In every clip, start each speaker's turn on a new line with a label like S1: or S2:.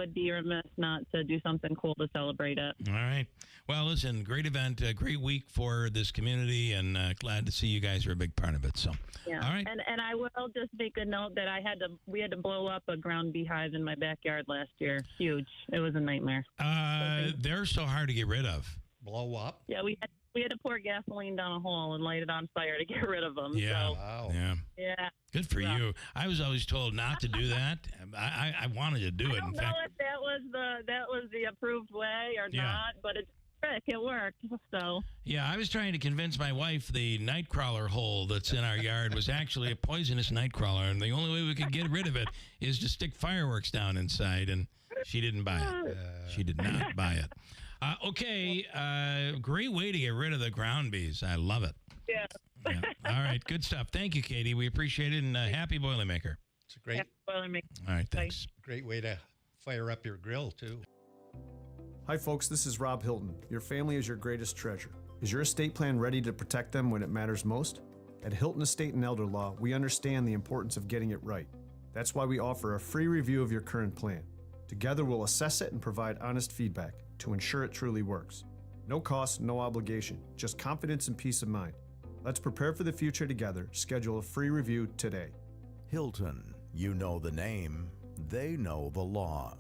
S1: would be remiss not to do something cool to celebrate it.
S2: All right. Well, listen, great event, great week for this community, and glad to see you guys are a big part of it. So,
S1: yeah.
S2: All right.
S1: And I will just make a note that we had to blow up a ground beehive in my backyard last year. Huge. It was a nightmare.
S2: They're so hard to get rid of.
S3: Blow up?
S1: Yeah, we had to pour gasoline down a hole and light it on fire to get rid of them.
S2: Yeah.
S1: So,
S3: Wow.
S1: yeah.
S2: Good for you. I was always told not to do that. I wanted to do it.
S1: I don't know if that was the approved way or not, but it's trick. It worked. So.
S2: Yeah, I was trying to convince my wife the nightcrawler hole that's in our yard was actually a poisonous nightcrawler, and the only way we could get rid of it is to stick fireworks down inside, and she didn't buy it. She did not buy it. Okay, great way to get rid of the ground bees. I love it.
S1: Yeah.
S2: All right, good stuff. Thank you, Katie. We appreciate it, and happy Boilermaker.
S3: It's a great
S2: All right, thanks.
S3: Great way to fire up your grill, too.
S4: Hi folks, this is Rob Hilton. Your family is your greatest treasure. Is your estate plan ready to protect them when it matters most? At Hilton Estate and Elder Law, we understand the importance of getting it right. That's why we offer a free review of your current plan. Together we'll assess it and provide honest feedback to ensure it truly works. No cost, no obligation, just confidence and peace of mind. Let's prepare for the future together. Schedule a free review today.
S5: Hilton, you know the name, they know the law.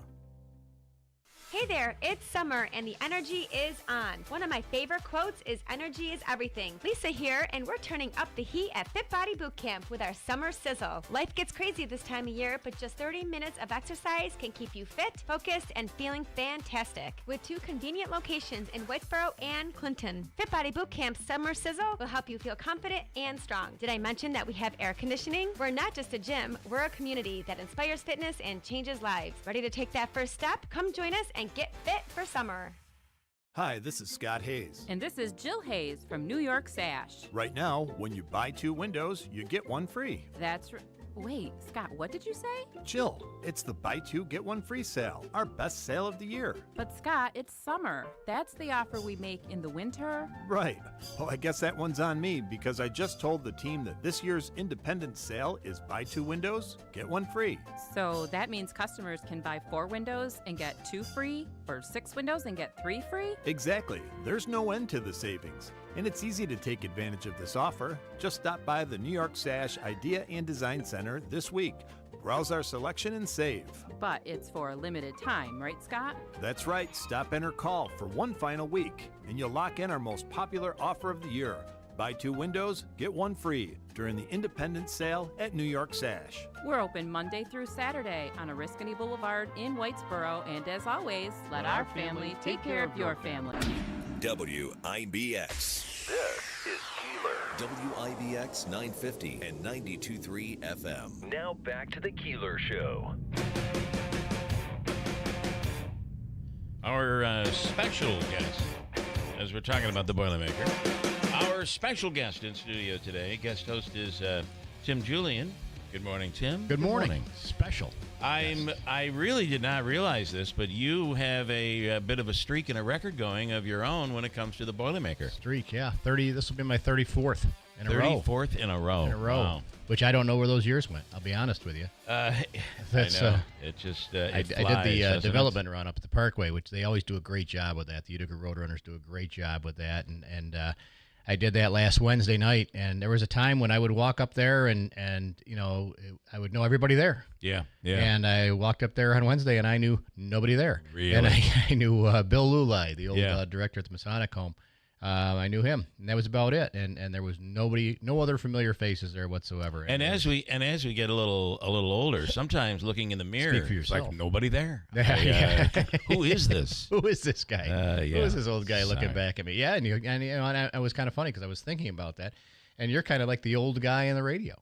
S6: Hey there, it's summer and the energy is on. One of my favorite quotes is energy is everything. Lisa here, and we're turning up the heat at Fit Body Boot Camp with our summer sizzle. Life gets crazy this time of year, but just 30 minutes of exercise can keep you fit, focused, and feeling fantastic. With 2 convenient locations in Whitesboro and Clinton, Fit Body Boot Camp's summer sizzle will help you feel confident and strong. Did I mention that we have air conditioning? We're not just a gym, we're a community that inspires fitness and changes lives. Ready to take that first step? Come join us and get fit for summer.
S7: Hi, this is Scott Hayes.
S8: And this is Jill Hayes from New York Sash.
S7: Right now, when you buy 2 windows, you get 1 free.
S8: That's Wait, Scott, what did you say?
S7: Jill, it's the buy 2, get 1 free sale, our best sale of the year.
S8: But Scott, it's summer. That's the offer we make in the winter.
S7: Right. Well, I guess that one's on me because I just told the team that this year's Independence sale is buy 2 windows, get 1 free.
S8: So that means customers can buy 4 windows and get 2 free, or 6 windows and get 3 free?
S7: Exactly. There's no end to the savings. And it's easy to take advantage of this offer. Just stop by the New York Sash Idea and Design Center this week. Browse our selection and save.
S8: But it's for a limited time, right, Scott?
S7: That's right. Stop in or call for 1 final week, and you'll lock in our most popular offer of the year. Buy 2 windows, get 1 free during the Independence sale at New York Sash.
S8: We're open Monday through Saturday on Oriskany Boulevard in Whitesboro. And as always, let our family take care of your family.
S9: WIBX. This is Keeler. WIBX 950 and 92.3 FM. Now back to the Keeler Show.
S2: Our special guest, as we're talking about the Boilermaker, our special guest in studio today, guest host is Tim Julian. Good morning, Tim.
S10: Good morning. Special.
S2: I really did not realize this, but you have a bit of a streak and a record going of your own when it comes to the Boilermaker.
S10: Streak, yeah. 30. This will be my 34th in a row.
S2: 34th in a row.
S10: In a row. Wow. Which I don't know where those years went. I'll be honest with you.
S2: I know. It just I did
S10: the development run up at the Parkway, which they always do a great job with that. The Utica Roadrunners do a great job with that, and I did that last Wednesday night, and there was a time when I would walk up there and you know, I would know everybody there.
S2: Yeah, yeah.
S10: And I walked up there on Wednesday, and I knew nobody there.
S2: Really?
S10: And I knew Bill Lulai, the old director at the Masonic Home. I knew him, and that was about it. And there was nobody, no other familiar faces there whatsoever.
S2: And as we get a little older, sometimes looking in the mirror,
S10: Speak for
S2: it's
S10: yourself.
S2: like nobody there. Who is this?
S10: Who is this guy?
S2: Yeah.
S10: Who is this old guy looking back at me? Yeah, and it was kind of funny because I was thinking about that, and you're kind of like the old guy in the radio.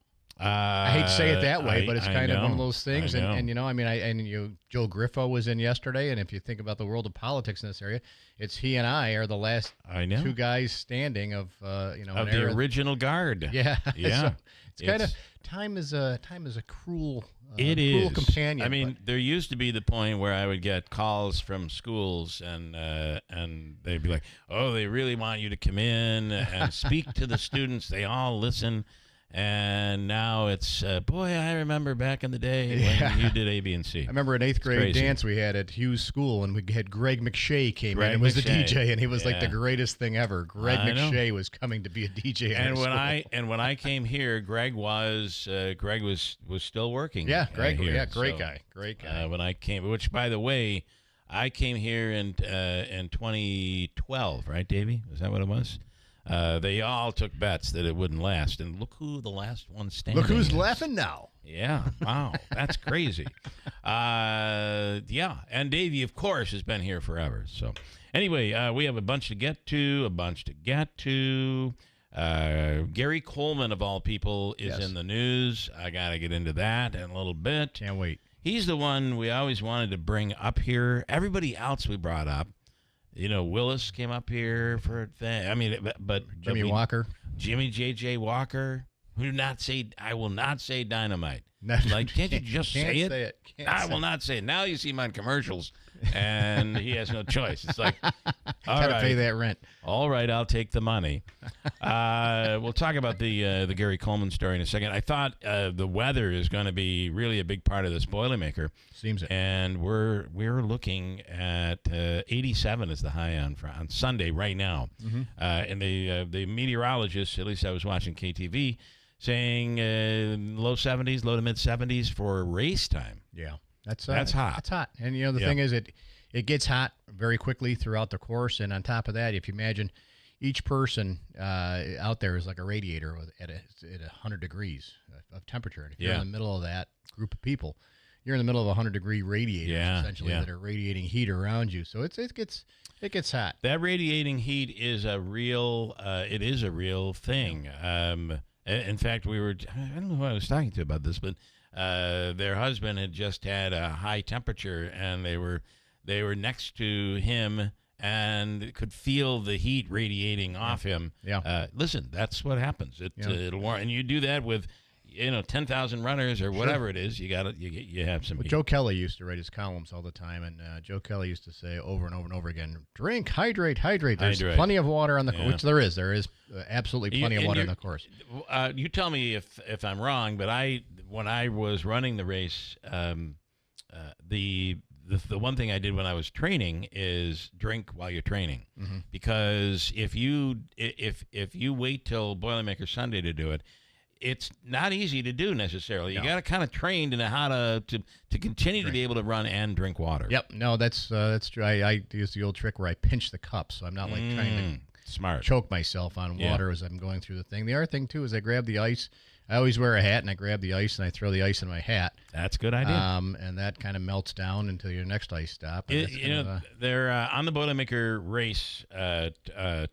S10: I hate to say it that way, but it's kind of one of those things. And you know, I mean, Joe Griffo was in yesterday, and if you think about the world of politics in this area, it's he and I are the last 2 guys standing of
S2: of the original guard.
S10: Yeah,
S2: yeah.
S10: So it's kind of time is a cruel.
S2: It
S10: cruel
S2: is
S10: companion.
S2: I mean, there used to be the point where I would get calls from schools, and they'd be like, "Oh, they really want you to come in and speak to the students. They all listen." And now it's, boy, I remember back in the day when you did A, B, and C.
S10: I remember an 8th grade dance we had at Hughes School, and we had Greg McShay came in and was the DJ, and he was like the greatest thing ever. Greg McShay was coming to be a DJ.
S2: And when I came here, Greg was still working.
S10: Yeah, Greg.
S2: Here.
S10: Great guy.
S2: When I came, which by the way, I came here in 2012, right, Davey? Is that what it was? They all took bets that it wouldn't last, and look who the last one standing.
S10: Look who's
S2: is.
S10: laughing now.
S2: Yeah, wow, that's crazy. Yeah, and Davey, of course, has been here forever. So, anyway, we have a bunch to get to. Gary Coleman, of all people, is in the news. I got to get into that in a little bit.
S10: Can't wait.
S2: He's the one we always wanted to bring up here. Everybody else we brought up. Willis came up here for a thing. I mean, but
S10: Walker.
S2: Jimmy J.J. Walker. I will not say dynamite. Can't you just say it? I will not say it. Now you see him on commercials, and he has no choice. It's like, all
S10: gotta pay that rent.
S2: All right, I'll take the money. We'll talk about the Gary Coleman story in a second. I thought the weather is going to be really a big part of this Boilermaker.
S10: Seems it.
S2: And we're looking at 87 is the high on Sunday right now. Mm-hmm. And the meteorologists, at least I was watching KTV, saying low 70s, low to mid 70s for race time.
S10: Yeah, that's
S2: hot.
S10: That's hot. And the thing is, it gets hot very quickly throughout the course. And on top of that, if you imagine each person out there is like a radiator at 100 degrees of temperature. And if you're in the middle of that group of people, you're in the middle of 100-degree radiators essentially that are radiating heat around you. So it gets hot.
S2: That radiating heat is a real thing. In fact, I don't know who I was talking to about this, but their husband had just had a high temperature, and they were next to him and could feel the heat radiating off him.
S10: Yeah.
S2: Listen, that's what happens. It'll warm, and you do that with 10,000 runners or whatever it is. You have some heat.
S10: Joe Kelly used to write his columns all the time, and Joe Kelly used to say over and over and over again, drink, hydrate. There's plenty of water on the course, which there is. There is absolutely plenty of water on the course.
S2: You tell me if I'm wrong, but when I was running the race, the one thing I did when I was training is drink while you're training, because if you wait till Boilermaker Sunday to do it, it's not easy to do necessarily. You got to kind of train to know how to continue to be able to run and drink water.
S10: Yep. No, that's true. I use the old trick where I pinch the cup, so I'm not like trying to choke myself on water as I'm going through the thing. The other thing too is I grab the ice. I always wear a hat, and I grab the ice and I throw the ice in my hat.
S2: That's a good idea.
S10: And that kind of melts down until your next ice stop.
S2: They're on the Boilermaker race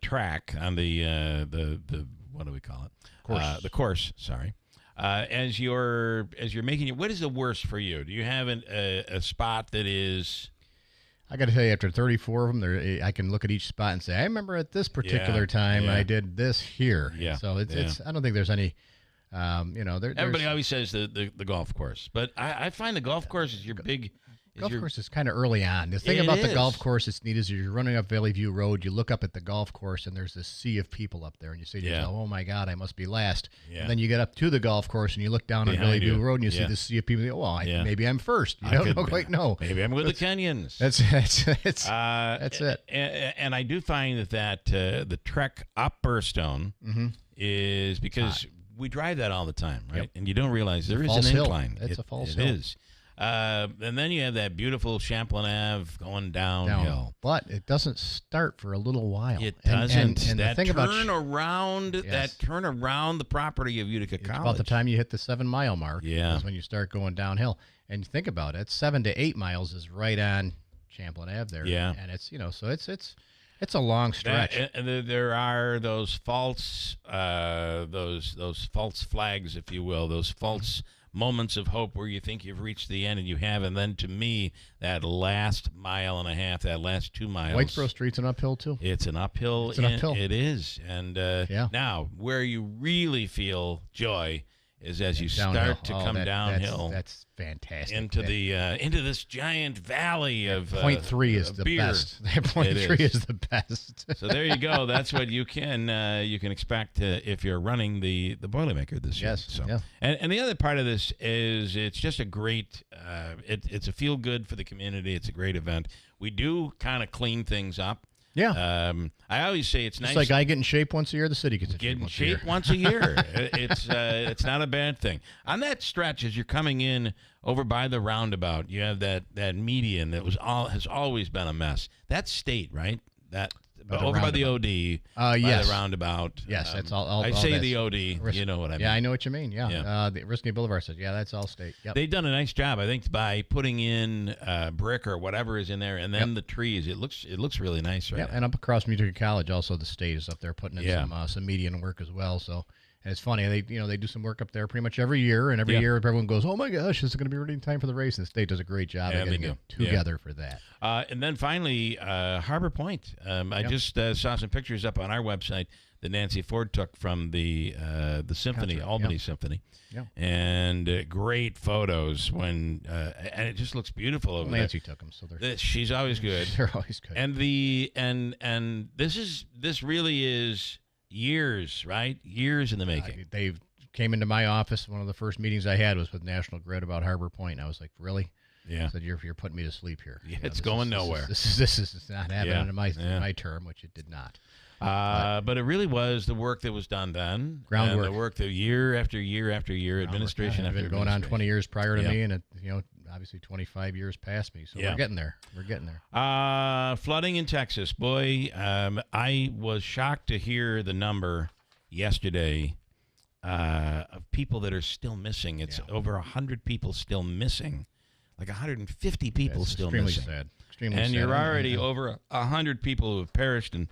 S2: track on the what do we call it? The course. Sorry. As you're making it, what is the worst for you? Do you have a spot that is?
S10: I got to tell you, after 34 of them, I can look at each spot and say, I remember at this particular time I did this here.
S2: Yeah.
S10: So it's. I don't think there's any.
S2: Everybody always says the golf course, but I find the golf course is your big.
S10: Golf course is kind of early on. The thing about the golf course that's neat is you're running up Valley View Road, you look up at the golf course, and there's this sea of people up there, and you say to yourself, oh, my God, I must be last. Yeah. And then you get up to the golf course, and you look down on Valley View Road, and you see this sea of people, and you go, maybe I'm first. You don't quite know.
S2: Maybe I'm with the Kenyans.
S10: That's it.
S2: And I do find that the trek up Burstone is because we drive that all the time, right?
S10: Yep.
S2: And you don't realize there is an incline.
S10: It's a false hill.
S2: It is. And then you have that beautiful Champlain Ave going downhill.
S10: But it doesn't start for a little while.
S2: It doesn't.
S10: And
S2: that
S10: the thing
S2: turn around the property of Utica College.
S10: About the time you hit the 7-mile mark
S2: is
S10: when you start going downhill. And think about it, 7 to 8 miles is right on Champlain Ave there.
S2: Yeah.
S10: And it's, so it's a long stretch.
S2: And there are those false false flags, if you will, those false moments of hope where you think you've reached the end and you have, and then to me, that last mile and a half, that last 2 miles.
S10: Whitesboro Street's an uphill too.
S2: It's an uphill.
S10: It's an uphill.
S2: It is. And now, where you really feel joy is as you
S10: downhill.
S2: start to come downhill.
S10: That's fantastic.
S2: Into into this giant valley of
S10: point 3 is the
S2: beer.
S10: best. Point 3 is the best.
S2: So there you go. That's what you can expect if you're running the Boilermaker this year.
S10: Yes.
S2: So
S10: Yeah.
S2: and the other part of this is it's just a great it's a feel good for the community. It's a great event. We do kind of clean things up.
S10: Yeah.
S2: I always say it's
S10: Just
S2: nice.
S10: like I get in shape once a year, the city gets in
S2: Get
S10: shape
S2: in
S10: once a year.
S2: shape once a year. It's not a bad thing. On that stretch, as you're coming in over by the roundabout, you have that median that has always been a mess. That's state, right? That over by the OD, by
S10: yes.
S2: the roundabout.
S10: Yes, that's all.
S2: I say the OD. You know what I mean?
S10: Yeah, I know what you mean. Yeah. The Risky Boulevard says, yeah, that's all state. Yep.
S2: They've done a nice job, I think, by putting in brick or whatever is in there, and then the trees. It looks really nice, right?
S10: Yeah, and up across from Utica College, also the state is up there putting in some median work as well. So. And it's funny, they do some work up there pretty much every year, and every year everyone goes, "Oh my gosh, this is going to be really in time for the race." And the state does a great job of getting it together for that.
S2: And then finally, Harbor Point. I just saw some pictures up on our website that Nancy Ford took from the symphony,
S10: Concert,
S2: Albany Symphony, and great photos when and it just looks beautiful over there.
S10: Nancy took them, so
S2: she's always good.
S10: They're always good.
S2: And this really is. Years, right? Years in the making.
S10: They came into my office. One of the first meetings I had was with National Grid about Harbor Point. And I was like, really?
S2: Yeah.
S10: I said, you're putting me to sleep here.
S2: Yeah, it's going nowhere.
S10: This is not happening in my term, which it did not.
S2: But it really was the work that was done then.
S10: Groundwork.
S2: And the work that year after year after year, administration after
S10: been going on 20 years prior to me, and obviously 25 years past me. So we're getting there.
S2: Flooding in Texas. Boy, I was shocked to hear the number yesterday of people that are still missing. It's over 100 people still missing, like 150 people still missing.
S10: Extremely sad.
S2: And you're already over 100 people who have perished, and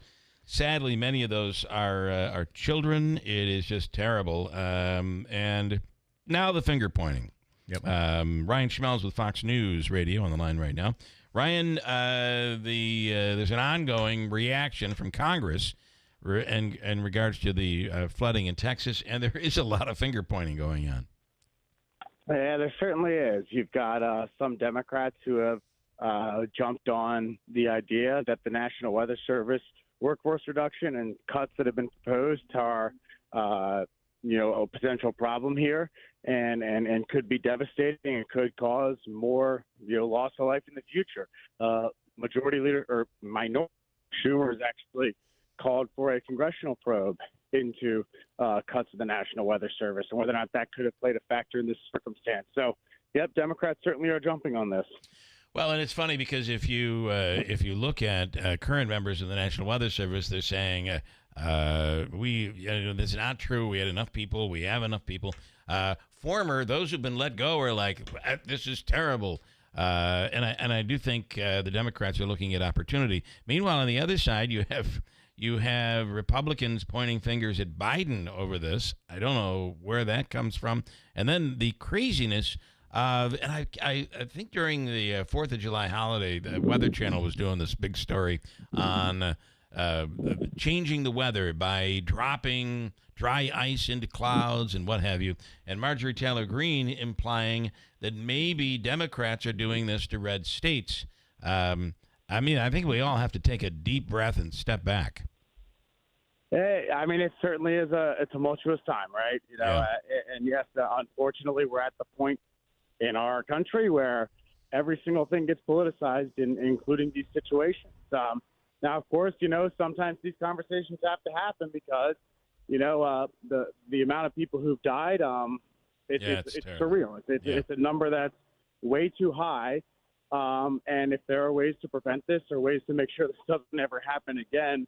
S2: sadly, many of those are children. It is just terrible. And now the finger pointing.
S10: Yep.
S2: Ryan Schmelz with Fox News Radio on the line right now. Ryan, there's an ongoing reaction from Congress in regards to the flooding in Texas, and there is a lot of finger pointing going on.
S11: Yeah, there certainly is. You've got some Democrats who have jumped on the idea that the National Weather Service workforce reduction and cuts that have been proposed are a potential problem here and could be devastating and could cause more loss of life in the future. Majority Leader or Minority Schumer has actually called for a congressional probe into cuts of the National Weather Service and whether or not that could have played a factor in this circumstance. So, yep, Democrats certainly are jumping on this.
S2: Well, and it's funny because if you look at current members of the National Weather Service, they're saying this is not true. We had enough people. We have enough people. Those who've been let go are like, this is terrible. And I do think the Democrats are looking at opportunity. Meanwhile, on the other side, you have Republicans pointing fingers at Biden over this. I don't know where that comes from. And then the craziness. And I think during the 4th of July holiday, the Weather Channel was doing this big story on changing the weather by dropping dry ice into clouds and what have you. And Marjorie Taylor Greene implying that maybe Democrats are doing this to red states. I think we all have to take a deep breath and step back.
S11: It certainly is a tumultuous time, right? And yes, unfortunately, we're at the point in our country where every single thing gets politicized, including these situations. Now, of course, sometimes these conversations have to happen because, the amount of people who've died, it's surreal. It's a number that's way too high. And if there are ways to prevent this or ways to make sure this doesn't ever happen again,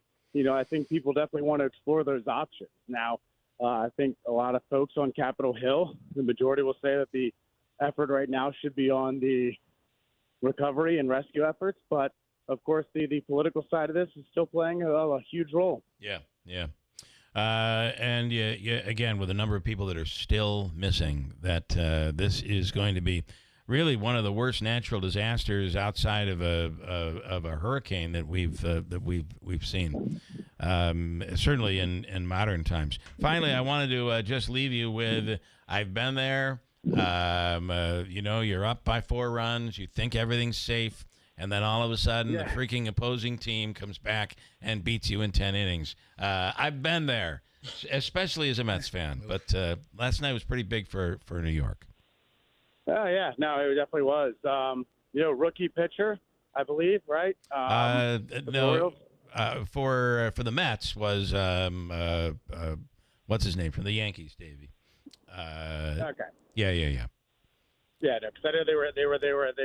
S11: I think people definitely want to explore those options. Now, I think a lot of folks on Capitol Hill, the majority will say that the effort right now should be on the recovery and rescue efforts. But, of course, the political side of this is still playing a huge role.
S2: Yeah. Again, with a number of people that are still missing, that this is going to be really one of the worst natural disasters outside of a hurricane that we've seen. certainly in modern times. Finally, I wanted to just leave you with, I've been there. You're up by 4 runs. You think everything's safe. And then all of a sudden, the freaking opposing team comes back and beats you in 10 innings. I've been there, especially as a Mets fan. But last night was pretty big for New York.
S11: Oh, yeah. No, it definitely was. Rookie pitcher, I believe, right?
S2: No, for the Mets was what's his name from the Yankees, Davey.
S11: Okay.
S2: Yeah.
S11: Yeah, because I know they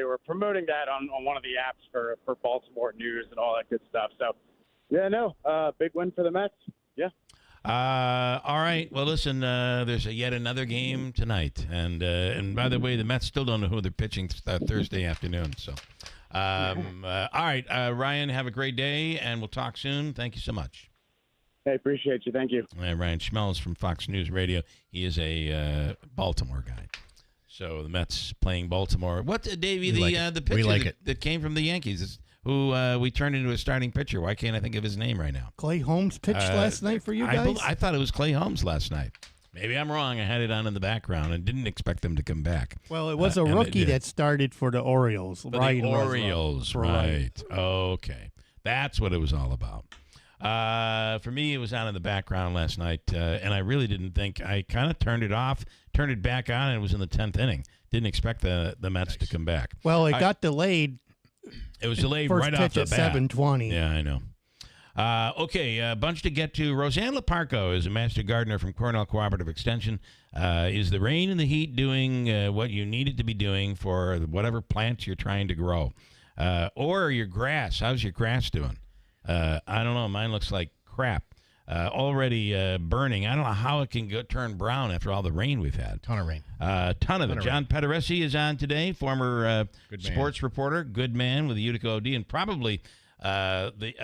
S11: were promoting that on one of the apps for Baltimore News and all that good stuff. So, big win for the Mets. Yeah.
S2: All right. Well, listen. There's yet another game tonight, and by the way, the Mets still don't know who they're pitching Thursday afternoon. So, all right, Ryan. Have a great day, and we'll talk soon. Thank you so much.
S11: Hey, appreciate you. Thank you.
S2: Ryan Schmelz from Fox News Radio. He is a Baltimore guy. So the Mets playing Baltimore. What, Davey, the pitcher that came from the Yankees, who we turned into a starting pitcher. Why can't I think of his name right now?
S12: Clay Holmes pitched last night for you guys?
S2: I thought it was Clay Holmes last night. Maybe I'm wrong. I had it on in the background and didn't expect them to come back.
S12: Well, it was a rookie that started for the Orioles.
S2: The Orioles, right. Okay. That's what it was all about. For me, it was on in the background last night, and I really didn't think. I kind of turned it off, turned it back on, and it was in the 10th inning. Didn't expect the Mets to come back.
S12: Well, it got delayed.
S2: It was delayed
S12: right
S2: off the
S12: bat. First pitch at 7:20.
S2: Yeah, I know. Okay, a bunch to get to. Roseanne Laparco is a master gardener from Cornell Cooperative Extension. Is the rain and the heat doing what you need it to be doing for whatever plants you're trying to grow? Or your grass? How's your grass doing? I don't know. Mine looks like crap. Already burning. I don't know how it can turn brown after all the rain we've had.
S10: Ton of rain.
S2: Ton of it. John Pederesi is on today, former sports reporter, good man with the Utica OD, and probably definitely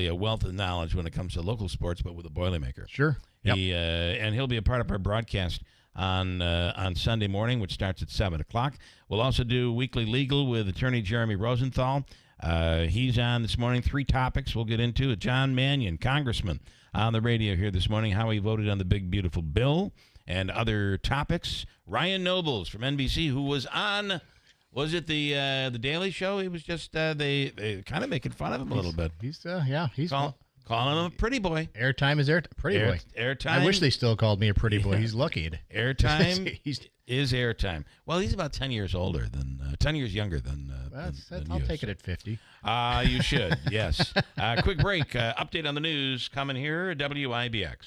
S2: a wealth of knowledge when it comes to local sports, but with a Boilermaker.
S10: Sure. Yep.
S2: And he'll be a part of our broadcast on Sunday morning, which starts at 7 o'clock. We'll also do Weekly Legal with attorney Jeremy Rosenthal. He's on this morning. 3 topics we'll get into. John Mannion, congressman, on the radio here this morning, how he voted on the big, beautiful bill and other topics. Ryan Nobles from NBC, who was on, was it the Daily Show? He was just, they kind of making fun of him a little bit.
S10: He's
S2: calling him a pretty boy.
S10: Airtime is pretty boy.
S2: Airtime.
S10: I wish they still called me a pretty boy. He's lucky.
S2: Airtime is airtime. Well, he's about 10 years older than 10 years younger than
S10: I'll take it at 50.
S2: You should. Yes. Quick break. Update on the news coming here at WIBX.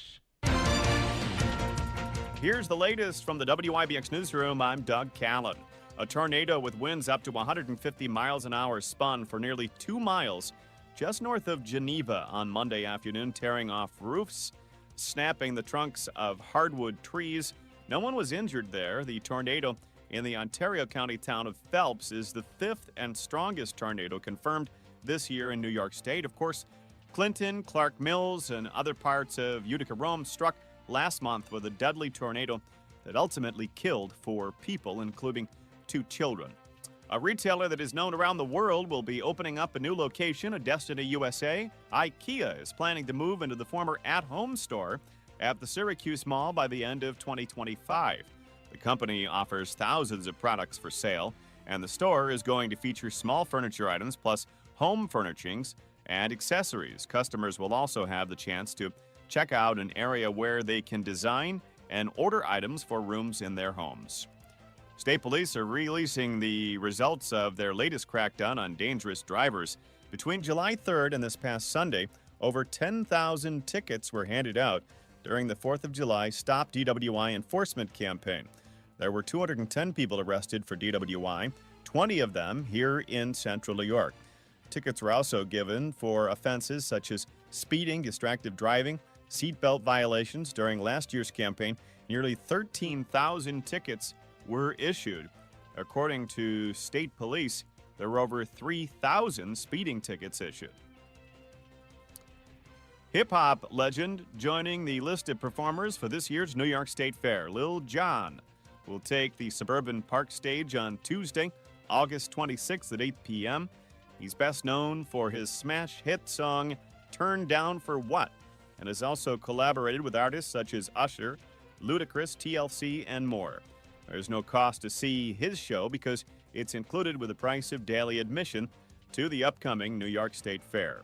S13: Here's the latest from the WIBX newsroom. I'm Doug Callan. A tornado with winds up to 150 miles an hour spun for nearly 2 miles just north of Geneva on Monday afternoon, tearing off roofs, snapping the trunks of hardwood trees. No one was injured there. The tornado in the Ontario County town of Phelps is the 5th and strongest tornado confirmed this year in New York State. Of course, Clinton, Clark Mills, and other parts of Utica, Rome struck last month with a deadly tornado that ultimately killed 4 people, including 2 children. A retailer that is known around the world will be opening up a new location, a Destiny USA. IKEA is planning to move into the former At Home store at the Syracuse Mall by the end of 2025. The company offers thousands of products for sale, and the store is going to feature small furniture items plus home furnishings and accessories. Customers will also have the chance to check out an area where they can design and order items for rooms in their homes. State police are releasing the results of their latest crackdown on dangerous drivers. Between July 3rd and this past Sunday, over 10,000 tickets were handed out during the 4th of July Stop DWI enforcement campaign. There were 210 people arrested for DWI, 20 of them here in central New York. Tickets were also given for offenses such as speeding, distracted driving, seatbelt violations. During last year's campaign, nearly 13,000 tickets were issued. According to state police, there were over 3,000 speeding tickets issued. Hip-hop legend joining the list of performers for this year's New York State Fair. Lil Jon will take the Suburban Park stage on Tuesday, August 26th at 8 p.m. He's best known for his smash hit song, Turned Down for What, and has also collaborated with artists such as Usher, Ludacris, TLC, and more. There's no cost to see his show because it's included with the price of daily admission to the upcoming New York State Fair.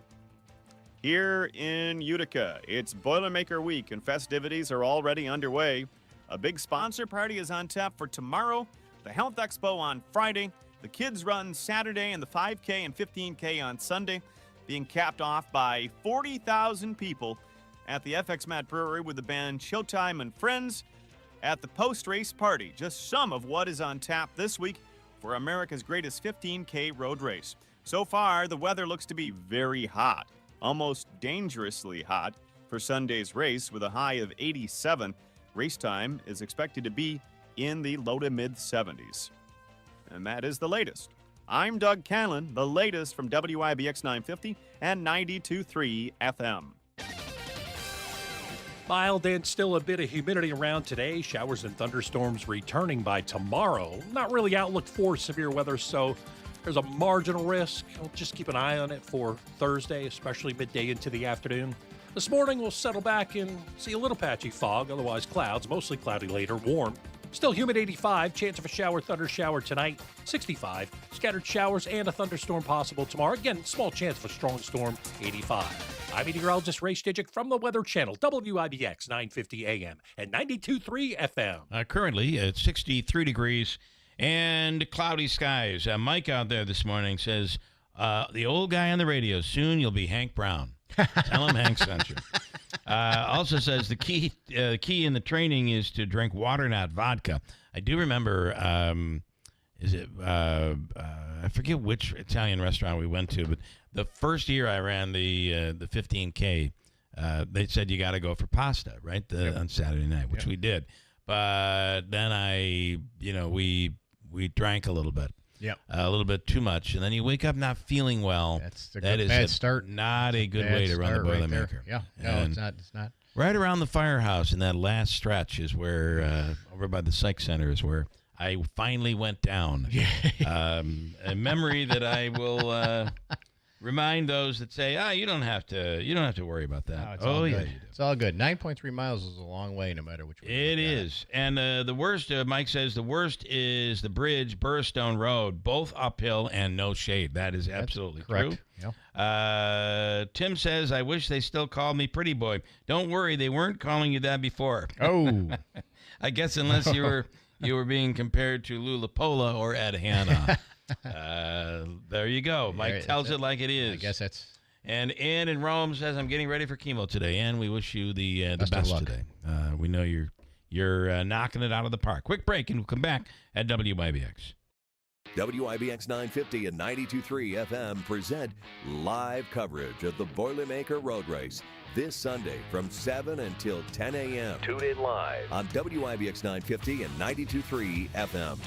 S13: Here in Utica, it's Boilermaker Week, and festivities are already underway. A big sponsor party is on tap for tomorrow, the Health Expo on Friday, the Kids Run Saturday, and the 5K and 15K on Sunday, being capped off by 40,000 people at the FX Mat Brewery with the band Showtime and Friends at the post-race party. Just some of what is on tap this week for America's greatest 15K road race. So far, the weather looks to be very hot. Almost dangerously hot for Sunday's race with a high of 87. Race time is expected to be in the low to mid 70s. And that is the latest. I'm Doug Callan, the latest from WIBX 950 and 92.3 FM.
S14: Mild and still a bit of humidity around today. Showers and thunderstorms returning by tomorrow. Not really outlook for severe weather, so there's a marginal risk. I'll just keep an eye on it for Thursday, especially midday into the afternoon. This morning we'll settle back and see a little patchy fog, otherwise clouds, mostly cloudy later, warm. Still humid 85, chance of a thunder shower tonight, 65. Scattered showers and a thunderstorm possible tomorrow. Again, small chance of a strong storm, 85. I'm meteorologist Ray Stidgick from the Weather Channel, WIBX 950 AM and 92.3 FM.
S2: Currently at 63 degrees and cloudy skies. Mike out there this morning says, the old guy on the radio, soon you'll be Hank Brown. Tell him Hank sent you. Also says the key in the training is to drink water, not vodka. I do remember, I forget which Italian restaurant we went to, but the first year I ran the 15K, they said you got to go for pasta, right, on Saturday night, which we did. But then we drank a little bit. A little bit too much, and then you wake up not feeling well.
S10: That is bad start.
S2: Not a good way to run the Boilermaker.
S10: Yeah, no, it's not.
S2: Right around the firehouse in that last stretch is where, over by the psych center, is where I finally went down. A memory that I will remind those that say, you don't have to worry about that.
S10: No,
S2: yeah,
S10: you do. It's all good. 9.3 miles is a long way, no matter which way.
S2: It is. And the worst, Mike says, the worst is the bridge, Burrstone Road, both uphill and no shade. That is absolutely true.
S10: Yep.
S2: Tim says, I wish they still called me Pretty Boy. Don't worry, they weren't calling you that before.
S10: Oh.
S2: I guess unless you were being compared to Lula Pola or Ed Hanna. There you go. Mike tells it like it is.
S10: I guess that's.
S2: And Ann in Rome says, I'm getting ready for chemo today. Ann, we wish you the best today. We know you're knocking it out of the park. Quick break, and we'll come back at WIBX.
S9: WIBX 950 and 92.3 FM present live coverage of the Boilermaker Road Race this Sunday from 7 until 10 a.m. Tune in live on WIBX 950 and 92.3 FM.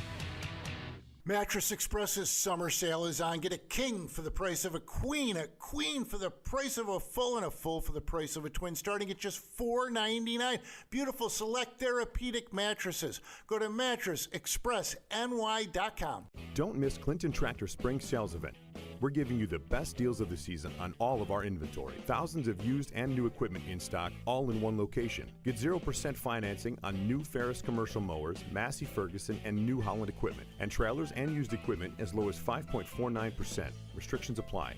S15: Mattress Express's summer sale is on. Get a king for the price of a queen for the price of a full, and a full for the price of a twin, starting at just $4.99. Beautiful select therapeutic mattresses. Go to mattressexpressny.com.
S16: Don't miss Clinton Tractor Spring Sales Event. We're giving you the best deals of the season on all of our inventory. Thousands of used and new equipment in stock, all in one location. Get 0% financing on new Ferris commercial mowers, Massey Ferguson, and New Holland equipment, and trailers and used equipment as low as 5.49%. Restrictions apply.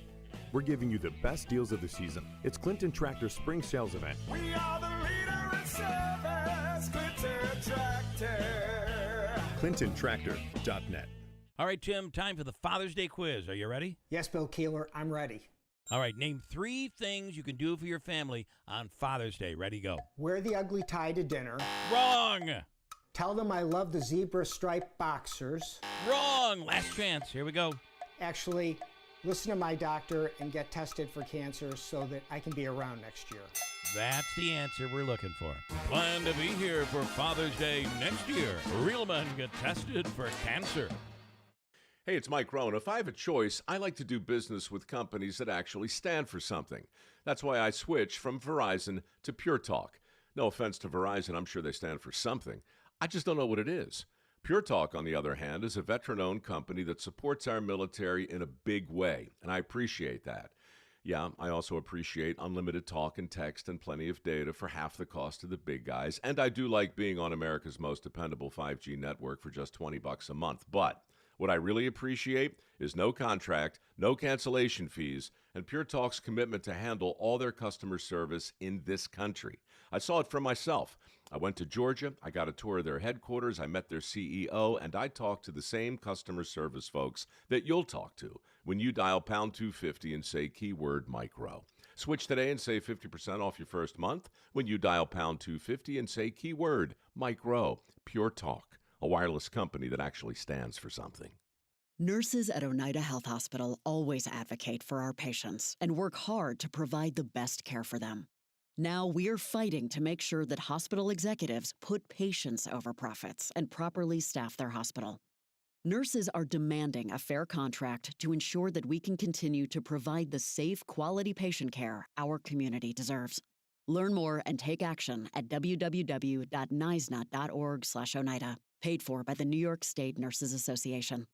S16: We're giving you the best deals of the season. It's Clinton Tractor Spring Sales Event.
S17: We are the leader in service, Clinton Tractor.
S16: ClintonTractor.net.
S2: All right, Tim, time for the Father's Day quiz. Are you ready?
S18: Yes, Bill Keeler, I'm ready.
S2: All right, name 3 things you can do for your family on Father's Day. Ready, go.
S18: Wear the ugly tie to dinner.
S2: Wrong.
S18: Tell them I love the zebra striped boxers.
S2: Wrong. Last chance. Here we go.
S18: Actually, listen to my doctor and get tested for cancer so that I can be around next year.
S2: That's the answer we're looking for. Plan to be here for Father's Day next year. Real men get tested for cancer.
S19: Hey, it's Mike Rohn. If I have a choice, I like to do business with companies that actually stand for something. That's why I switched from Verizon to Pure Talk. No offense to Verizon, I'm sure they stand for something. I just don't know what it is. Pure Talk, on the other hand, is a veteran-owned company that supports our military in a big way, and I appreciate that. Yeah, I also appreciate unlimited talk and text and plenty of data for half the cost of the big guys. And I do like being on America's most dependable 5G network for just $20 a month. But what I really appreciate is no contract, no cancellation fees, and Pure Talk's commitment to handle all their customer service in this country. I saw it for myself. I went to Georgia, I got a tour of their headquarters, I met their CEO, and I talked to the same customer service folks that you'll talk to when you dial pound 250 and say keyword micro. Switch today and save 50% off your first month when you dial pound 250 and say keyword micro. Pure Talk, a wireless company that actually stands for something.
S20: Nurses at Oneida Health Hospital always advocate for our patients and work hard to provide the best care for them. Now we're fighting to make sure that hospital executives put patients over profits and properly staff their hospital. Nurses are demanding a fair contract to ensure that we can continue to provide the safe, quality patient care our community deserves. Learn more and take action at www.nisnot.org/Oneida. Paid for by the New York State Nurses Association.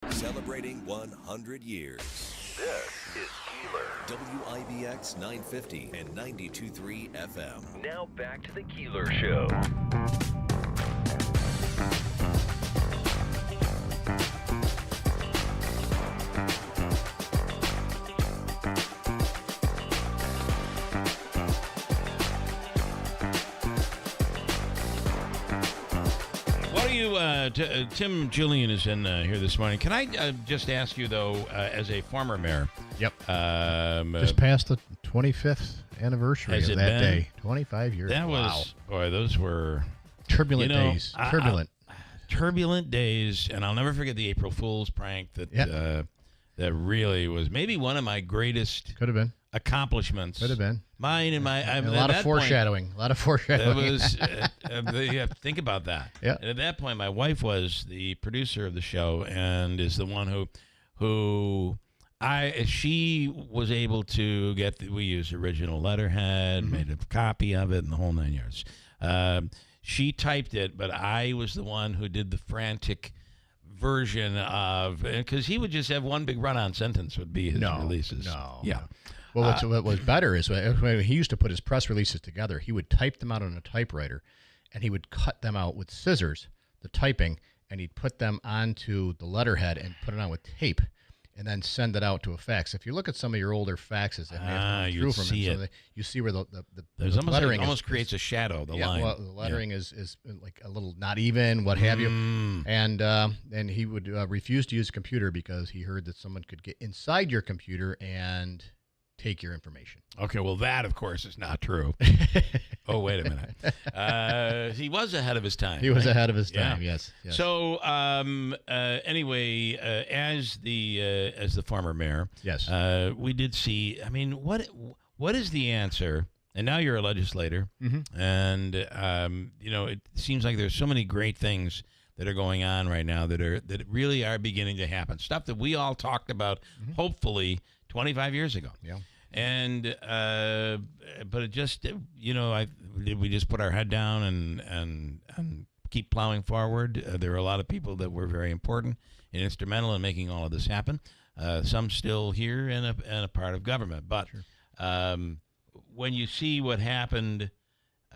S9: Celebrating 100 years. This is Keeler. WIBX 950 and 92.3 FM. Now back to the Keeler Show.
S2: Tim Julian is in here this morning. Can I just ask you, though, as a former mayor?
S10: Yep. Just passed the 25th anniversary of that day. 25 years.
S2: That was, boy, those were
S10: turbulent days.
S2: Turbulent days, and I'll never forget the April Fool's prank that really was maybe one of my greatest accomplishments.
S10: Could have been.
S2: Mine and my...
S10: a lot of foreshadowing.
S2: That was... you have to think about that.
S10: Yeah.
S2: And at that point, my wife was the producer of the show and is the one she was able to get... we used original letterhead, made a copy of it, and the whole 9 yards. She typed it, but I was the one who did the frantic version of... because he would just have one big run-on sentence would be his releases. Yeah.
S10: Well, what was better is when he used to put his press releases together, he would type them out on a typewriter, and he would cut them out with scissors, the typing, and he'd put them onto the letterhead and put it on with tape, and then send it out to a fax. If you look at some of your older faxes that may have come through from him, you see where the lettering
S2: almost creates a shadow. The line.
S10: Well, the lettering is like a little not even, what have you, and he would refuse to use a computer because he heard that someone could get inside your computer and take your information.
S2: Okay, well, that, of course, is not true. Oh, wait a minute. He was ahead of his time.
S10: He was ahead of his time, yes.
S2: So, anyway, as the former mayor,
S10: yes,
S2: we did see, I mean, what is the answer? And now you're a legislator, and, it seems like there's so many great things that are going on right now that really are beginning to happen. Stuff that we all talked about, hopefully, 25 years ago.
S10: Yeah.
S2: And but it just we just put our head down and keep plowing forward. There are a lot of people that were very important and instrumental in making all of this happen. Some still here and a part of government. But when you see what happened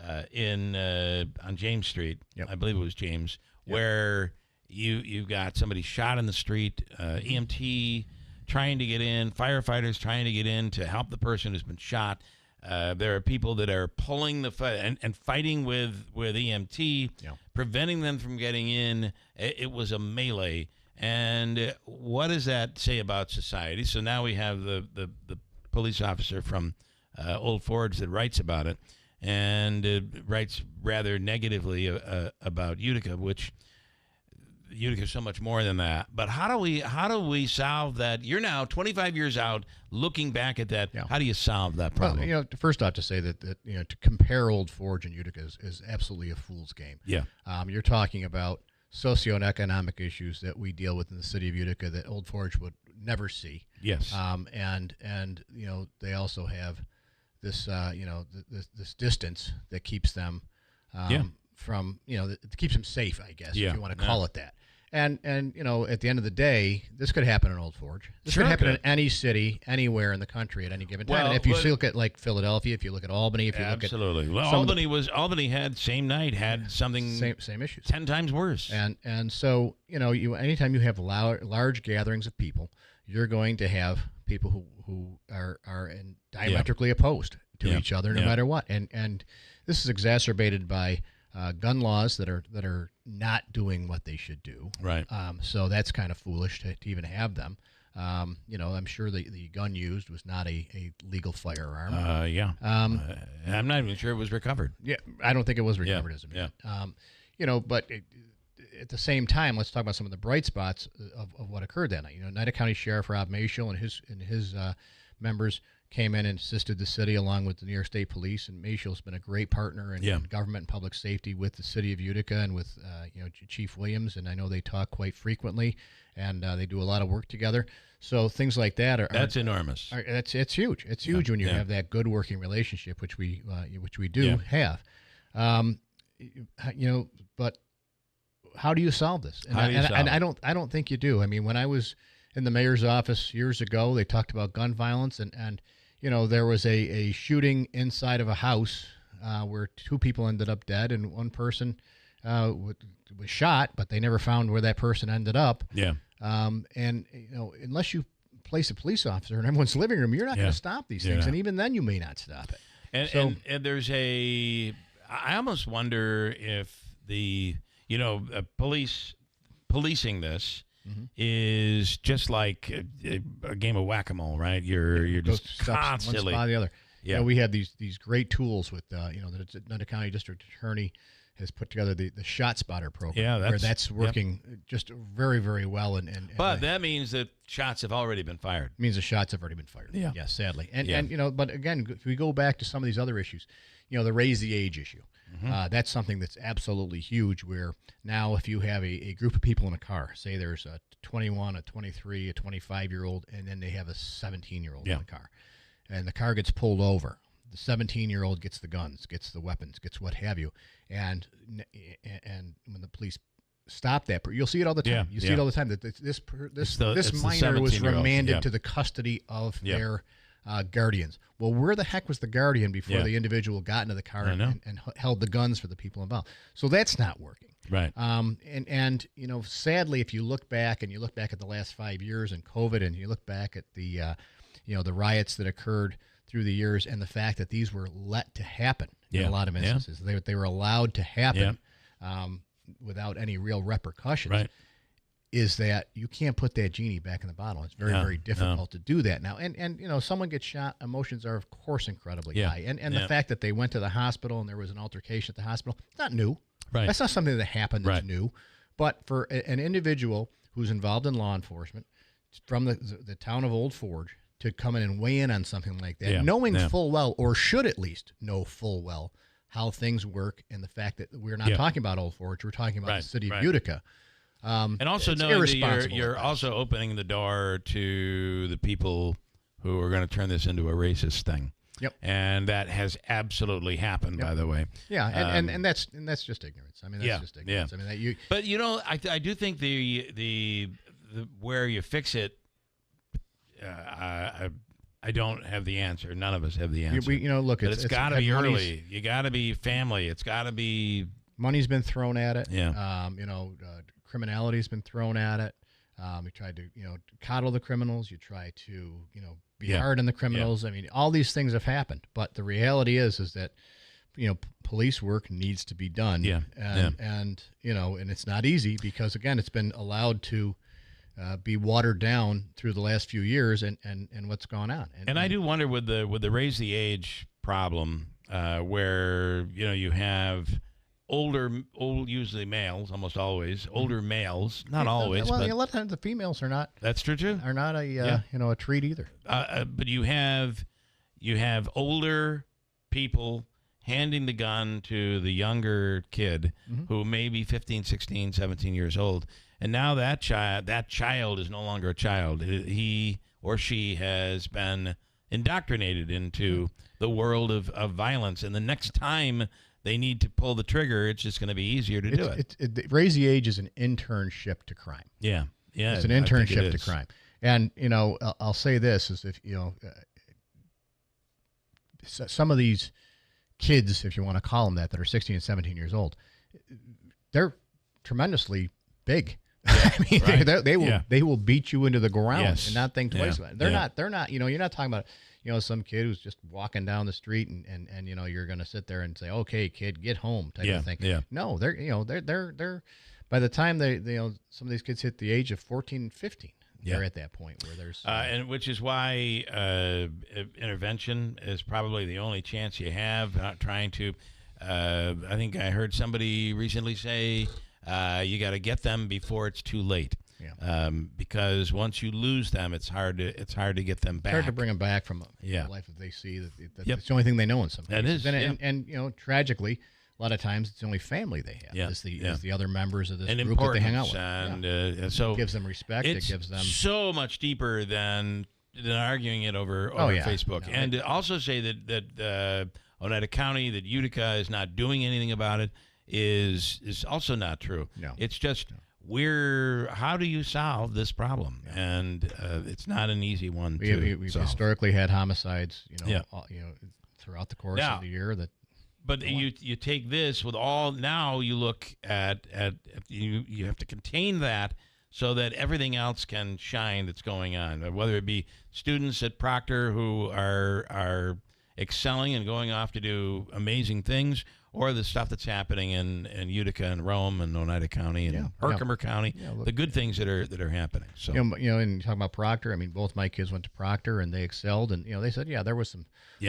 S2: on James Street, I believe it was James, where you've got somebody shot in the street, EMT trying to get in, firefighters trying to get in to help the person who's been shot. There are people that are pulling the fight and fighting with EMT, preventing them from getting in. It was a melee. And what does that say about society? So now we have the police officer from Old Forge that writes about it, and writes rather negatively about Utica, which Utica is so much more than that. But how do we solve that? You're now 25 years out, looking back at that. How do you solve that problem?
S10: Well, first off, to say that to compare Old Forge and Utica is absolutely a fool's game.
S2: Yeah.
S10: You're talking about socioeconomic issues that we deal with in the city of Utica that Old Forge would never see.
S2: Yes.
S10: And they also have this this distance that keeps them from it keeps them safe, I guess, if you want to call it that. And at the end of the day, this could happen in Old Forge. This
S2: Sure
S10: could happen
S2: could.
S10: in any city, anywhere in the country at any given time.
S2: Well,
S10: and if you
S2: but-
S10: look at like Philadelphia, if you look at Albany, if you
S2: Absolutely.
S10: look at
S2: Well, Albany had same night had something
S10: same issues,
S2: 10 times worse.
S10: And so anytime you have large gatherings of people, you're going to have people who are diametrically opposed to each other, no matter what. And this is exacerbated by gun laws that are not doing what they should do.
S2: Right.
S10: So that's kind of foolish to even have them. I'm sure the gun used was not a legal firearm.
S2: I'm not even sure it was recovered.
S10: Yeah, I don't think it was recovered as a
S2: yeah.
S10: But at the same time, let's talk about some of the bright spots of what occurred that night. Oneida County Sheriff Rob Maciel and his members came in and assisted the city along with the New York State Police. And Maciel's been a great partner in government and public safety with the city of Utica and with Chief Williams. And I know they talk quite frequently, and they do a lot of work together. So things like that
S2: that's enormous.
S10: It's huge. It's huge when you have that good working relationship, which we do have. But how do you solve this? And I don't think you do. I mean, when I was in the mayor's office years ago, they talked about gun violence, and there was a shooting inside of a house where 2 people ended up dead, and one person was shot, but they never found where that person ended up.
S2: Yeah.
S10: Unless you place a police officer in everyone's living room, you're not going to stop these things, and even then, you may not stop it.
S2: And there's I almost wonder if the policing this is just like a game of whack-a-mole, right? You're just constantly
S10: one spot or the other.
S2: Yeah,
S10: we have these great tools with the Oneida County District Attorney has put together the Shot Spotter program.
S2: Yeah,
S10: where that's working just very, very well.
S2: But that means that shots have already been fired.
S10: Means the shots have already been fired.
S2: Yeah,
S10: yes, sadly. But again, if we go back to some of these other issues, the raise the age issue. That's something that's absolutely huge, where now if you have a group of people in a car, say there's a 21, a 23, a 25-year-old, and then they have a 17-year-old in the car, and the car gets pulled over. The 17-year-old gets the guns, gets the weapons, gets what have you, and when the police stop that, you'll see it all the time. You see it all the time that this minor was remanded to the custody of their guardians. Well, where the heck was the guardian before the individual got into the car and held the guns for the people involved? So that's not working.
S2: Right.
S10: Sadly, if you look back at the last 5 years and COVID, and you look back at the riots that occurred through the years, and the fact that these were let to happen in a lot of instances, they were allowed to happen without any real repercussions.
S2: Right.
S10: Is that you can't put that genie back in the bottle. It's very, very difficult to do that now. And someone gets shot, emotions are, of course, incredibly high. And the fact that they went to the hospital and there was an altercation at the hospital, it's not new.
S2: Right.
S10: That's not something that happened that's new. But for an individual who's involved in law enforcement from the town of Old Forge to come in and weigh in on something like that, knowing full well, or should at least know full well, how things work, and the fact that we're not talking about Old Forge, we're talking about the city of Utica.
S2: And also knowing that you're also opening the door to the people who are going to turn this into a racist thing.
S10: Yep.
S2: And that has absolutely happened, by the way.
S10: Yeah, and that's just ignorance. I mean, that's just ignorance.
S2: Yeah.
S10: I mean,
S2: But I do think the where you fix it, I don't have the answer. None of us have the answer.
S10: Look,
S2: it's got to be early. You got to be family. It's got to be.
S10: Money's been thrown at it.
S2: Yeah.
S10: Criminality's been thrown at it. You tried to, coddle the criminals. You try to, be hard on the criminals. I mean, all these things have happened. But the reality is that, police work needs to be done.
S2: Yeah.
S10: And it's not easy because, again, it's been allowed to be watered down through the last few years and what's gone on.
S2: And I do wonder with the raise the age problem, where, you have usually males, almost always older males, not always.
S10: Well,
S2: but
S10: a lot of times the females are not.
S2: That's true too.
S10: Are not a treat either.
S2: But you have older people handing the gun to the younger kid who may be 15, 16, 17 years old, and now that child is no longer a child. He or she has been indoctrinated into the world of violence, and the next time they need to pull the trigger, it's just going to be easier to do it.
S10: Raise the age is an internship to crime.
S2: Yeah.
S10: It's an internship to crime. And, I'll say this is if, some of these kids, if you want to call them that are 16 and 17 years old, they're tremendously big. Yeah, I mean, right. they will beat you into the ground and not think twice about it. They're not, you're not talking about, some kid who's just walking down the street and you're going to sit there and say, okay, kid, get home type of thing.
S2: Yeah.
S10: No, they're by the time they some of these kids hit the age of 14 and 15, they're at that point where there's
S2: and which is why intervention is probably the only chance you have. Not trying to. I think I heard somebody recently say you got to get them before it's too late.
S10: Yeah.
S2: Because once you lose them, it's hard to get them back.
S10: It's hard to bring them back from a life that they see. That's the only thing they know in some cases.
S2: That is.
S10: And tragically, a lot of times it's the only family they have.
S2: Yeah.
S10: Is the other members of this
S2: and
S10: group that they hang out with.
S2: And so
S10: it gives them respect.
S2: It's
S10: it gives them
S2: so much deeper than arguing it over Facebook.
S10: No,
S2: and to also say that Oneida County, that Utica is not doing anything about it is also not true.
S10: No.
S2: It's just how do you solve this problem? Yeah. And it's not an easy one to
S10: we've
S2: solve.
S10: Historically had homicides, throughout the course of the year
S2: But you take this with all, now you look at you have to contain that so that everything else can shine that's going on, whether it be students at Proctor who are excelling and going off to do amazing things, or the stuff that's happening in Utica and Rome and Oneida County and Herkimer County, the good things that are happening. So
S10: and talking about Proctor, I mean, both my kids went to Proctor and they excelled, and they said there was some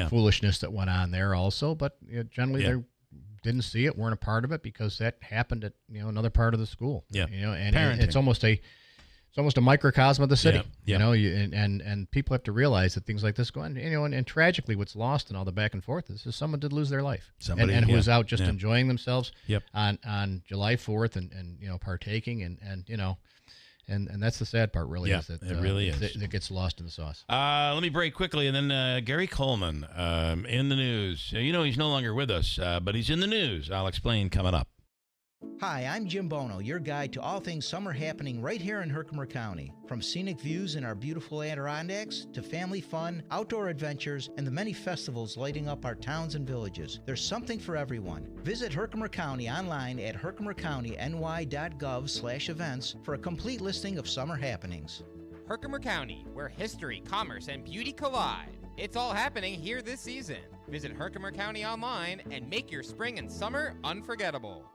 S10: foolishness that went on there also, but generally they didn't see it, weren't a part of it because that happened at another part of the school.
S2: Yeah,
S10: and it's almost a microcosm of the city. And people have to realize that things like this go on. And tragically, what's lost in all the back and forth is someone did lose their life.
S2: Somebody
S10: who was out just enjoying themselves.
S2: Yep.
S10: on July 4th and partaking and that's the sad part, really.
S2: Yeah,
S10: is that
S2: it really is.
S10: It gets lost in the sauce.
S2: Let me break quickly, and then Gary Coleman in the news. He's no longer with us, but he's in the news. I'll explain coming up.
S21: Hi, I'm Jim Bono, your guide to all things summer happening right here in Herkimer County. From scenic views in our beautiful Adirondacks to family fun, outdoor adventures, and the many festivals lighting up our towns and villages. There's something for everyone. Visit Herkimer County online at herkimercountyny.gov/events for a complete listing of summer happenings.
S22: Herkimer County, where history, commerce, and beauty collide. It's all happening here this season. Visit Herkimer County online and make your spring and summer unforgettable.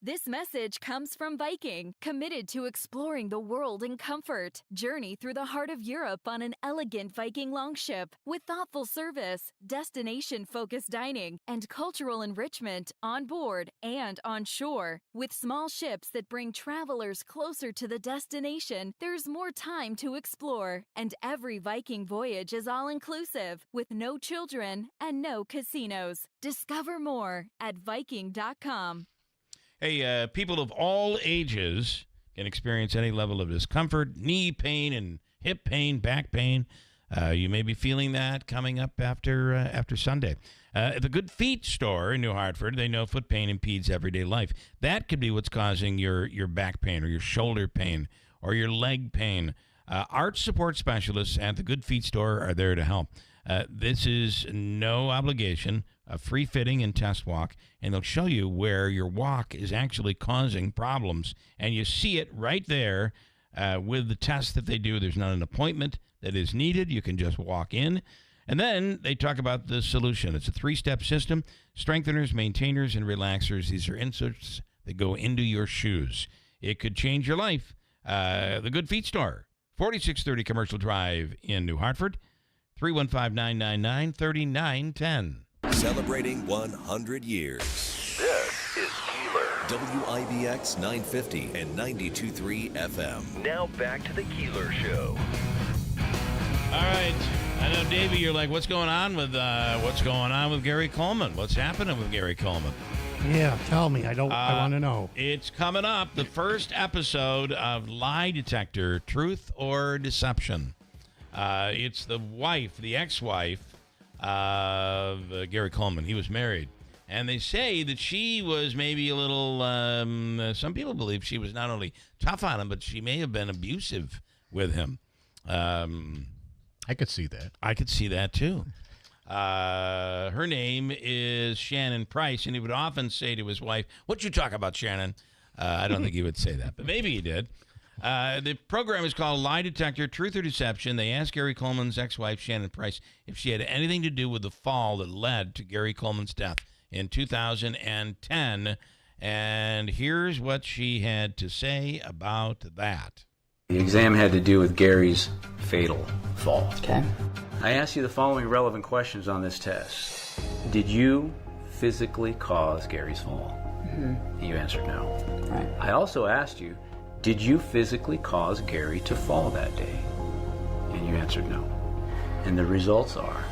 S23: This message comes from Viking, committed to exploring the world in comfort. Journey through the heart of Europe on an elegant Viking longship with thoughtful service, destination-focused dining, and cultural enrichment on board and on shore. With small ships that bring travelers closer to the destination, there's more time to explore. And every Viking voyage is all-inclusive, with no children and no casinos. Discover more at Viking.com.
S2: Hey, people of all ages can experience any level of discomfort, knee pain and hip pain, back pain. You may be feeling that coming up after Sunday. At the Good Feet store in New Hartford, they know foot pain impedes everyday life. That could be what's causing your back pain or your shoulder pain or your leg pain. Arch support specialists at the Good Feet store are there to help. This is no obligation, a free fitting and test walk, and they'll show you where your walk is actually causing problems. And you see it right there with the test that they do. There's not an appointment that is needed. You can just walk in. And then they talk about the solution. It's a 3-step system: strengtheners, maintainers, and relaxers. These are inserts that go into your shoes. It could change your life. The Good Feet store, 4630 Commercial Drive in New Hartford, 315-999-3910.
S9: Celebrating 100 years. This is Keeler. WIBX 950 and 92.3 FM. Now back to the Keeler Show.
S2: All right. I know, Davey, you're like, what's going on with Gary Coleman? What's happening with Gary Coleman?
S12: Yeah, tell me. I want to know.
S2: It's coming up, the first episode of Lie Detector, Truth or Deception. It's the ex-wife of Gary Coleman. He was married. And they say that she was maybe a little, some people believe she was not only tough on him, but she may have been abusive with him.
S10: I could see that.
S2: I could see that, too. Her name is Shannon Price, and he would often say to his wife, "What you talk about, Shannon?" I don't think he would say that, but maybe he did. The program is called Lie Detector, Truth or Deception. They asked Gary Coleman's ex-wife, Shannon Price, if she had anything to do with the fall that led to Gary Coleman's death in 2010. And here's what she had to say about that.
S1: The exam had to do with Gary's fatal fall. Okay. I asked you the following relevant questions on this test. Did you physically cause Gary's fall? Mm-hmm. You answered no. Right. I also asked you, did you physically cause Gary to fall that day? And you answered no. And the results are,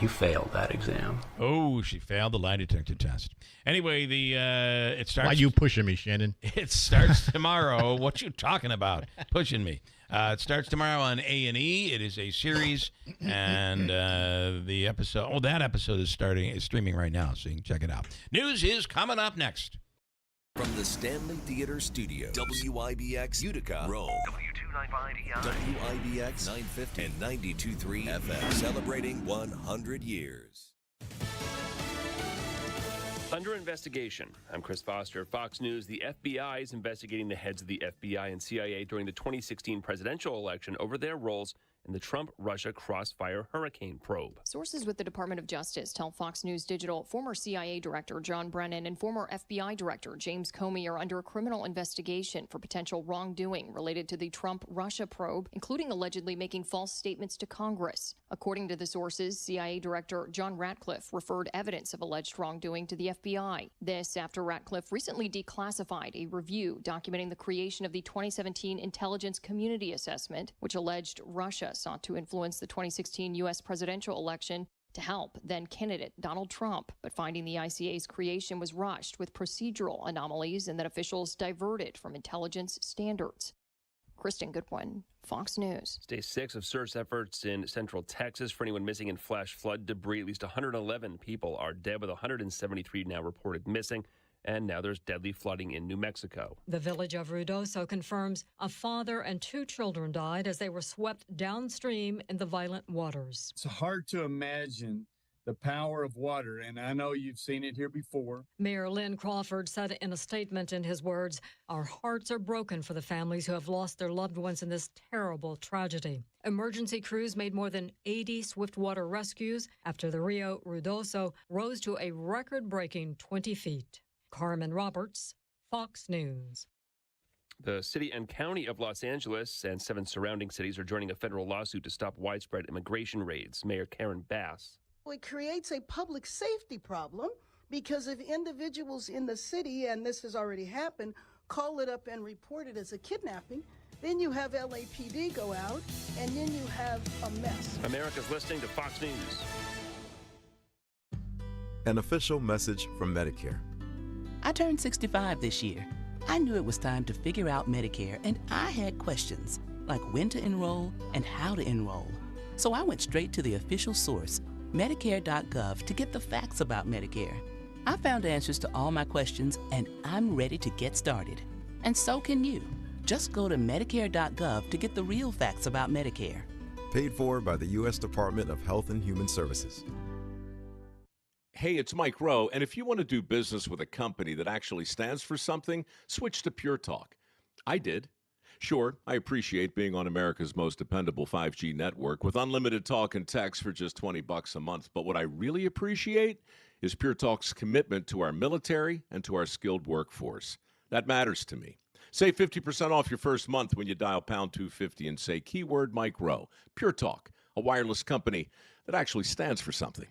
S1: you failed that exam.
S2: Oh, she failed the lie detector test. Anyway, it starts.
S10: Why you pushing me, Shannon?
S2: It starts tomorrow. What you talking about? Pushing me. It starts tomorrow on A&E. It is a series, and the episode. Oh, that episode is streaming right now, so you can check it out. News is coming up next.
S9: From the Stanley Theater Studio, WIBX Utica, Rome. W295EI. WIBX 950 and 92.3 FM, celebrating 100 years.
S3: Under investigation. I'm Chris Foster. Fox News. The FBI is investigating the heads of the FBI and CIA during the 2016 presidential election over their roles in the Trump-Russia crossfire hurricane probe.
S4: Sources with the Department of Justice tell Fox News Digital former CIA Director John Brennan and former FBI Director James Comey are under a criminal investigation for potential wrongdoing related to the Trump-Russia probe, including allegedly making false statements to Congress. According to the sources, CIA Director John Ratcliffe referred evidence of alleged wrongdoing to the FBI. This after Ratcliffe recently declassified a review documenting the creation of the 2017 Intelligence Community Assessment, which alleged Russia sought to influence the 2016 U.S. presidential election to help then-candidate Donald Trump, but finding the ICA's creation was rushed with procedural anomalies and that officials diverted from intelligence standards. Kristen Goodwin, Fox News.
S3: Day 6 of search efforts in central Texas for anyone missing in flash flood debris. At least 111 people are dead, with 173 now reported missing. And now there's deadly flooding in New Mexico.
S24: The village of Ruidoso confirms a father and 2 children died as they were swept downstream in the violent waters.
S25: It's hard to imagine the power of water, and I know you've seen it here before.
S24: Mayor Lynn Crawford said in a statement, in his words, "Our hearts are broken for the families who have lost their loved ones in this terrible tragedy." Emergency crews made more than 80 swiftwater rescues after the Rio Ruidoso rose to a record-breaking 20 feet. Carmen Roberts, Fox News.
S3: The city and county of Los Angeles and 7 surrounding cities are joining a federal lawsuit to stop widespread immigration raids. Mayor Karen Bass.
S26: It creates a public safety problem because if individuals in the city, and this has already happened, call it up and report it as a kidnapping, then you have LAPD go out, and then you have a mess.
S3: America's listening to Fox News.
S27: An official message from Medicare.
S28: I turned 65 this year. I knew it was time to figure out Medicare, and I had questions, like when to enroll and how to enroll. So I went straight to the official source, Medicare.gov, to get the facts about Medicare. I found answers to all my questions, and I'm ready to get started. And so can you. Just go to Medicare.gov to get the real facts about Medicare.
S27: Paid for by the U.S. Department of Health and Human Services.
S19: Hey, it's Mike Rowe, and if you want to do business with a company that actually stands for something, switch to Pure Talk. I did. Sure, I appreciate being on America's most dependable 5G network with unlimited talk and text for just $20 a month, but what I really appreciate is Pure Talk's commitment to our military and to our skilled workforce. That matters to me. Save 50% off your first month when you dial pound 250 and say keyword Mike Rowe. Pure Talk, a wireless company that actually stands for something.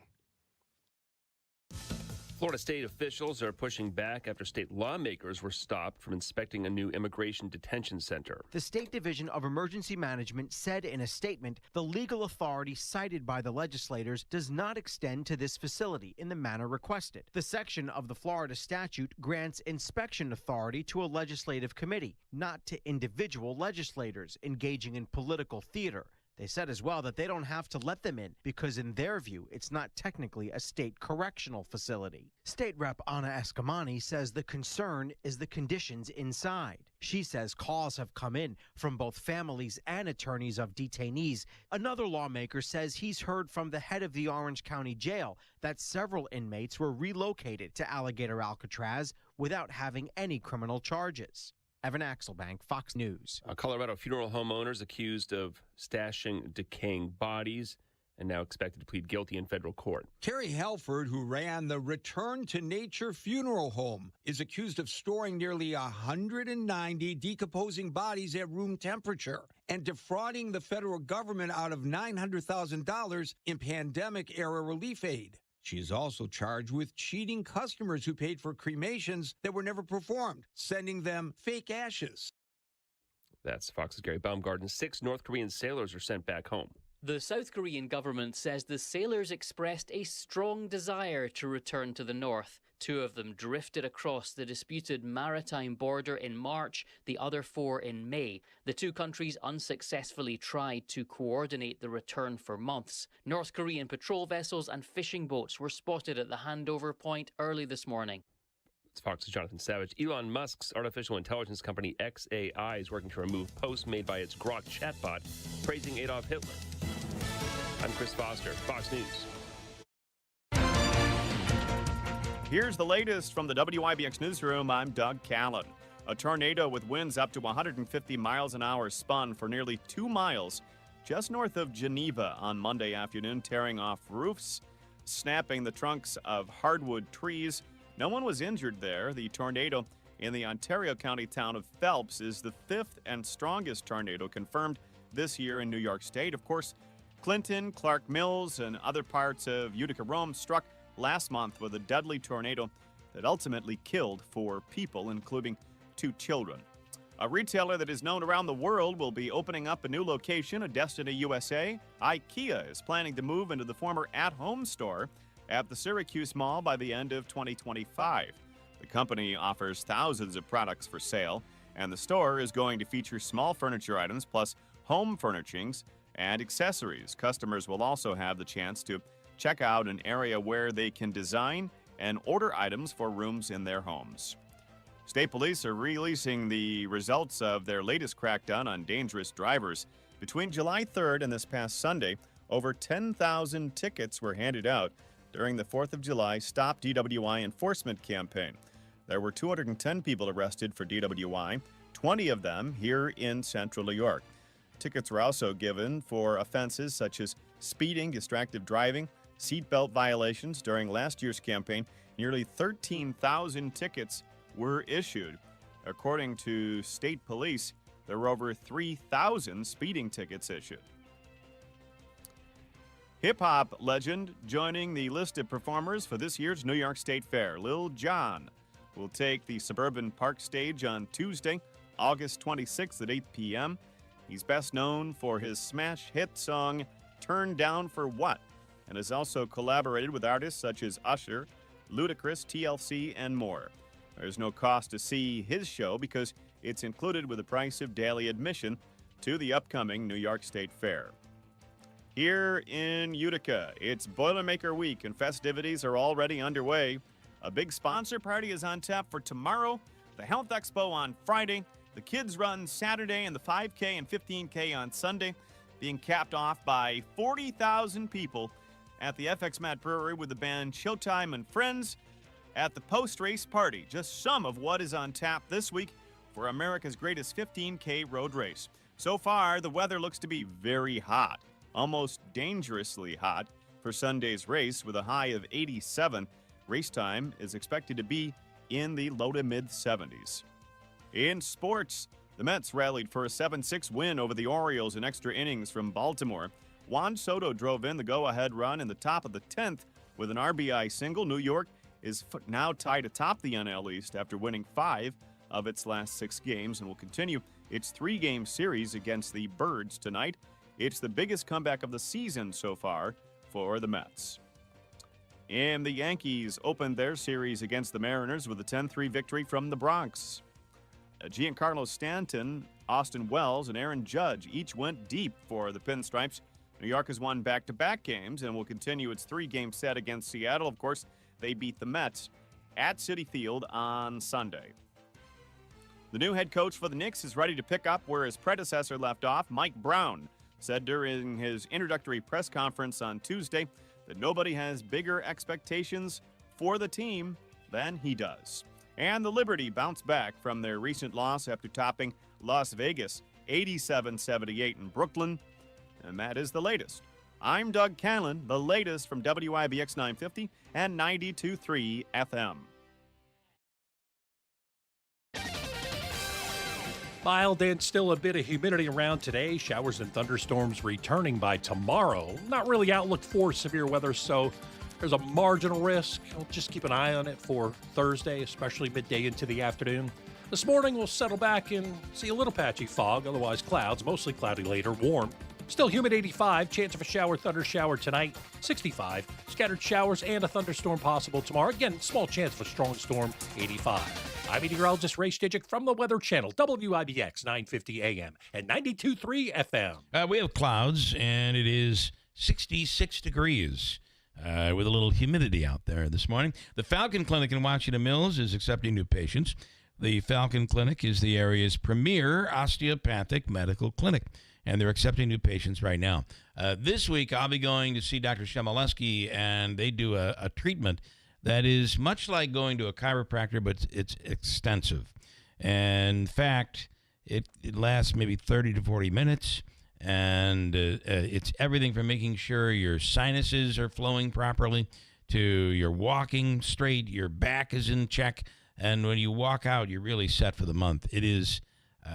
S3: Florida state officials are pushing back after state lawmakers were stopped from inspecting a new immigration detention center.
S29: The State Division of Emergency Management said in a statement the legal authority cited by the legislators does not extend to this facility in the manner requested. The section of the Florida statute grants inspection authority to a legislative committee, not to individual legislators engaging in political theater. They said as well that they don't have to let them in because in their view, it's not technically a state correctional facility. State Rep Anna Escamani says the concern is the conditions inside. She says calls have come in from both families and attorneys of detainees. Another lawmaker says he's heard from the head of the Orange County Jail that several inmates were relocated to Alligator Alcatraz without having any criminal charges. Evan Axelbank, Fox News.
S3: Colorado funeral home owners accused of stashing decaying bodies and now expected to plead guilty in federal court.
S5: Terry Halford, who ran the Return to Nature funeral home, is accused of storing nearly 190 decomposing bodies at room temperature and defrauding the federal government out of $900,000 in pandemic-era relief aid. She is also charged with cheating customers who paid for cremations that were never performed, sending them fake ashes.
S3: That's Fox's Gary Baumgarten. 6 North Korean sailors are sent back home.
S6: The South Korean government says the sailors expressed a strong desire to return to the north. 2 of them drifted across the disputed maritime border in March, the other 4 in May. The 2 countries unsuccessfully tried to coordinate the return for months. North Korean patrol vessels and fishing boats were spotted at the handover point early this morning.
S3: It's Fox's Jonathan Savage. Elon Musk's artificial intelligence company XAI is working to remove posts made by its Grok chatbot praising Adolf Hitler. I'm Chris Foster, Fox News.
S7: Here's the latest from the WIBX newsroom. I'm Doug Callan. A tornado with winds up to 150 miles an hour spun for nearly 2 miles just north of Geneva on Monday afternoon, tearing off roofs, snapping the trunks of hardwood trees. No one was injured there. The tornado in the Ontario County town of Phelps is the 5th and strongest tornado confirmed this year in New York State. Of course, Clinton, Clark Mills, and other parts of Utica, Rome struck last month with a deadly tornado that ultimately killed 4 people, including 2 children. A retailer that is known around the world will be opening up a new location, a Destiny USA. IKEA is planning to move into the former At Home store at the Syracuse Mall by the end of 2025. The company offers thousands of products for sale, and the store is going to feature small furniture items plus home furnishings and accessories. Customers will also have the chance to check out an area where they can design and order items for rooms in their homes. State police are releasing the results of their latest crackdown on dangerous drivers. Between July 3rd and this past Sunday, over 10,000 tickets were handed out during the 4th of July Stop DWI enforcement campaign. There were 210 people arrested for DWI, 20 of them here in central New York. Tickets were also given for offenses such as speeding, distracted driving, seatbelt violations. During last year's campaign, nearly 13,000 tickets were issued. According to state police, there were over 3,000 speeding tickets issued. Hip-hop legend joining the list of performers for this year's New York State Fair. Lil Jon will take the Suburban Park stage on Tuesday, August 26th at 8 p.m. He's best known for his smash hit song, Turn Down for What, and has also collaborated with artists such as Usher, Ludacris, TLC, and more. There's no cost to see his show because it's included with the price of daily admission to the upcoming New York State Fair. Here in Utica, it's Boilermaker Week and festivities are already underway. A big sponsor party is on tap for tomorrow, the Health Expo on Friday, the Kids Run Saturday, and the 5K and 15K on Sunday, being capped off by 40,000 people at the FX Mat Brewery with the band Showtime and Friends at the post-race party. Just some of what is on tap this week for America's greatest 15K road race. So far, the weather looks to be very hot, almost dangerously hot for Sunday's race with a high of 87. Race time is expected to be in the low to mid-70s. In sports, the Mets rallied for a 7-6 win over the Orioles in extra innings from Baltimore. Juan Soto drove in the go-ahead run in the top of the 10th with an RBI single. New York is now tied atop the NL East after winning 5 of its last 6 games and will continue its 3-game series against the Birds tonight. It's the biggest comeback of the season so far for the Mets. And the Yankees opened their series against the Mariners with a 10-3 victory from the Bronx. Giancarlo Stanton, Austin Wells, and Aaron Judge each went deep for the Pinstripes. New York has won back-to-back games and will continue its 3-game set against Seattle. Of course, they beat the Mets at Citi Field on Sunday. The new head coach for the Knicks is ready to pick up where his predecessor left off. Mike Brown said during his introductory press conference on Tuesday that nobody has bigger expectations for the team than he does. And the Liberty bounced back from their recent loss after topping Las Vegas 87-78 in Brooklyn. And that is the latest. I'm Doug Callan, the latest from WIBX 950 and 92.3 FM.
S8: Mild and still a bit of humidity around today. Showers and thunderstorms returning by tomorrow. Not really outlook for severe weather, so there's a marginal risk. We'll just keep an eye on it for Thursday, especially midday into the afternoon. This morning we'll settle back and see a little patchy fog, otherwise clouds, mostly cloudy later, warm. Still humid 85, chance of a shower, thunder shower tonight, 65. Scattered showers and a thunderstorm possible tomorrow. Again, small chance of a strong storm, 85. I'm meteorologist Ray Stijic from the Weather Channel, WIBX 950 AM and 92.3 FM.
S2: We have clouds, and it is 66 degrees with a little humidity out there this morning. The Falcon Clinic in Washington Mills is accepting new patients. The Falcon Clinic is the area's premier osteopathic medical clinic, and they're accepting new patients right now. This week, I'll be going to see Dr. Shemaleski, and they do a treatment that is much like going to a chiropractor, but it's extensive. And in fact, it lasts maybe 30 to 40 minutes, and it's everything from making sure your sinuses are flowing properly to you're walking straight, your back is in check, and when you walk out, you're really set for the month. It is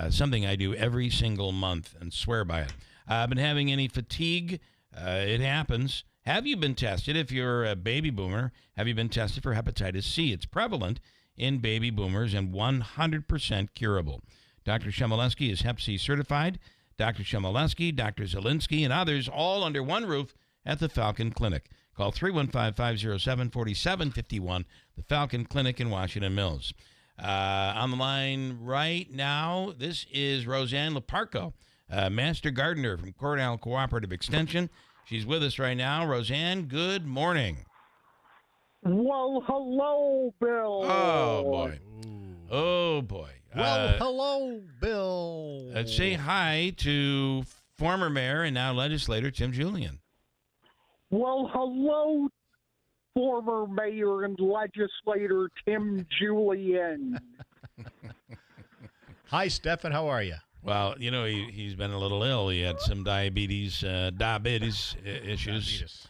S2: something I do every single month and swear by it. I've been having any fatigue. It happens. Have you been tested? If you're a baby boomer, have you been tested for hepatitis C? It's prevalent in baby boomers and 100% curable. Dr. Shemaleski is Hep C certified. Dr. Shemaleski, Dr. Zielinski, and others all under one roof at the Falcon Clinic. Call 315-507-4751, the Falcon Clinic in Washington Mills. On the line right now, this is Roseanne Leparco, Master Gardener from Cornell Cooperative Extension. She's with us right now. Roseanne, good morning.
S11: Well, hello, Bill.
S2: Oh, boy. Oh, boy.
S10: Well, hello, Bill.
S2: Let's say hi to former mayor and now legislator Tim Julian.
S11: Well, hello, former mayor and legislator Tim Julian.
S10: Hi, Stefan. How are you?
S2: Well, you know, he's been a little ill. He had some diabetes issues.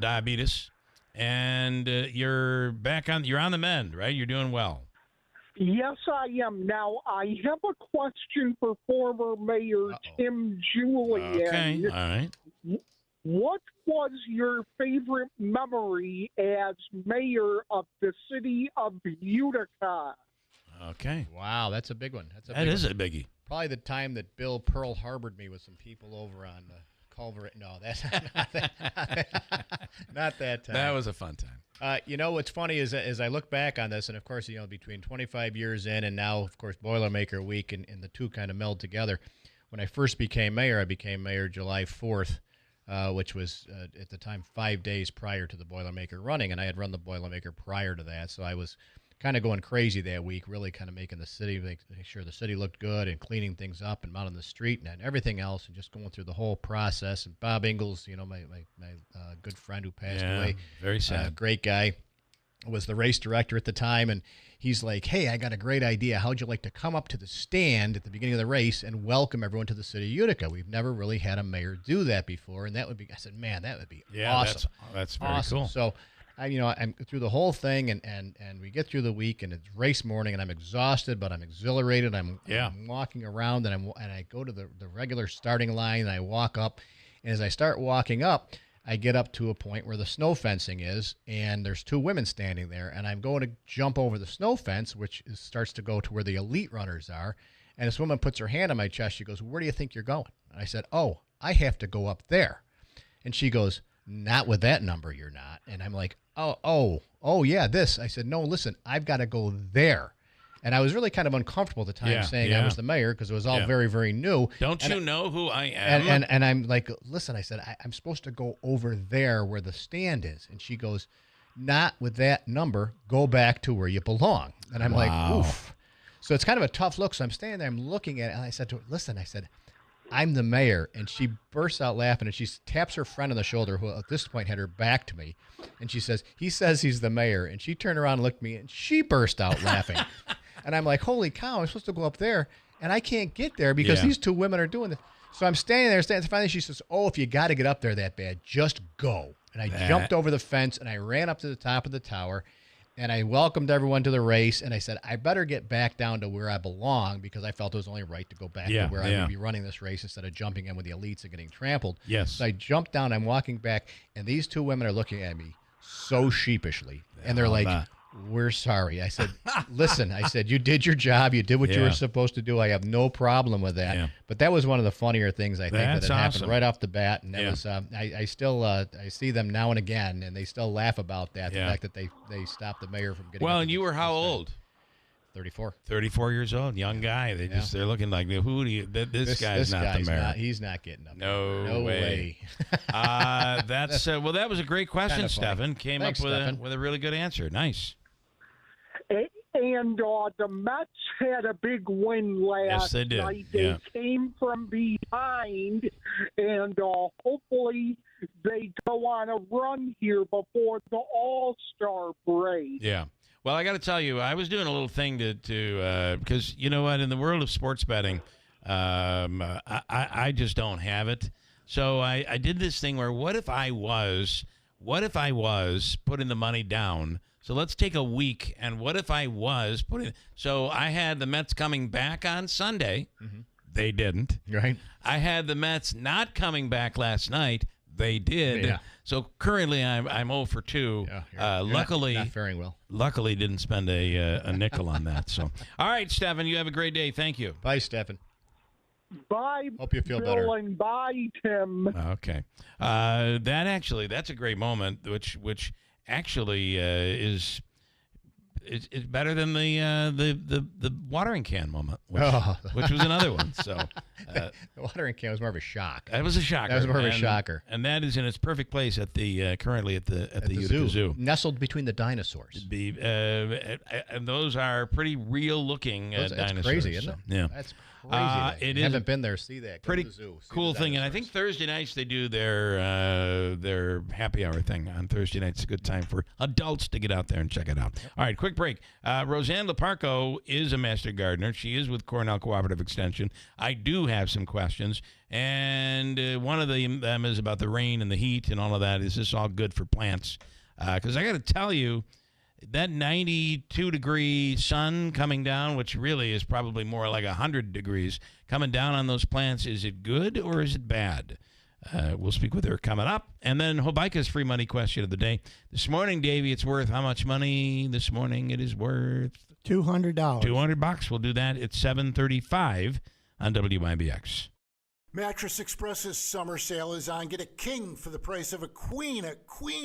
S2: Diabetes. And you're you're on the mend, right? You're doing well.
S11: Yes, I am. Now, I have a question for former Mayor Tim Julian.
S2: Okay, all right.
S11: What was your favorite memory as mayor of the city of Utica?
S2: Okay.
S10: Wow, that's a big one.
S2: That is a biggie.
S10: Probably the time that Bill Pearl Harbored me with some people over on Culver. No, that's not that time.
S2: That was a fun time.
S10: You know, what's funny is as I look back on this, and of course, you know, between 25 years in and now, of course, Boilermaker Week and the two kind of meld together. When I first became mayor, I became mayor July 4th, which was at the time 5 days prior to the Boilermaker running, and I had run the Boilermaker prior to that, so I was kind of going crazy that week, really kind of making the city, make sure the city looked good and cleaning things up and out on the street and everything else and just going through the whole process. And Bob Ingalls, you know, my good friend who passed away.
S2: Very sad.
S10: Great guy, was the race director at the time. And he's like, hey, I got a great idea. How'd you like to come up to the stand at the beginning of the race and welcome everyone to the city of Utica? We've never really had a mayor do that before. And that would be, I said, man, that would be awesome.
S2: That's very
S10: awesome.
S2: cool.
S10: So, I'm through the whole thing, and we get through the week, and it's race morning, and I'm exhausted, but I'm exhilarated. I'm walking around, and I go to the regular starting line, and I walk up, and as I start walking up, I get up to a point where the snow fencing is, and there's two women standing there, and I'm going to jump over the snow fence, which starts to go to where the elite runners are, and this woman puts her hand on my chest. She goes, where do you think you're going? And I said, oh, I have to go up there. And she goes, not with that number, you're not. And I'm like, oh, yeah, this. I said, no, listen, I've got to go there. And I was really kind of uncomfortable at the time saying I was the mayor because it was all very, very new.
S2: Don't you know who I am?
S10: And I'm like, listen, I said, I'm supposed to go over there where the stand is. And she goes, not with that number. Go back to where you belong. And I'm like, oof. So it's kind of a tough look. So I'm standing there, I'm looking at it, and I said to her, listen, I said, I'm the mayor. And she bursts out laughing, and she taps her friend on the shoulder, who at this point had her back to me. And she says, he says he's the mayor. And she turned around and looked at me, and she burst out laughing. And I'm like, holy cow, I'm supposed to go up there, and I can't get there because these two women are doing this. So I'm standing there. Finally, she says, oh, if you got to get up there that bad, just go. And I jumped over the fence, and I ran up to the top of the tower, and I welcomed everyone to the race. And I said, I better get back down to where I belong because I felt it was only right to go back to where I would be running this race instead of jumping in with the elites and getting trampled.
S2: Yes.
S10: So I jumped down. I'm walking back, and these two women are looking at me so sheepishly. And they're like, we're sorry. I said, listen, I said, you did your job. You did what you were supposed to do. I have no problem with that. Yeah. But that was one of the funnier things I think that had happened right off the bat. And that was, I still, I see them now and again, and they still laugh about that. The fact that they stopped the mayor from getting.
S2: Well, and you were how old?
S10: 34.
S2: 34 years old, young guy. They're looking like, who do you? This guy's not the mayor.
S10: He's not getting up.
S2: No way. That's well. That was a great question, Stefan. Came up with a really good answer. Nice.
S11: And the Mets had a big win last night. They came from behind, and hopefully they go on a run here before the All-Star break.
S2: Yeah. Well, I got to tell you, I was doing a little thing to because you know what, in the world of sports betting, I just don't have it. So I did this thing where what if I was putting the money down? So let's take a week, and what if I was putting? So I had the Mets coming back on Sunday. Mm-hmm. They didn't.
S10: Right.
S2: I had the Mets not coming back last night. They did. Yeah. So currently I'm 0 for 2. Yeah, luckily,
S10: not faring well.
S2: Luckily, didn't spend a nickel on that. So, all right, Stefan, you have a great day. Thank you.
S10: Bye, Stefan.
S11: Bye.
S10: Hope you feel
S11: Bill
S10: better.
S11: And bye, Tim.
S2: Okay. That's a great moment, which actually is better than the watering can moment, which was another one. So
S10: the watering can was more of a shock.
S2: That was a shocker.
S10: That was more of a shocker.
S2: And that is in its perfect place at the currently at the Utica Zoo,
S10: nestled between the dinosaurs.
S2: And those are pretty real looking dinosaurs.
S10: That's crazy, isn't it?
S2: Yeah,
S10: that's crazy. It haven't been there. See that?
S2: Pretty
S10: Go to the zoo.
S2: Cool thing. And I think Thursday nights they do their happy hour thing on Thursday nights. It's a good time for adults to get out there and check it out. Yep. All right, quick break. Roseanne Leparco is a master gardener. She is with Cornell Cooperative Extension. I do have some questions, and one of them is about the rain and the heat and all of that. Is this all good for plants? Because I got to tell you, that 92-degree sun coming down, which really is probably more like 100 degrees, coming down on those plants, is it good or is it bad? We'll speak with her coming up. And then Hobica's free money question of the day. This morning, Davey, it's worth how much money this morning? It is worth
S12: $200.
S2: $200. We'll do that at 7:35 on WIBX.
S13: Mattress Express's summer sale is on. Get a king for the price of a queen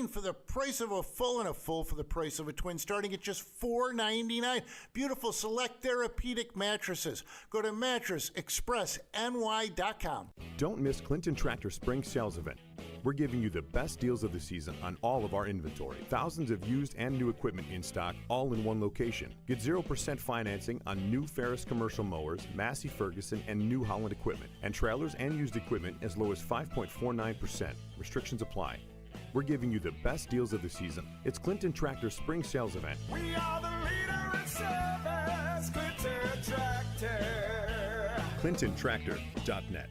S13: for the price of a full, and a full for the price of a twin, starting at just $4.99. Beautiful select therapeutic mattresses. Go to mattressexpressny.com.
S14: Don't miss Clinton Tractor Spring Sales Event. We're giving you the best deals of the season on all of our inventory. Thousands of used and new equipment in stock, all in one location. Get 0% financing on new Ferris commercial mowers, Massey Ferguson, and New Holland equipment, and trailers and used equipment as low as 5.49%. Restrictions apply. We're giving you the best deals of the season. It's Clinton Tractor Spring Sales Event.
S15: We are the leader in service, Clinton Tractor.
S14: ClintonTractor.net.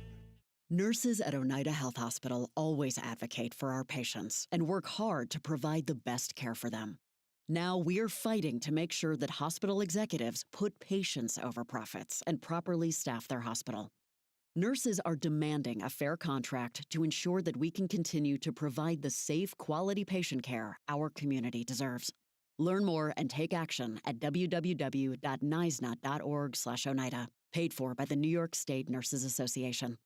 S16: Nurses at Oneida Health Hospital always advocate for our patients and work hard to provide the best care for them. Now we're fighting to make sure that hospital executives put patients over profits and properly staff their hospital. Nurses are demanding a fair contract to ensure that we can continue to provide the safe, quality patient care our community deserves. Learn more and take action at www.nisna.org/Oneida. Paid for by the New York State Nurses Association.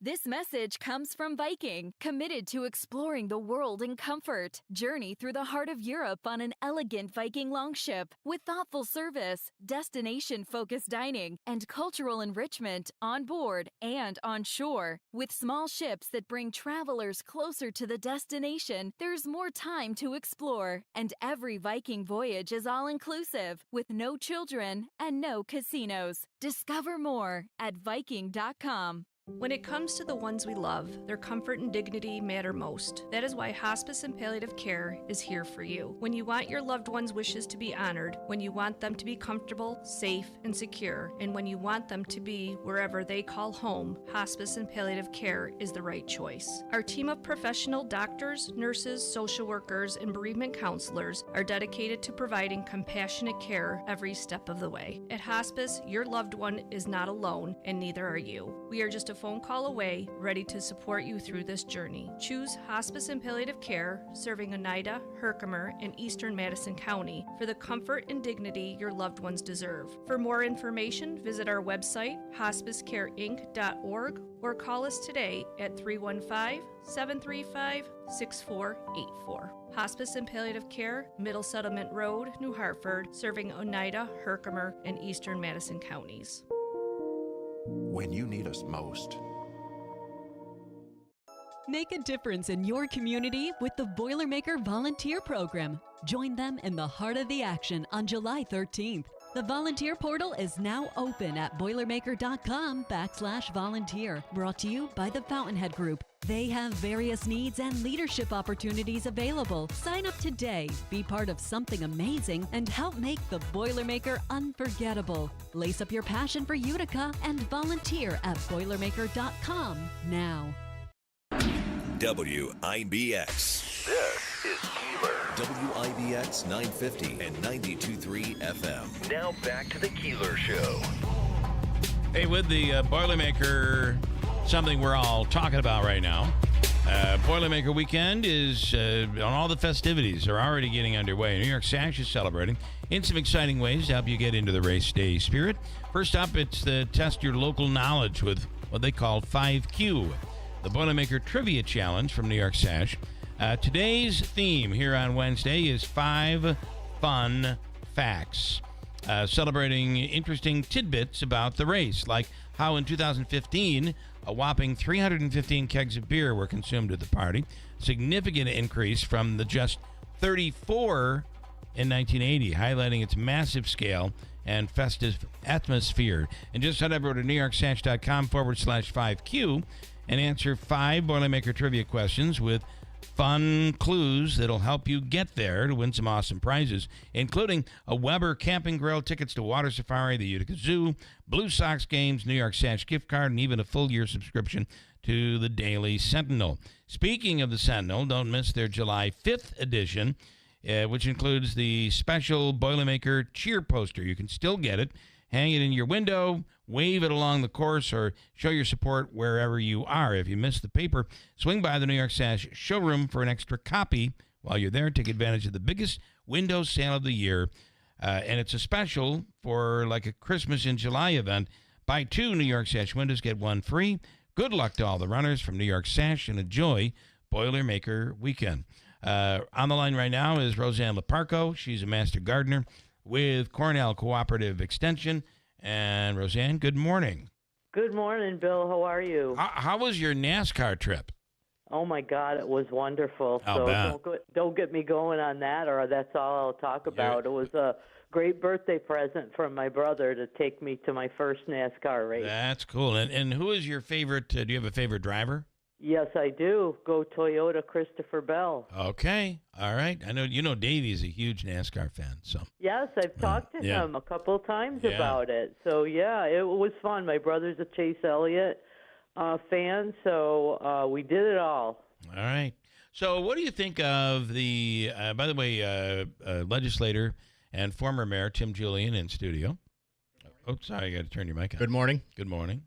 S1: This message comes from Viking, committed to exploring the world in comfort. Journey through the heart of Europe on an elegant Viking longship with thoughtful service, destination-focused dining, and cultural enrichment on board and on shore. With small ships that bring travelers closer to the destination, there's more time to explore. And every Viking voyage is all-inclusive, with no children and no casinos. Discover more at Viking.com.
S4: When it comes to the ones we love, their comfort and dignity matter most. That is why Hospice and Palliative Care is here for you. When you want your loved ones' wishes to be honored, when you want them to be comfortable, safe, and secure, and when you want them to be wherever they call home, Hospice and Palliative Care is the right choice. Our team of professional doctors, nurses, social workers, and bereavement counselors are dedicated to providing compassionate care every step of the way. At Hospice, your loved one is not alone, and neither are you. We are just a phone call away, ready to support you through this journey. Choose Hospice and Palliative Care, serving Oneida, Herkimer, and Eastern Madison County for the comfort and dignity your loved ones deserve. For more information, visit our website, hospicecareinc.org, or call us today at 315-735-6484. Hospice and Palliative Care, Middle Settlement Road, New Hartford, serving Oneida, Herkimer, and Eastern Madison counties.
S9: When you need us most.
S17: Make a difference in your community with the Boilermaker Volunteer Program. Join them in the heart of the action on July 13th. The volunteer portal is now open at boilermaker.com/volunteer. Brought to you by the Fountainhead Group. They have various needs and leadership opportunities available. Sign up today, be part of something amazing, and help make the Boilermaker unforgettable. Lace up your passion for Utica and volunteer at boilermaker.com now.
S18: WIBX. This is Keeler. WIBX 950 and 92.3 FM. Now back to the Keeler Show.
S2: Hey, with the Boilermaker, something we're all talking about right now. Boilermaker weekend is on all the festivities are already getting underway. New York Sash is celebrating in some exciting ways to help you get into the race day spirit. First up, it's the test your local knowledge with what they call 5Q, the Boilermaker Trivia Challenge from New York Sash. Today's theme here on Wednesday is 5 Fun Facts, celebrating interesting tidbits about the race, like how in 2015, a whopping 315 kegs of beer were consumed at the party, significant increase from the just 34 in 1980, highlighting its massive scale and festive atmosphere. And just head over to newyorksash.com/5Q and answer 5 Boilermaker trivia questions with fun clues that'll help you get there to win some awesome prizes, including a Weber Camping Grill, tickets to Water Safari, the Utica Zoo, Blue Sox games, New York Sash gift card, and even a full-year subscription to the Daily Sentinel. Speaking of the Sentinel, don't miss their July 5th edition, which includes the special Boilermaker cheer poster. You can still get it. Hang it in your window, wave it along the course, or show your support wherever you are. If you missed the paper, swing by the New York Sash showroom for an extra copy. While you're there, take advantage of the biggest window sale of the year. And it's a special for like a Christmas in July event. Buy 2 New York Sash windows, get 1 free. Good luck to all the runners from New York Sash, and enjoy Boilermaker weekend. On the line right now is Roseanne Leparco. She's a master gardener with Cornell Cooperative Extension. And Roseanne, good morning.
S20: Good morning, Bill. How are you?
S2: How was your NASCAR trip?
S20: Oh, my God, it was wonderful. Don't get me going on that, or that's all I'll talk about. It was a great birthday present from my brother to take me to my first NASCAR race.
S2: That's cool. And who is your favorite? Do you have a favorite driver?
S20: Yes, I do. Go Toyota Christopher Bell.
S2: Okay. All right. I know Davey's a huge NASCAR fan. So
S20: yes, I've talked to him a couple of times about it. So, yeah, it was fun. My brother's a Chase Elliott fan, so we did it all.
S2: All right. So what do you think of the, by the way, legislator and former mayor Tim Julian in studio? Oh, sorry, I got to turn your mic on.
S10: Good morning.
S2: Good morning.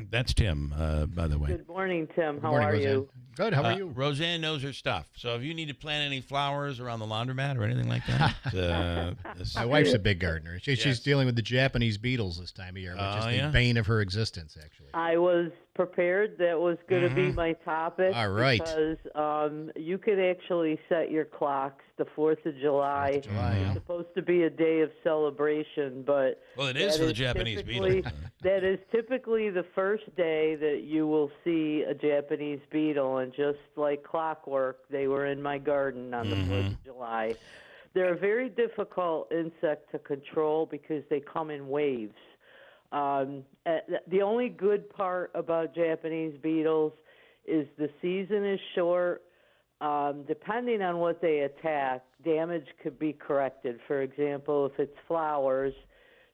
S2: That's Tim, by the way.
S20: Good morning, Tim. How
S10: morning,
S20: are
S10: Roseanne.
S20: you?
S10: Good. How are you?
S2: Roseanne knows her stuff. So if you need to plant any flowers around the laundromat or anything like that,
S10: My wife's a big gardener. She's
S2: Yes.
S10: dealing with the Japanese beetles this time of year, which is the bane of her existence, actually.
S20: I was prepared. That was going to be my topic.
S10: All right.
S20: Because you could actually set your clocks. The 4th of July. It's supposed to be a day of celebration, but
S2: well, it is
S20: that
S2: for the Japanese
S20: typically-
S2: beetle.
S20: That is typically the first day that you will see a Japanese beetle, and just like clockwork, they were in my garden on the 4th of July. They're a very difficult insect to control because they come in waves. The only good part about Japanese beetles is the season is short. Depending on what they attack, damage could be corrected. For example, if it's flowers,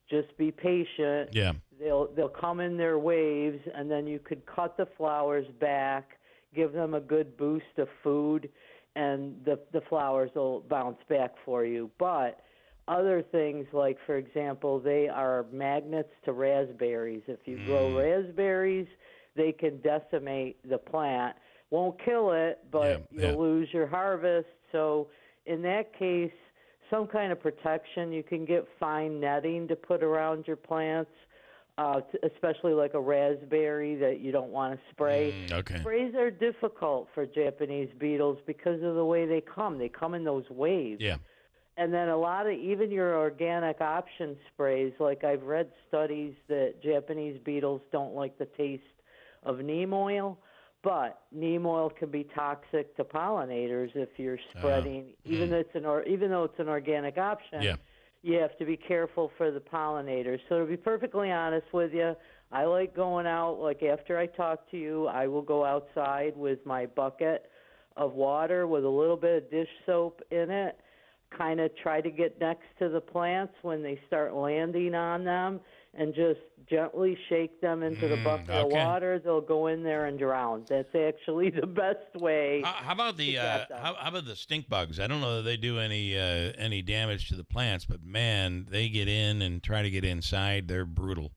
S20: just be patient.
S2: Yeah.
S20: They'll come in their waves, and then you could cut the flowers back, give them a good boost of food, and the flowers will bounce back for you. But other things, like, for example, they are magnets to raspberries. If you grow raspberries, they can decimate the plant. Won't kill it, but you'll lose your harvest. So in that case, some kind of protection. You can get fine netting to put around your plants, especially like a raspberry that you don't want to spray.
S2: Okay.
S20: Sprays are difficult for Japanese beetles because of the way they come. They come in those waves.
S2: Yeah.
S20: And then a lot of even your organic option sprays, like I've read studies that Japanese beetles don't like the taste of neem oil. But neem oil can be toxic to pollinators if you're spreading, even though it's an organic option. You have to be careful for the pollinators. So to be perfectly honest with you, I like going out, like after I talk to you, I will go outside with my bucket of water with a little bit of dish soap in it, kind of try to get next to the plants when they start landing on them, and just gently shake them into the bucket of water. They'll go in there and drown. That's actually the best way.
S2: How about the how about the stink bugs? I don't know that they do any damage to the plants, but man, they get in and try to get inside. They're brutal.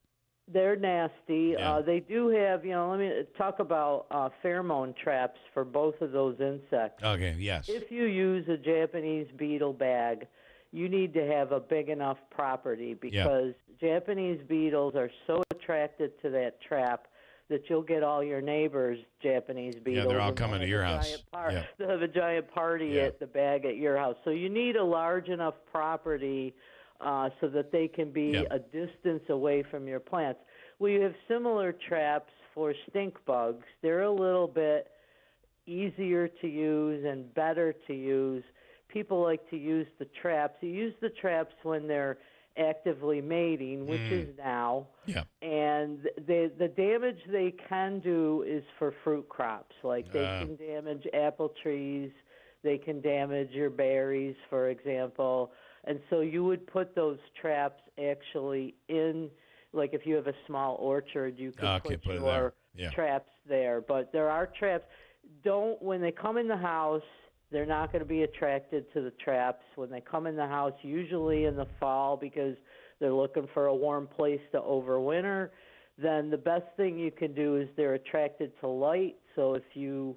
S20: They're nasty.
S2: Yeah.
S20: They do have, let me talk about pheromone traps for both of those insects.
S2: Okay, yes.
S20: If you use a Japanese beetle bag, you need to have a big enough property because Japanese beetles are so attracted to that trap that you'll get all your neighbors' Japanese beetles.
S2: Yeah, they're all
S20: and
S2: coming to your house.
S20: They'll have a giant party at the bag at your house. So you need a large enough property so that they can be a distance away from your plants. We have similar traps for stink bugs. They're a little bit easier to use and better to use. People like to use the traps. You use the traps when they're actively mating, which is now.
S2: Yeah.
S20: And the damage they can do is for fruit crops. Like they can damage apple trees. They can damage your berries, for example. And so you would put those traps actually in, like if you have a small orchard, you could put your traps there. But there are traps. When they come in the house, they're not going to be attracted to the traps. When they come in the house, usually in the fall, because they're looking for a warm place to overwinter, then the best thing you can do is they're attracted to light. So if you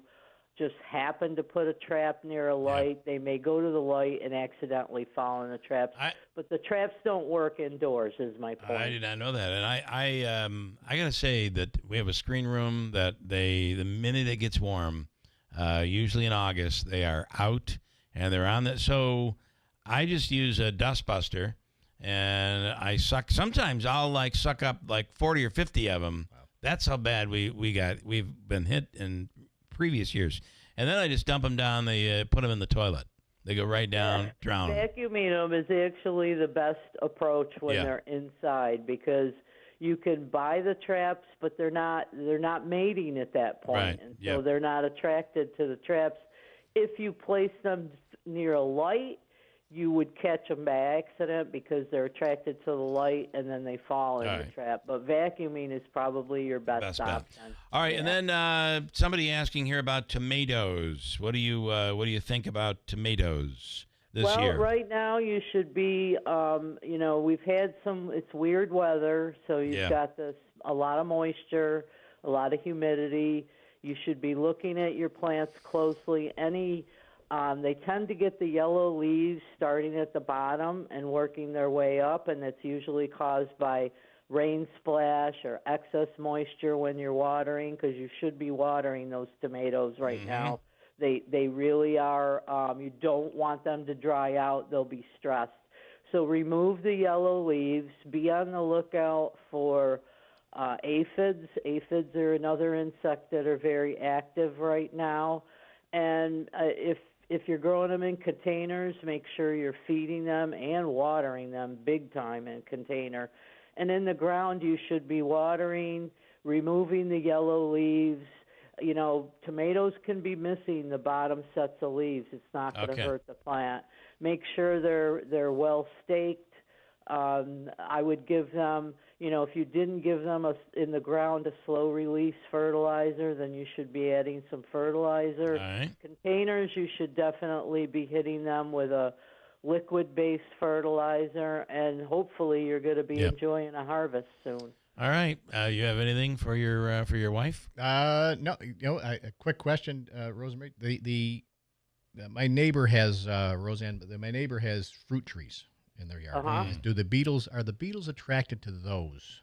S20: just happen to put a trap near a light, they may go to the light and accidentally fall in the traps. But the traps don't work indoors, is my point.
S2: I did not know that. And I got to say that we have a screen room that the minute it gets warm, usually in August, they are out and they're on that. So I just use a dust buster and I suck. Sometimes I'll suck up 40 or 50 of them. Wow. That's how bad we've been hit in previous years. And then I just dump them down. They put them in the toilet. They go right down, drown.
S20: Vacuuming them is actually the best approach when they're inside, because you can buy the traps, but they're not mating at that point,
S2: right.
S20: And so they're not attracted to the traps. If you place them near a light, you would catch them by accident because they're attracted to the light and then they fall in the trap. But vacuuming is probably your best option.
S2: All right, and then somebody asking here about tomatoes. What do you think about tomatoes?
S20: well,
S2: year?
S20: Right now you should be, we've had it's weird weather, so you've got a lot of moisture, a lot of humidity. You should be looking at your plants closely. They tend to get the yellow leaves starting at the bottom and working their way up, and it's usually caused by rain splash or excess moisture when you're watering, because you should be watering those tomatoes right now. They really are. You don't want them to dry out. They'll be stressed. So remove the yellow leaves. Be on the lookout for aphids. Aphids are another insect that are very active right now. And if you're growing them in containers, make sure you're feeding them and watering them big time in container. And in the ground, you should be watering, removing the yellow leaves. Tomatoes can be missing the bottom sets of leaves. It's not going to hurt the plant. Make sure they're well staked. I would give them, if you didn't give them in the ground a slow release fertilizer, then you should be adding some fertilizer.
S2: All right.
S20: Containers, you should definitely be hitting them with a liquid-based fertilizer, and hopefully you're going to be enjoying a harvest soon.
S2: All right. You have anything for your wife?
S10: No. A quick question, Rosemary. My neighbor has Roseanne. My neighbor has fruit trees in their yard. Are the beetles attracted to those?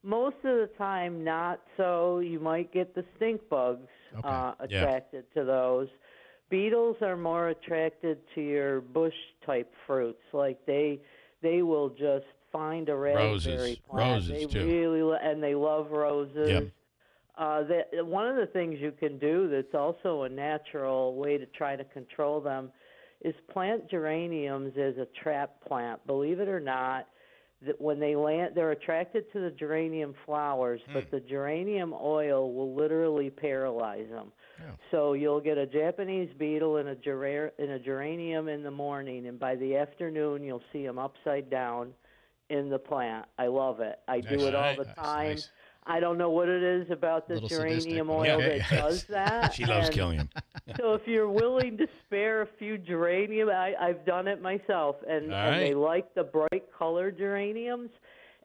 S20: Most of the time, not so. You might get the stink bugs attracted to those. Beetles are more attracted to your bush-type fruits. Like they will just find a raspberry plant.
S2: Roses
S20: too. And they love roses. Yep. One of the things you can do that's also a natural way to try to control them is plant geraniums as a trap plant. Believe it or not, that when they land, they're attracted to the geranium flowers, but the geranium oil will literally paralyze them. So you'll get a Japanese beetle in a geranium in the morning, and by the afternoon you'll see them upside down in the plant. I love it. I do it all the time. Nice. I don't know what it is about the geranium oil that does that.
S2: She loves killing them.
S20: So if you're willing to spare a few geranium, I've done it myself, and they like the bright colored geraniums,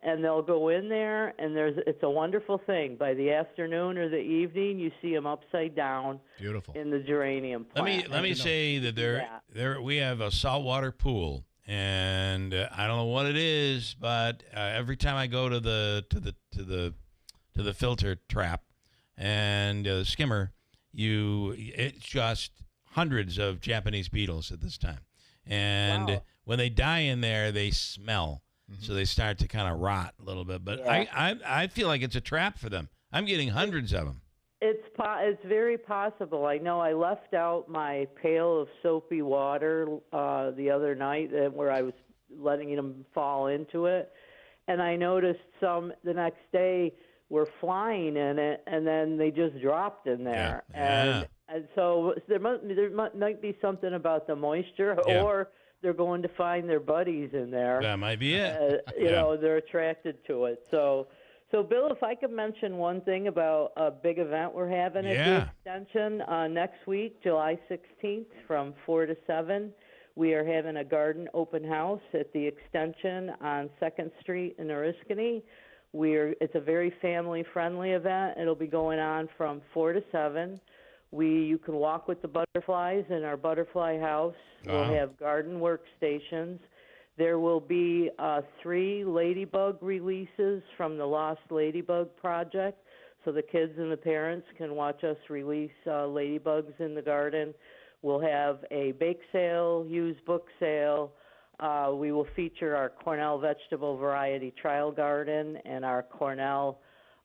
S20: and they'll go in there, and it's a wonderful thing. By the afternoon or the evening, you see them upside down.
S10: Beautiful.
S20: In the geranium plant.
S2: Let me say that we have a saltwater pool, and I don't know what it is, but every time I go to the filter trap and the skimmer, it's just hundreds of Japanese beetles at this time. And when they die in there, they smell. So they start to kind of rot a little bit. But I feel like it's a trap for them. I'm getting hundreds of them.
S20: It's very possible. I know I left out my pail of soapy water the other night where I was letting them fall into it. And I noticed some the next day were flying in it, and then they just dropped in there. And so there might be something about the moisture, or they're going to find their buddies in there.
S2: That might be it.
S20: They're attracted to it. So Bill, if I could mention one thing about a big event we're having at the Extension next week, July 16th from 4 to 7. We are having a garden open house at the Extension on 2nd Street in Oriskany. It's a very family-friendly event. It'll be going on from 4 to 7. You can walk with the butterflies in our butterfly house. We'll have garden workstations. There will be 3 ladybug releases from the Lost Ladybug Project, so the kids and the parents can watch us release ladybugs in the garden. We'll have a bake sale, used book sale. We will feature our Cornell Vegetable Variety Trial Garden and our Cornell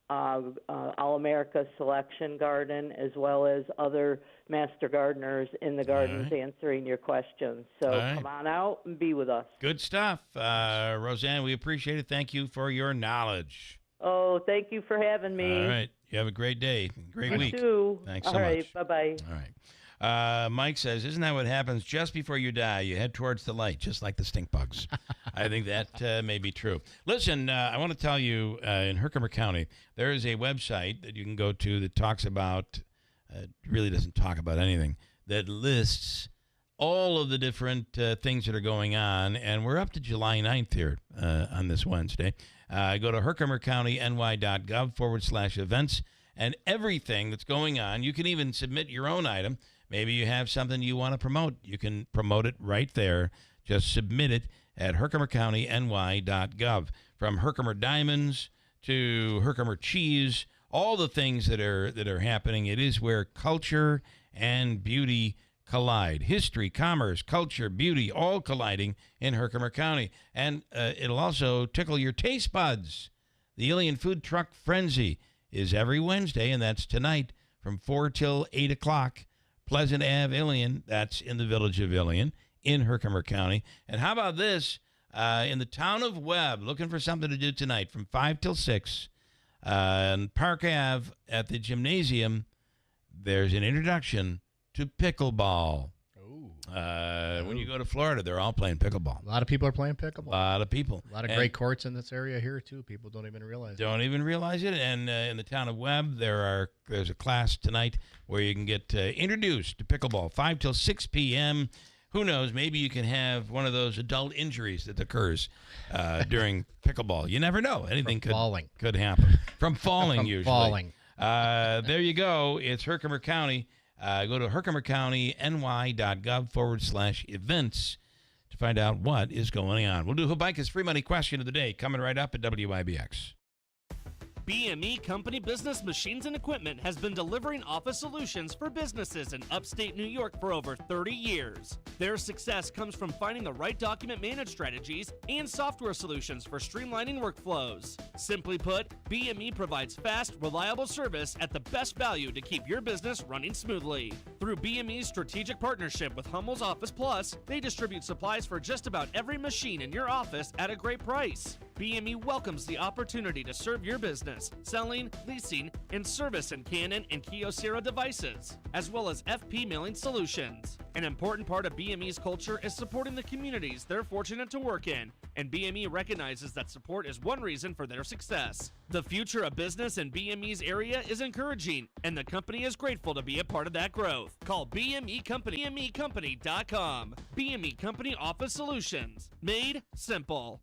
S20: All-America Selection Garden, as well as other master gardeners in the gardens answering your questions. So come on out and be with us.
S2: Good stuff. Roseanne, we appreciate it. Thank you for your knowledge.
S20: Oh, thank you for having me.
S2: All right. You have a great day. Great week.
S20: You too.
S2: Thanks so much.
S20: All right. Bye-bye.
S2: All right. Mike says, isn't that what happens just before you die? You head towards the light, just like the stink bugs. I think that may be true. Listen, I want to tell you, in Herkimer County, there is a website that you can go to that talks about, really doesn't talk about anything, that lists all of the different things that are going on, and we're up to July 9th here on this Wednesday. Go to herkimercountyny.gov/events, and everything that's going on. You can even submit your own item. Maybe you have something you want to promote. You can promote it right there. Just submit it at herkimercountyny.gov. From Herkimer Diamonds to Herkimer Cheese, all the things that are happening. It is where culture and beauty collide. History, commerce, culture, beauty, all colliding in Herkimer County. And it'll also tickle your taste buds. The Ilion Food Truck Frenzy is every Wednesday, and that's tonight from 4 till 8 o'clock. Pleasant Ave, Ilion, that's in the village of Ilion in Herkimer County. And how about this? In the town of Webb, looking for something to do tonight from 5 till 6 on Park Ave at the gymnasium, there's an introduction to pickleball. When you go to Florida, they're all playing pickleball.
S10: A lot of people are playing pickleball.
S2: A lot of people.
S10: A lot of great courts in this area here, too. People don't even realize
S2: it. And in the town of Webb, there's a class tonight where you can get introduced to pickleball, 5 till 6 p.m. Who knows? Maybe you can have one of those adult injuries that occurs during pickleball. You never know. Anything could happen. From falling, usually.
S10: Falling.
S2: There you go. It's Herkimer County. Go to herkimercountyny.gov/events to find out what is going on. We'll do Hubika's free money question of the day coming right up at WIBX.
S19: BME Company Business Machines and Equipment has been delivering office solutions for businesses in upstate New York for over 30 years. Their success comes from finding the right document management strategies and software solutions for streamlining workflows. Simply put, BME provides fast, reliable service at the best value to keep your business running smoothly. Through BME's strategic partnership with Hummel's Office Plus, they distribute supplies for just about every machine in your office at a great price. BME welcomes the opportunity to serve your business, selling, leasing, and service in Canon and Kyocera devices, as well as FP mailing solutions. An important part of BME's culture is supporting the communities they're fortunate to work in, and BME recognizes that support is one reason for their success. The future of business in BME's area is encouraging, and the company is grateful to be a part of that growth. Call BME Company, BMECompany.com. BME Company Office Solutions. Made simple.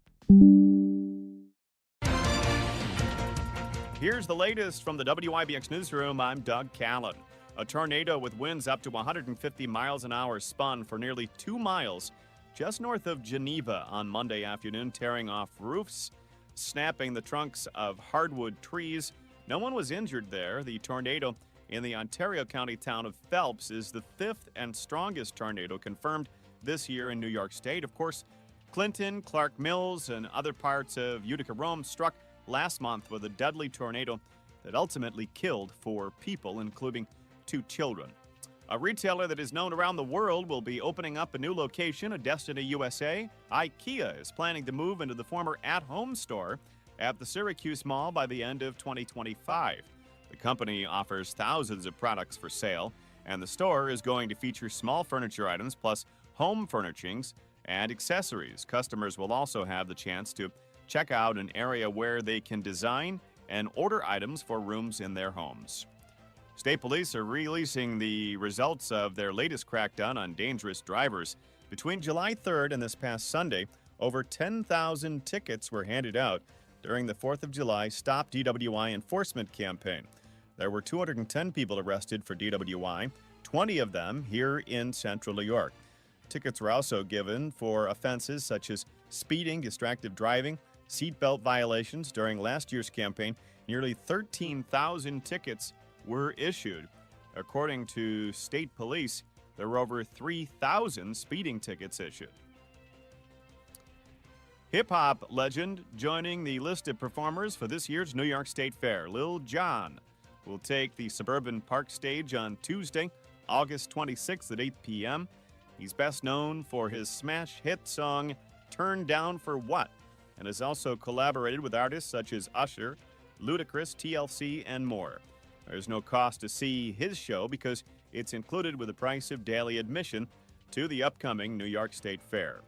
S7: Here's the latest from the WIBX newsroom. I'm Doug Callan. A tornado with winds up to 150 miles an hour spun for nearly 2 miles just north of Geneva on Monday afternoon, tearing off roofs, snapping the trunks of hardwood trees. No one was injured there. The tornado in the Ontario County town of Phelps is the 5th and strongest tornado confirmed this year in New York State. Of course, Clinton, Clark Mills, and other parts of Utica, Rome struck last month with a deadly tornado that ultimately killed 4 people, including 2 children. A retailer that is known around the world will be opening up a new location, a Destiny USA. IKEA is planning to move into the former At Home store at the Syracuse Mall by the end of 2025. The company offers thousands of products for sale, and the store is going to feature small furniture items plus home furnishings and accessories. Customers will also have the chance to check out an area where they can design and order items for rooms in their homes. State police are releasing the results of their latest crackdown on dangerous drivers. Between July 3rd and this past Sunday, over 10,000 tickets were handed out during the 4th of July Stop DWI enforcement campaign. There were 210 people arrested for DWI, 20 of them here in central New York. Tickets were also given for offenses such as speeding, distracted driving, seatbelt violations. During last year's campaign, nearly 13,000 tickets were issued. According to state police, there were over 3,000 speeding tickets issued. Hip-hop legend joining the list of performers for this year's New York State Fair. Lil Jon will take the Suburban Park stage on Tuesday, August 26th at 8 p.m. He's best known for his smash hit song, Turn Down for What, and has also collaborated with artists such as Usher, Ludacris, TLC, and more. There's no cost to see his show because it's included with the price of daily admission to the upcoming New York State Fair.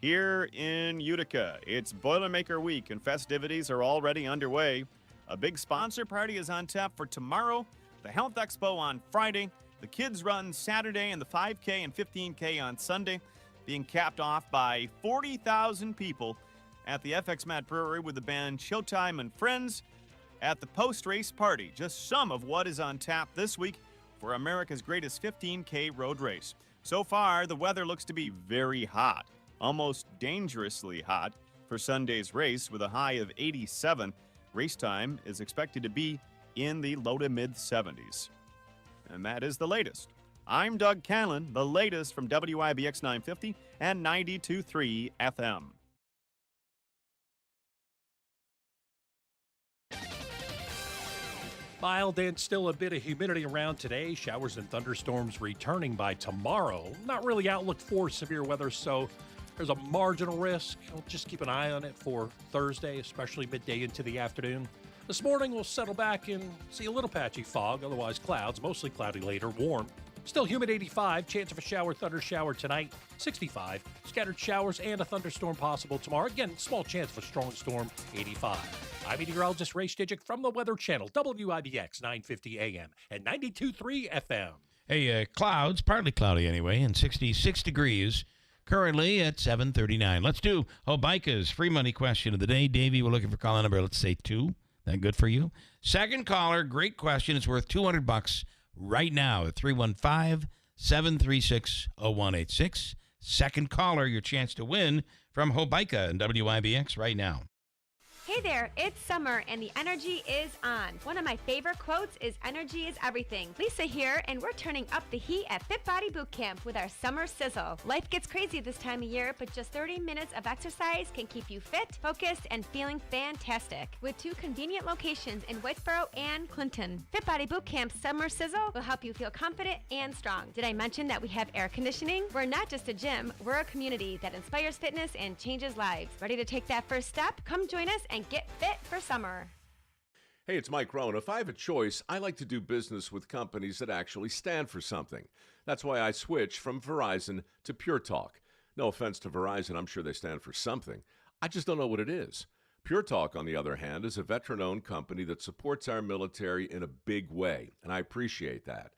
S7: Here in Utica, it's Boilermaker Week and festivities are already underway. A big sponsor party is on tap for tomorrow, the Health Expo on Friday, The kids run Saturday and the 5K and 15K on Sunday, being capped off by 40,000 people at the FX Mat Brewery with the band Showtime and Friends at the post-race party. Just some of what is on tap this week for America's greatest 15K road race. So far, the weather looks to be very hot, almost dangerously hot for Sunday's race with a high of 87. Race time is expected to be in the low to mid 70s. And that is the latest. I'm Doug Canlon, the latest from WIBX 950 and 92.3 FM.
S8: Mild and still a bit of humidity around today. Showers and thunderstorms returning by tomorrow. Not really outlook for severe weather, so there's a marginal risk. We'll just keep an eye on it for Thursday, especially midday into the afternoon. This morning, we'll settle back and see a little patchy fog, otherwise clouds, mostly cloudy later, warm. Still humid 85, chance of a shower, thunder shower tonight, 65. Scattered showers and a thunderstorm possible tomorrow. Again, small chance of a strong storm, 85. I'm meteorologist Ray Stijic from the Weather Channel, WIBX 950 AM and 92.3 FM.
S2: Hey, clouds, partly cloudy anyway, and 66 degrees. Currently at 7:39. Let's do Hobica's free money question of the day. Davey, we're looking for caller number, let's say 2. That good for you? Second caller, great question. It's worth $200 right now at 315-736-0186. Second caller, your chance to win from Hobica and WIBX right now.
S21: Hey there, it's summer and the energy is on. One of my favorite quotes is energy is everything. Lisa here, and we're turning up the heat at Fit Body Boot Camp with our summer sizzle. Life gets crazy this time of year, but just 30 minutes of exercise can keep you fit, focused, and feeling fantastic. With 2 convenient locations in Whitesboro and Clinton, Fit Body Boot Camp's summer sizzle will help you feel confident and strong. Did I mention that we have air conditioning? We're not just a gym, we're a community that inspires fitness and changes lives. Ready to take that first step? Come join us and get fit for summer.
S22: Hey, it's Mike Rohn. If I have a choice, I like to do business with companies that actually stand for something. That's why I switched from Verizon to Pure Talk. No offense to Verizon, I'm sure they stand for something. I just don't know what it is. Pure Talk, on the other hand, is a veteran-owned company that supports our military in a big way, and I appreciate that.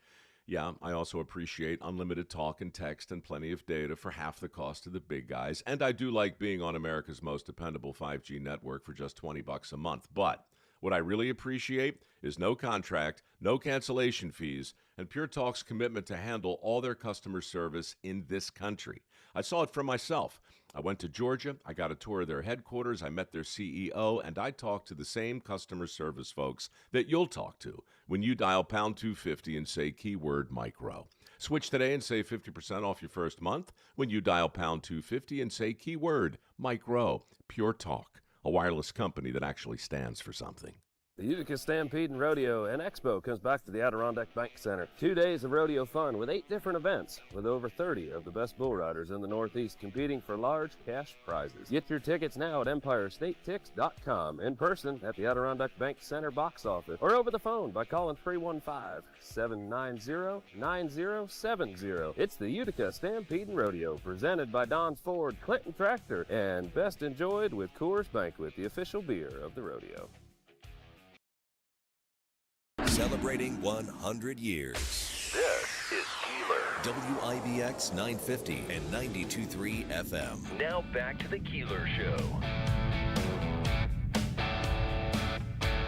S22: Yeah, I also appreciate unlimited talk and text and plenty of data for half the cost of the big guys. And I do like being on America's most dependable 5G network for just $20 a month. But what I really appreciate is no contract, no cancellation fees, and Pure Talk's commitment to handle all their customer service in this country. I saw it for myself. I went to Georgia, I got a tour of their headquarters, I met their CEO, and I talked to the same customer service folks that you'll talk to when you dial pound 250 and say keyword micro. Switch today and save 50% off your first month when you dial pound 250 and say keyword micro. Pure Talk, a wireless company that actually stands for something.
S23: The Utica Stampede and Rodeo and Expo comes back to the Adirondack Bank Center. 2 days of rodeo fun with 8 different events, with over 30 of the best bull riders in the Northeast competing for large cash prizes. Get your tickets now at EmpireStateTix.com, in person at the Adirondack Bank Center box office, or over the phone by calling 315-790-9070. It's the Utica Stampede and Rodeo, presented by Don's Ford Clinton Tractor, and best enjoyed with Coors Banquet, the official beer of the rodeo.
S18: Celebrating 100 years. This is Keeler. WIBX 950 and 92.3 FM. Now back to the Keeler Show.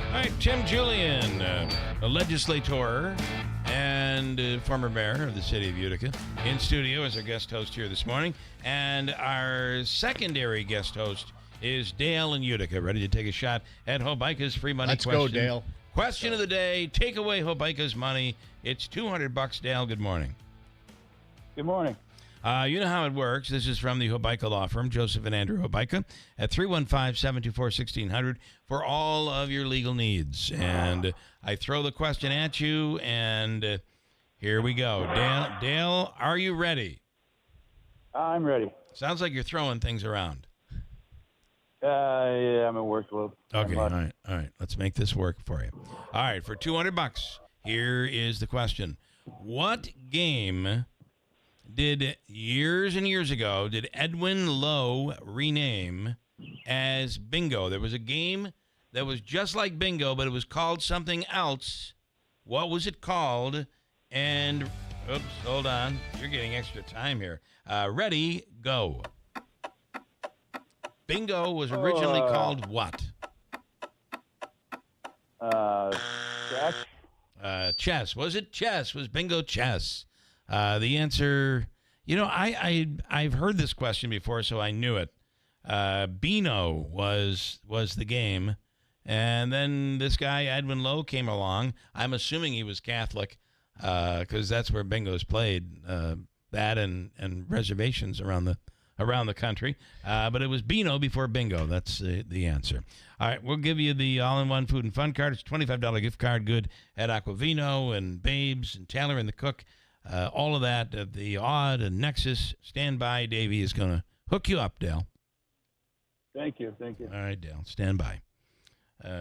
S2: All right, Tim Julian, a legislator and former mayor of the city of Utica, in studio as our guest host here this morning. And our secondary guest host is Dale in Utica, ready to take a shot at Hobica's free money question.
S10: Let's go, Dale.
S2: Question of the day, take away Hobica's money. It's $200, Dale. Good morning.
S24: Good morning.
S2: You know how it works. This is from the Hobica Law Firm, Joseph and Andrew Hobica, at 315-724-1600 for all of your legal needs. And I throw the question at you, and here we go. Dale, are you ready?
S24: I'm ready.
S2: Sounds like you're throwing things around.
S24: Yeah, I'm at work a little.
S2: Okay, all right. Let's make this work for you. All right, for $200, here is the question. What game did years and years ago did Edwin Lowe rename as Bingo? There was a game that was just like Bingo, but it was called something else. What was it called? And, oops, hold on. You're getting extra time here. Ready, go. Bingo was originally called what?
S24: Chess.
S2: Chess. Was it chess? Was bingo chess? The answer, I've heard this question before, so I knew it. Beano was the game. And then this guy, Edwin Lowe, came along. I'm assuming he was Catholic because that's where bingo's played, that and reservations around the country. But it was Beano before bingo. That's the answer. All right, we'll give you the all-in-one food and fun card. It's a $25 gift card, good at Aquavino and Babes and Taylor and the Cook. All of that at the Odd and Nexus. Stand by. Davey is going to hook you up, Dale.
S24: Thank you.
S2: All right, Dale, stand by.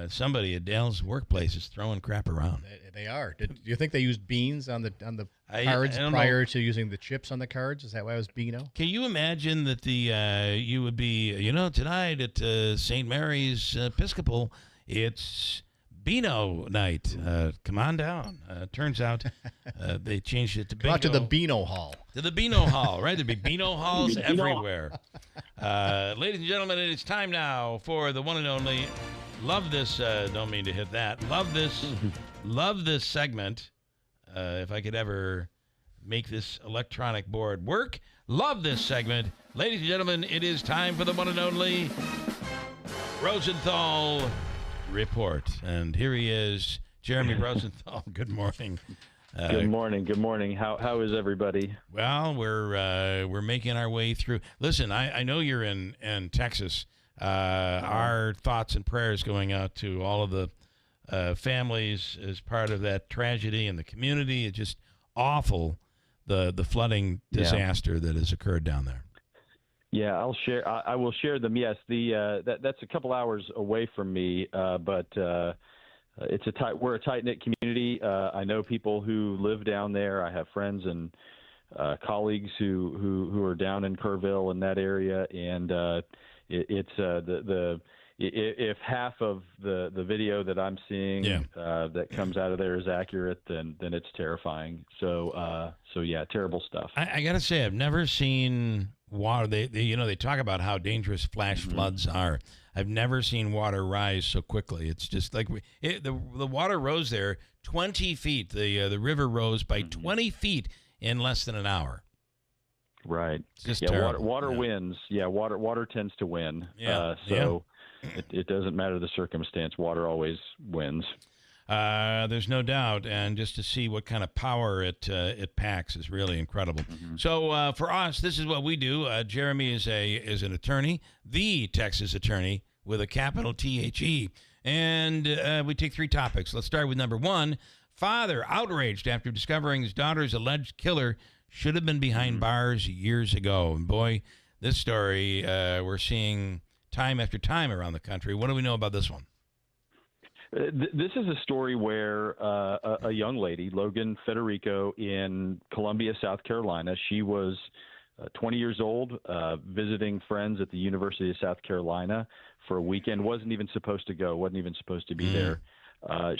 S2: Somebody at Dale's workplace is throwing crap around.
S10: They are. Do you think they used beans on the cards
S2: I don't
S10: prior
S2: know.
S10: to using the chips on the cards? Is that why it was Beano?
S2: Can you imagine that you would be, tonight at St. Mary's Episcopal, it's Beano night. Come on down. Turns out they changed it to bingo.
S10: Come out to the Beano Hall.
S2: To the Beano Hall, right? There'd be Beano Halls everywhere. Ladies and gentlemen, it is time now for the one and only. Love this. Don't mean to hit that. Love this segment. If I could ever make this electronic board work. Love this segment. Ladies and gentlemen, it is time for the one and only Rosenthal Report. And here he is, Jeremy Rosenthal. Good morning.
S24: Good morning. How is everybody?
S2: Well, we're making our way through. Listen, I know you're in Texas. Our thoughts and prayers going out to all of the families as part of that tragedy in the community. It's just awful, the flooding disaster that has occurred down there.
S24: Yeah, I'll share. I will share them. Yes, that's a couple hours away from me, but we're a tight-knit community. I know people who live down there. I have friends and colleagues who are down in Kerrville in that area, and if half of the video that I'm seeing that comes out of there is accurate, then it's terrifying. So yeah, terrible stuff.
S2: I got to say, I've never seen water. They talk about how dangerous flash floods are. I've never seen water rise so quickly. It's just like the water rose there 20 feet. The river rose by 20 feet in less than an hour.
S24: Right.
S2: It's just
S24: water wins. Yeah, water tends to win. It doesn't matter the circumstance. Water always wins.
S2: There's no doubt, and just to see what kind of power it packs is really incredible. So for us, this is what we do. Jeremy is an attorney, the Texas attorney with a capital THE, and we take three topics. Let's start with number one. Father outraged after discovering his daughter's alleged killer should have been behind bars years ago. And boy, this story we're seeing time after time around the country. What do we know about this one?
S24: This is a story where a young lady, Logan Federico, in Columbia, South Carolina, she was 20 years old, visiting friends at the University of South Carolina for a weekend, wasn't even supposed to go, wasn't even supposed to be there.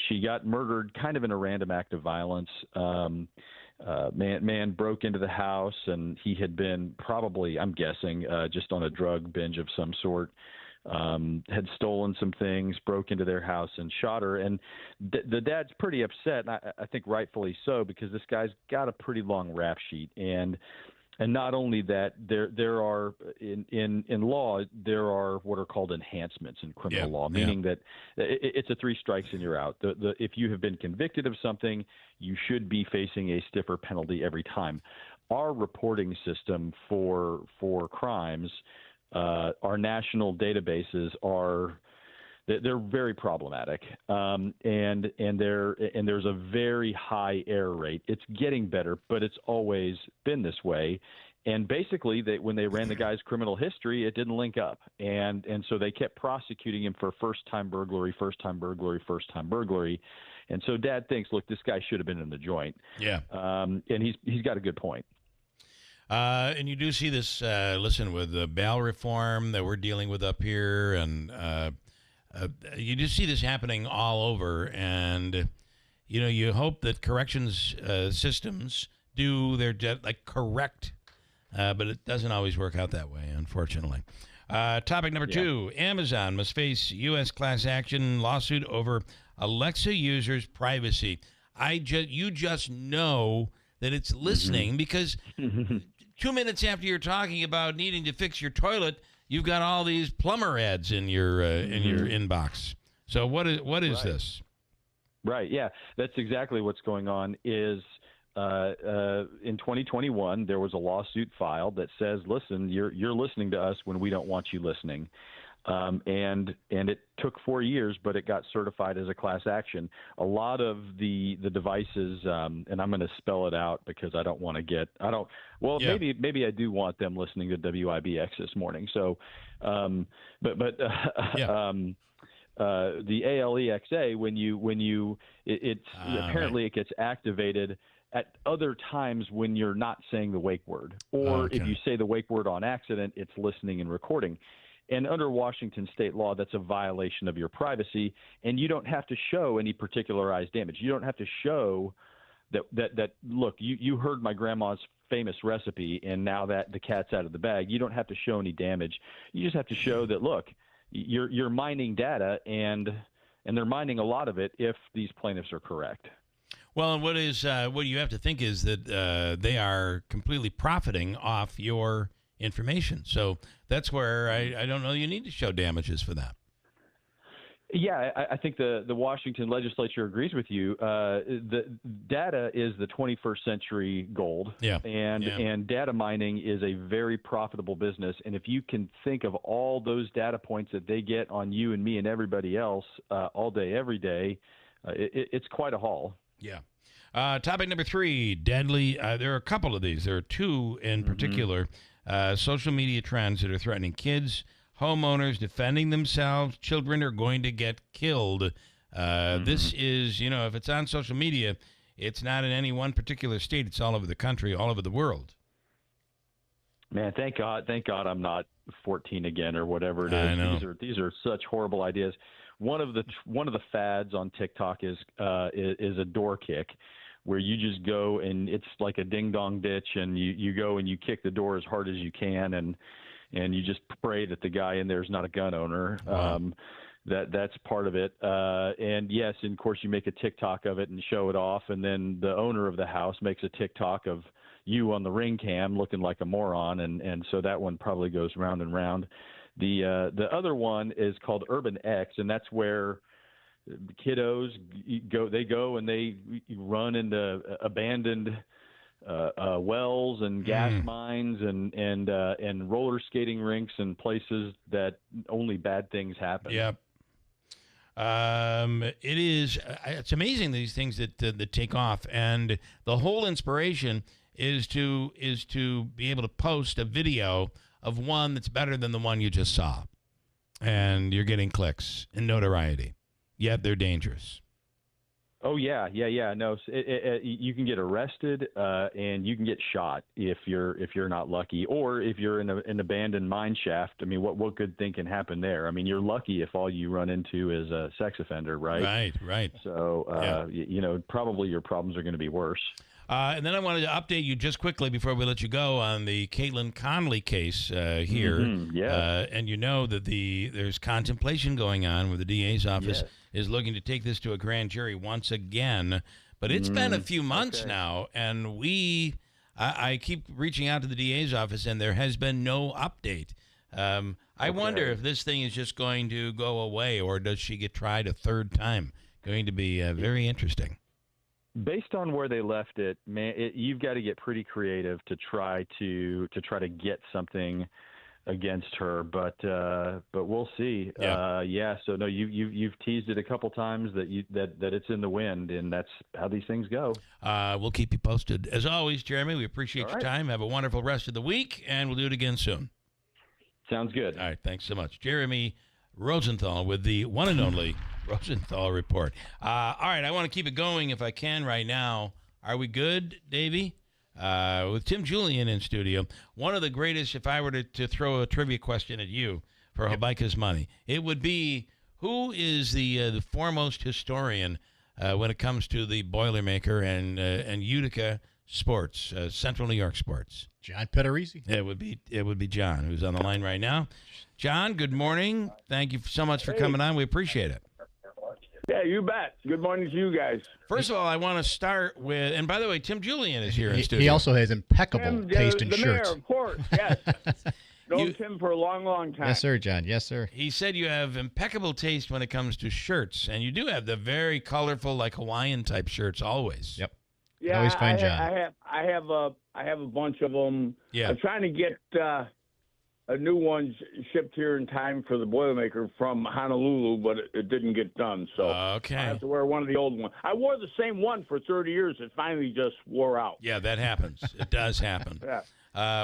S24: She got murdered kind of in a random act of violence. Man broke into the house, and he had been probably, I'm guessing, just on a drug binge of some sort. Had stolen some things, broke into their house and shot her. And the dad's pretty upset, and I think rightfully so, because this guy's got a pretty long rap sheet. And not only that, there are in law, there are what are called enhancements in criminal law, meaning that it's a 3 strikes and you're out. If you have been convicted of something, you should be facing a stiffer penalty every time. Our reporting system for crimes, our national databases they're very problematic, and there's a very high error rate. It's getting better, but it's always been this way. And basically, when they ran the guy's criminal history, it didn't link up, and so they kept prosecuting him for first-time burglary. And so Dad thinks, look, this guy should have been in the joint.
S2: Yeah.
S24: And he's got a good point.
S2: And you do see this, with the bail reform that we're dealing with up here, and you just see this happening all over. And, you hope that corrections systems do their correct, but it doesn't always work out that way, unfortunately. Topic number 2, Amazon must face U.S. class action lawsuit over Alexa users' privacy. You just know that it's listening because 2 minutes after you're talking about needing to fix your toilet, you've got all these plumber ads in your inbox. So what is this?
S24: Right. Yeah, that's exactly what's going on. Is in 2021 there was a lawsuit filed that says, listen, you're listening to us when we don't want you listening, and it took 4 years, but it got certified as a class action. A lot of the devices, and I'm going to spell it out because I don't want to get maybe I do want them listening to WIBX this morning. So, the ALEXA, apparently it gets activated at other times when you're not saying the wake word, or if you say the wake word on accident, it's listening and recording. And under Washington state law, that's a violation of your privacy, and you don't have to show any particularized damage. You don't have to show that look, you heard my grandma's famous recipe, and now that the cat's out of the bag, you don't have to show any damage. You just have to show that, look, you're mining data, and they're mining a lot of it if these plaintiffs are correct.
S2: Well, and what you have to think is that they are completely profiting off your information. So that's where I don't know you need to show damages for that.
S24: Yeah, I think the Washington legislature agrees with you. The data is the 21st century gold, and data mining is a very profitable business. And if you can think of all those data points that they get on you and me and everybody else all day, every day, it's quite a haul.
S2: Yeah. Topic number 3, deadly. There are a couple of these. There are 2 in particular. Social media trends that are threatening kids, homeowners defending themselves. Children are going to get killed. This is, if it's on social media, it's not in any one particular state. It's all over the country, all over the world.
S24: Man, thank God I'm not 14 again or whatever it is.
S2: I know.
S24: These are such horrible ideas. One of the fads on TikTok is a door kick, where you just go and it's like a ding dong ditch, and you go and you kick the door as hard as you can, and you just pray that the guy in there is not a gun owner.
S2: Wow.
S24: That's part of it. And yes, and of course you make a TikTok of it and show it off, and then the owner of the house makes a TikTok of you on the Ring cam looking like a moron, and so that one probably goes round and round. The other one is called Urban X, and that's where the kiddos go and they run into abandoned wells and gas mines and roller skating rinks and places that only bad things happen.
S2: Yep. It's amazing, these things that take off, and the whole inspiration is to be able to post a video of one that's better than the one you just saw, and you're getting clicks and notoriety. Yet they're dangerous.
S24: Oh yeah. No, you can get arrested and you can get shot if you're not lucky, or if you're in an abandoned mine shaft. I mean, what good thing can happen there? I mean, you're lucky if all you run into is a sex offender, right?
S2: Right.
S24: So probably your problems are going to be worse.
S2: And then I wanted to update you just quickly before we let you go on the Caitlin Conley case here. And you know that there's contemplation going on where the DA's office is looking to take this to a grand jury once again. But it's been a few months now, and I keep reaching out to the DA's office, and there has been no update. I wonder if this thing is just going to go away, or does she get tried a third time? Going to be very interesting.
S24: Based on where they left it, man, you've got to get pretty creative to try to get something against her, but we'll see. So no, you've teased it a couple times that it's in the wind, and that's how these things go.
S2: We'll keep you posted. As always, Jeremy, we appreciate your time. Have a wonderful rest of the week, and we'll do it again soon.
S24: Sounds good.
S2: All right, thanks so much. Jeremy Rosenthal with the one and only Rosenthal Report. All right, I want to keep it going if I can right now. Are we good, Davey? With Tim Julian in studio. One of the greatest, if I were to throw a trivia question at you for Habaika's money, it would be, who is the foremost historian when it comes to the Boilermaker and Utica sports, Central New York sports?
S10: John Pederisi.
S2: It would be John, who's on the line right now. John, good morning. Thank you so much for coming on. We appreciate it.
S3: Yeah, you bet. Good morning to you guys.
S2: First of all, I want to start with, and by the way, Tim Julian is here in studio.
S10: He also has impeccable taste in
S3: the
S10: shirts.
S3: Mayor, of course, yes. Known Tim for a long, long time.
S10: Yes, sir, John. Yes, sir.
S2: He said you have impeccable taste when it comes to shirts, and you do have the very colorful, like Hawaiian type shirts always.
S10: Yep.
S3: Yeah,
S10: always find John.
S3: I have a bunch of them.
S2: Yeah.
S3: I'm trying to get a new one shipped here in time for the Boilermaker from Honolulu, but it didn't get done. So
S2: okay.
S3: I have to wear one of the old ones. I wore the same one for 30 years. It finally just wore out.
S2: Yeah, that happens. It does happen.
S3: Yeah.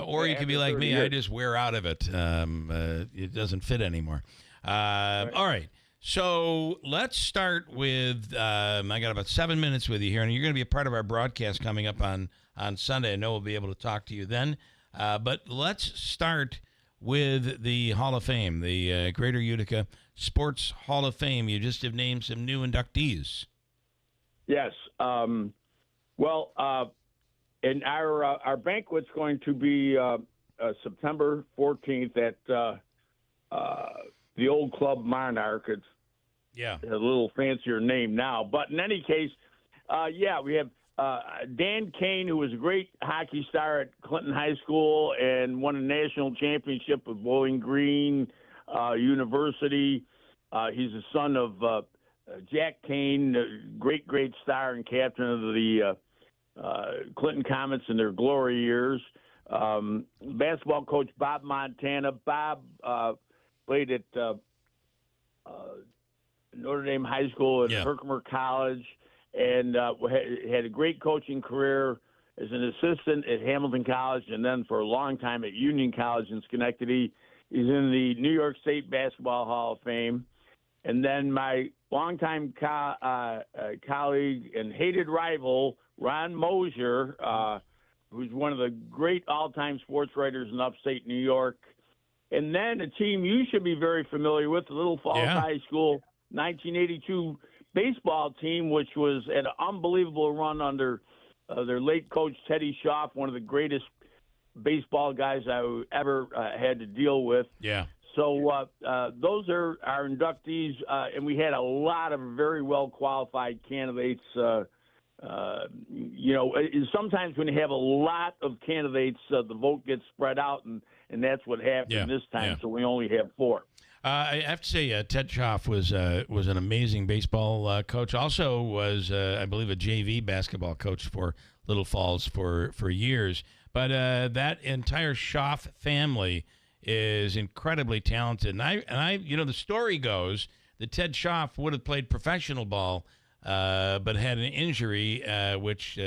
S2: Or you could be like me.
S3: years.
S2: I just wear out of it. It doesn't fit anymore. All right. So let's start with, I got about 7 minutes with you here, and you're going to be a part of our broadcast coming up on Sunday. I know we'll be able to talk to you then. But let's start with the Hall of Fame, the Greater Utica Sports Hall of Fame. You just have named some new inductees.
S3: Yes. Well, and our banquet's going to be September 14th at the old Club Monarch. It's a little fancier name now. But in any case, we have Dan Kane, who was a great hockey star at Clinton High School and won a national championship with Bowling Green University. He's the son of Jack Kane, great star and captain of the Clinton Comets in their glory years. Basketball coach Bob Montana. Bob played at Notre Dame High School and Herkimer College, and had a great coaching career as an assistant at Hamilton College, and then for a long time at Union College in Schenectady. He's in the New York State Basketball Hall of Fame. And then my longtime colleague and hated rival, Ron Mosier, who's one of the great all-time sports writers in upstate New York. And then a team you should be very familiar with, the Little Falls High School 1982 baseball team, which was an unbelievable run under their late coach, Teddy Schaaf, one of the greatest baseball guys I ever had to deal with.
S2: Yeah.
S3: So those are our inductees, and we had a lot of very well-qualified candidates. Sometimes when you have a lot of candidates, the vote gets spread out, and that's what happened this time. So we only have 4.
S2: I have to say, Ted Schaaf was an amazing baseball coach. Also was, I believe, a JV basketball coach for Little Falls for years. But that entire Schaaf family is incredibly talented. And I, the story goes that Ted Schaaf would have played professional ball, but had an injury which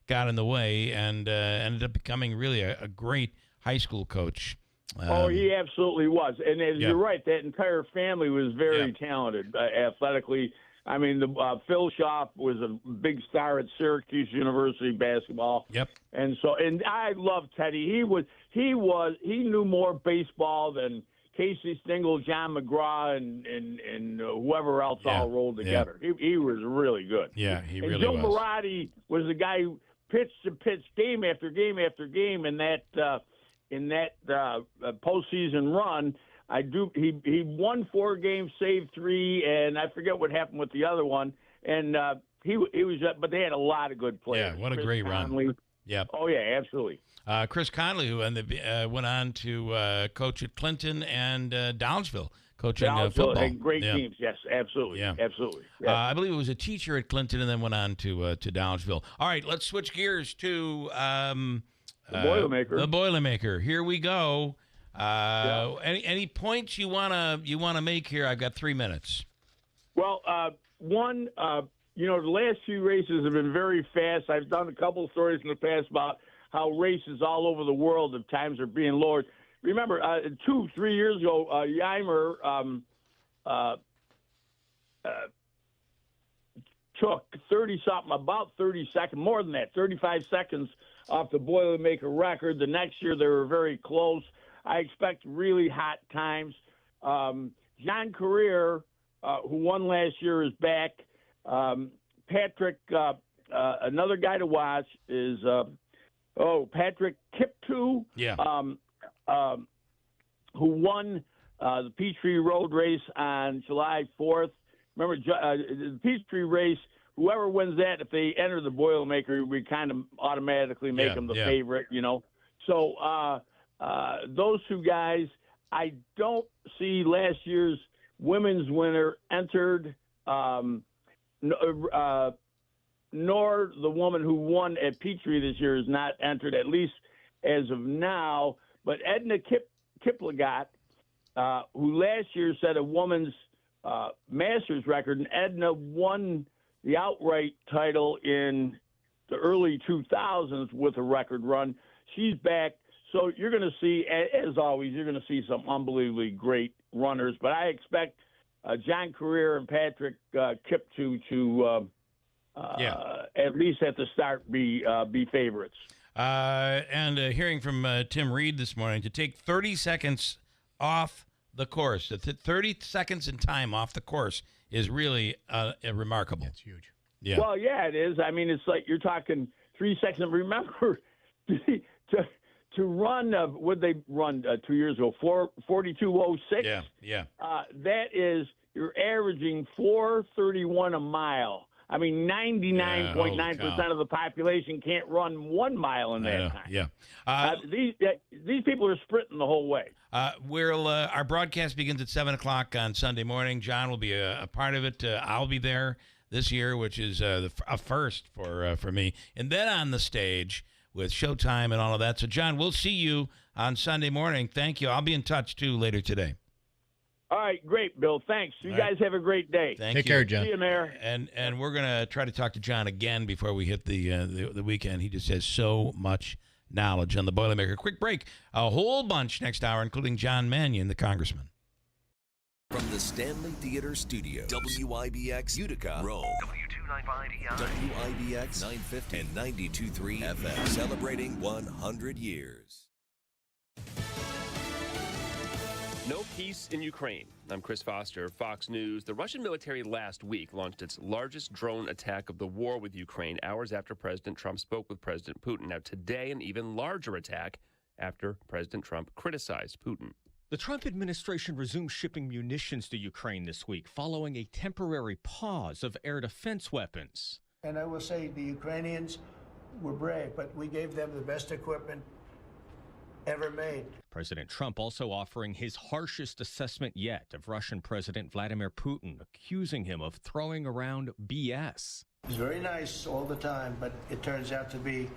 S2: got in the way, and ended up becoming really a great high school coach.
S3: He absolutely was. And as you're right, that entire family was very talented athletically. I mean, Phil Schaaf was a big star at Syracuse University basketball.
S2: Yep.
S3: And I love Teddy. He knew more baseball than Casey Stengel, John McGraw, and whoever else all rolled together. He was really good.
S2: Yeah, he really
S3: Joe
S2: was.
S3: Joe Marotti was the guy who pitched and pitched game after game after game in that postseason run. He won 4 games, saved 3, and I forget what happened with the other one. And he was, but they had a lot of good players.
S2: Yeah, what a
S3: Chris
S2: great
S3: Conley.
S2: run. Yeah.
S3: Oh yeah, absolutely.
S2: Chris Conley, who went on to coach at Clinton and Downsville, coaching football.
S3: Had great teams. Yes, absolutely.
S2: Yeah.
S3: Absolutely. Yeah.
S2: I believe it was a teacher at Clinton and then went on to Downsville. All right, let's switch gears to
S3: the Boilermaker.
S2: The Boilermaker. Here we go. Any points you wanna make here? I've got 3 minutes.
S3: Well, one, the last few races have been very fast. I've done a couple of stories in the past about how races all over the world of times are being lowered. Remember, 2-3 years ago, Yimer took 30 seconds, more than that, 35 seconds off the Boilermaker record. The next year, they were very close. I expect really hot times. John Career, who won last year, is back. Patrick, another guy to watch is Patrick Kiptoo.
S2: Yeah.
S3: Who won the Peachtree Road race on July 4th. Remember, the Peachtree race, whoever wins that, if they enter the Boilermaker, we kind of automatically make them the favorite, So those two guys, I don't see last year's women's winner entered, nor the woman who won at Peachtree this year is not entered, at least as of now. But Edna Kiplagat, who last year set a woman's Masters record, and Edna won the outright title in the early 2000s with a record run. She's back. So you're going to see, as always, you're going to see some unbelievably great runners. But I expect John Career and Patrick Kiptoo to at least at the start be favorites.
S2: And hearing from Tim Reed this morning, to take 30 seconds off the course, 30 seconds in time off the course is really remarkable.
S10: That's huge.
S2: Yeah.
S3: Well, yeah, it is. I mean, it's like you're talking 3 seconds. Remember, to run, what they run 2 years ago, 42.06?
S2: Yeah.
S3: That is, you're averaging 4:31 a mile. I mean, 99.9% of the population can't run 1 mile in that time.
S2: Yeah.
S3: These people are sprinting the whole way.
S2: Our broadcast begins at 7 o'clock on Sunday morning. John will be a part of it. I'll be there this year, which is a first for me. And then on the stage with Showtime and all of that. So, John, we'll see you on Sunday morning. Thank you. I'll be in touch, too, later today.
S3: All right, great, Bill. Thanks. You guys have a great day.
S2: Take
S10: care, John.
S3: See you, Mayor.
S2: And we're going to try to talk to John again before we hit the weekend. He just has so much knowledge on the Boilermaker. Quick break. A whole bunch next hour, including John Mannion, the congressman.
S18: From the Stanley Theater Studio, WIBX Utica, Rome. WIBX 950 and 92.3 FM, celebrating 100 years.
S5: No peace in Ukraine. I'm Chris Foster, Fox News. The Russian military last week launched its largest drone attack of the war with Ukraine hours after President Trump spoke with President Putin. Now, today, an even larger attack after President Trump criticized Putin.
S6: The Trump administration resumed shipping munitions to Ukraine this week following a temporary pause of air defense weapons.
S11: And I will say the Ukrainians were brave, but we gave them the best equipment ever made.
S6: President Trump also offering his harshest assessment yet of Russian President Vladimir Putin, accusing him of throwing around BS.
S11: It's very nice all the time, but it turns out to be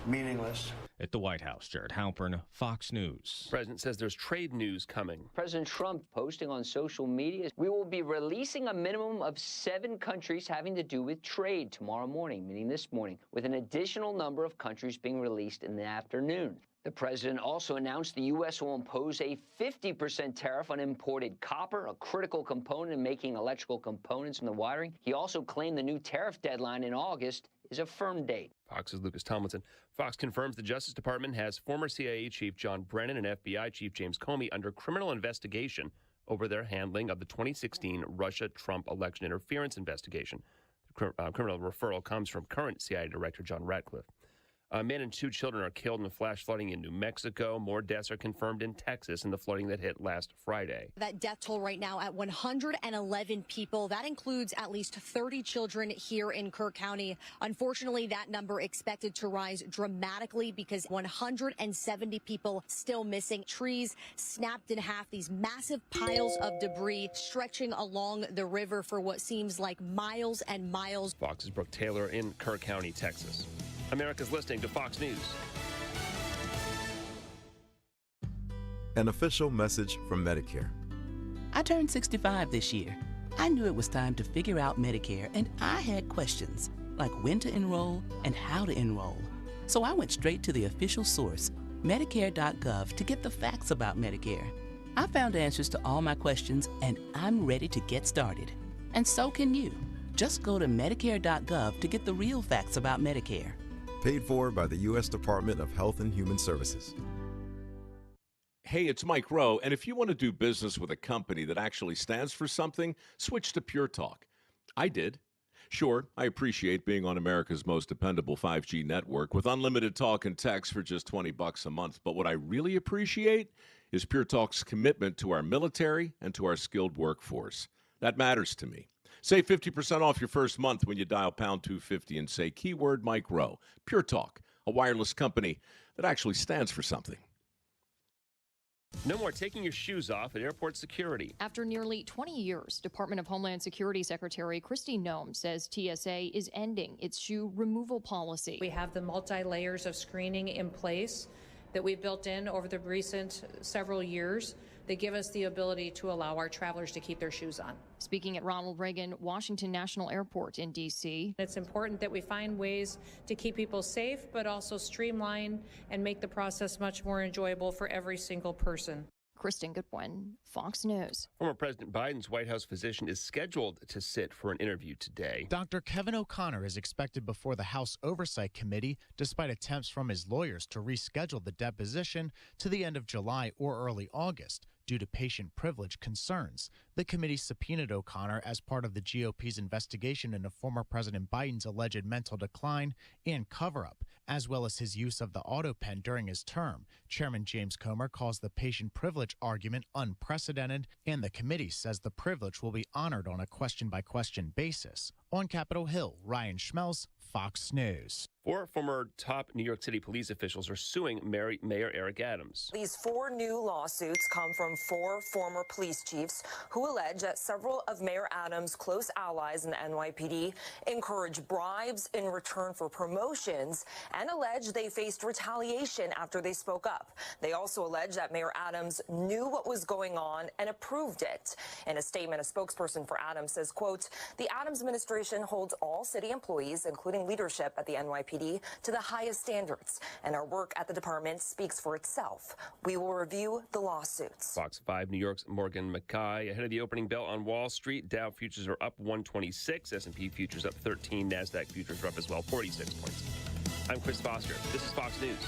S11: meaningless.
S6: At the White House, Jared Halpern, Fox News.
S5: The president says there's trade news coming.
S12: President Trump posting on social media, we will be releasing a minimum of 7 countries having to do with trade tomorrow morning, meaning this morning, with an additional number of countries being released in the afternoon. The president also announced the U.S. will impose a 50% tariff on imported copper, a critical component in making electrical components and the wiring. He also claimed the new tariff deadline in August is a firm date.
S5: Fox's Lucas Tomlinson. Fox confirms the Justice Department has former CIA Chief John Brennan and FBI Chief James Comey under criminal investigation over their handling of the 2016 Russia-Trump election interference investigation. The criminal referral comes from current CIA Director John Ratcliffe. A man and 2 children are killed in flash flooding in New Mexico. More deaths are confirmed in Texas in the flooding that hit last Friday.
S25: That death toll right now at 111 people. That includes at least 30 children here in Kirk County. Unfortunately, that number expected to rise dramatically because 170 people still missing. Trees snapped in half. These massive piles of debris stretching along the river for what seems like miles and miles.
S5: Fox's Brooke Taylor in Kirk County, Texas. America's listening to Fox News.
S26: An official message from Medicare.
S27: I turned 65 this year. I knew it was time to figure out Medicare, and I had questions, like when to enroll and how to enroll. So I went straight to the official source, Medicare.gov, to get the facts about Medicare. I found answers to all my questions, and I'm ready to get started. And so can you. Just go to Medicare.gov to get the real facts about Medicare.
S26: Paid for by the U.S. Department of Health and Human Services.
S22: Hey, it's Mike Rowe, and if you want to do business with a company that actually stands for something, switch to Pure Talk. I did. Sure, I appreciate being on America's most dependable 5G network with unlimited talk and text for just $20 a month. But what I really appreciate is Pure Talk's commitment to our military and to our skilled workforce. That matters to me. Save 50% off your first month when you dial pound 250 and say keyword Mike Rowe. Pure Talk, a wireless company that actually stands for something.
S5: No more taking your shoes off at airport security.
S1: After nearly 20 years, Department of Homeland Security Secretary Kristi Noem says TSA is ending its shoe removal policy.
S4: We have the multi-layers of screening in place that we've built in over the recent several years that give us the ability to allow our travelers to keep their shoes on.
S1: Speaking at Ronald Reagan Washington National Airport in D.C.
S4: It's important that we find ways to keep people safe, but also streamline and make the process much more enjoyable for every single person.
S1: Kristen Goodwin, Fox News.
S5: Former President Biden's White House physician is scheduled to sit for an interview today.
S9: Dr. Kevin O'Connor is expected before the House Oversight Committee, despite attempts from his lawyers to reschedule the deposition to the end of July or early August due to patient privilege concerns. The committee subpoenaed O'Connor as part of the GOP's investigation into former President Biden's alleged mental decline and cover-up, as well as his use of the auto pen during his term. Chairman James Comer calls the patient privilege argument unprecedented, and the committee says the privilege will be honored on a question-by-question basis. On Capitol Hill, Ryan Schmelz, Fox News.
S5: 4 former top New York City police officials are suing Mayor Eric Adams.
S13: These 4 new lawsuits come from 4 former police chiefs who allege that several of Mayor Adams' close allies in the NYPD encouraged bribes in return for promotions and allege they faced retaliation after they spoke up. They also allege that Mayor Adams knew what was going on and approved it. In a statement, a spokesperson for Adams says, quote, "The Adams administration holds all city employees, including leadership at the NYPD, to the highest standards, and our work at the department speaks for itself. We will review the lawsuits."
S5: Fox 5 New York's Morgan McKay. Ahead of the opening bell on Wall Street, Dow futures are up 126, S&P futures up 13, NASDAQ futures are up as well, 46 points. I'm Chris Foster. This is Fox News.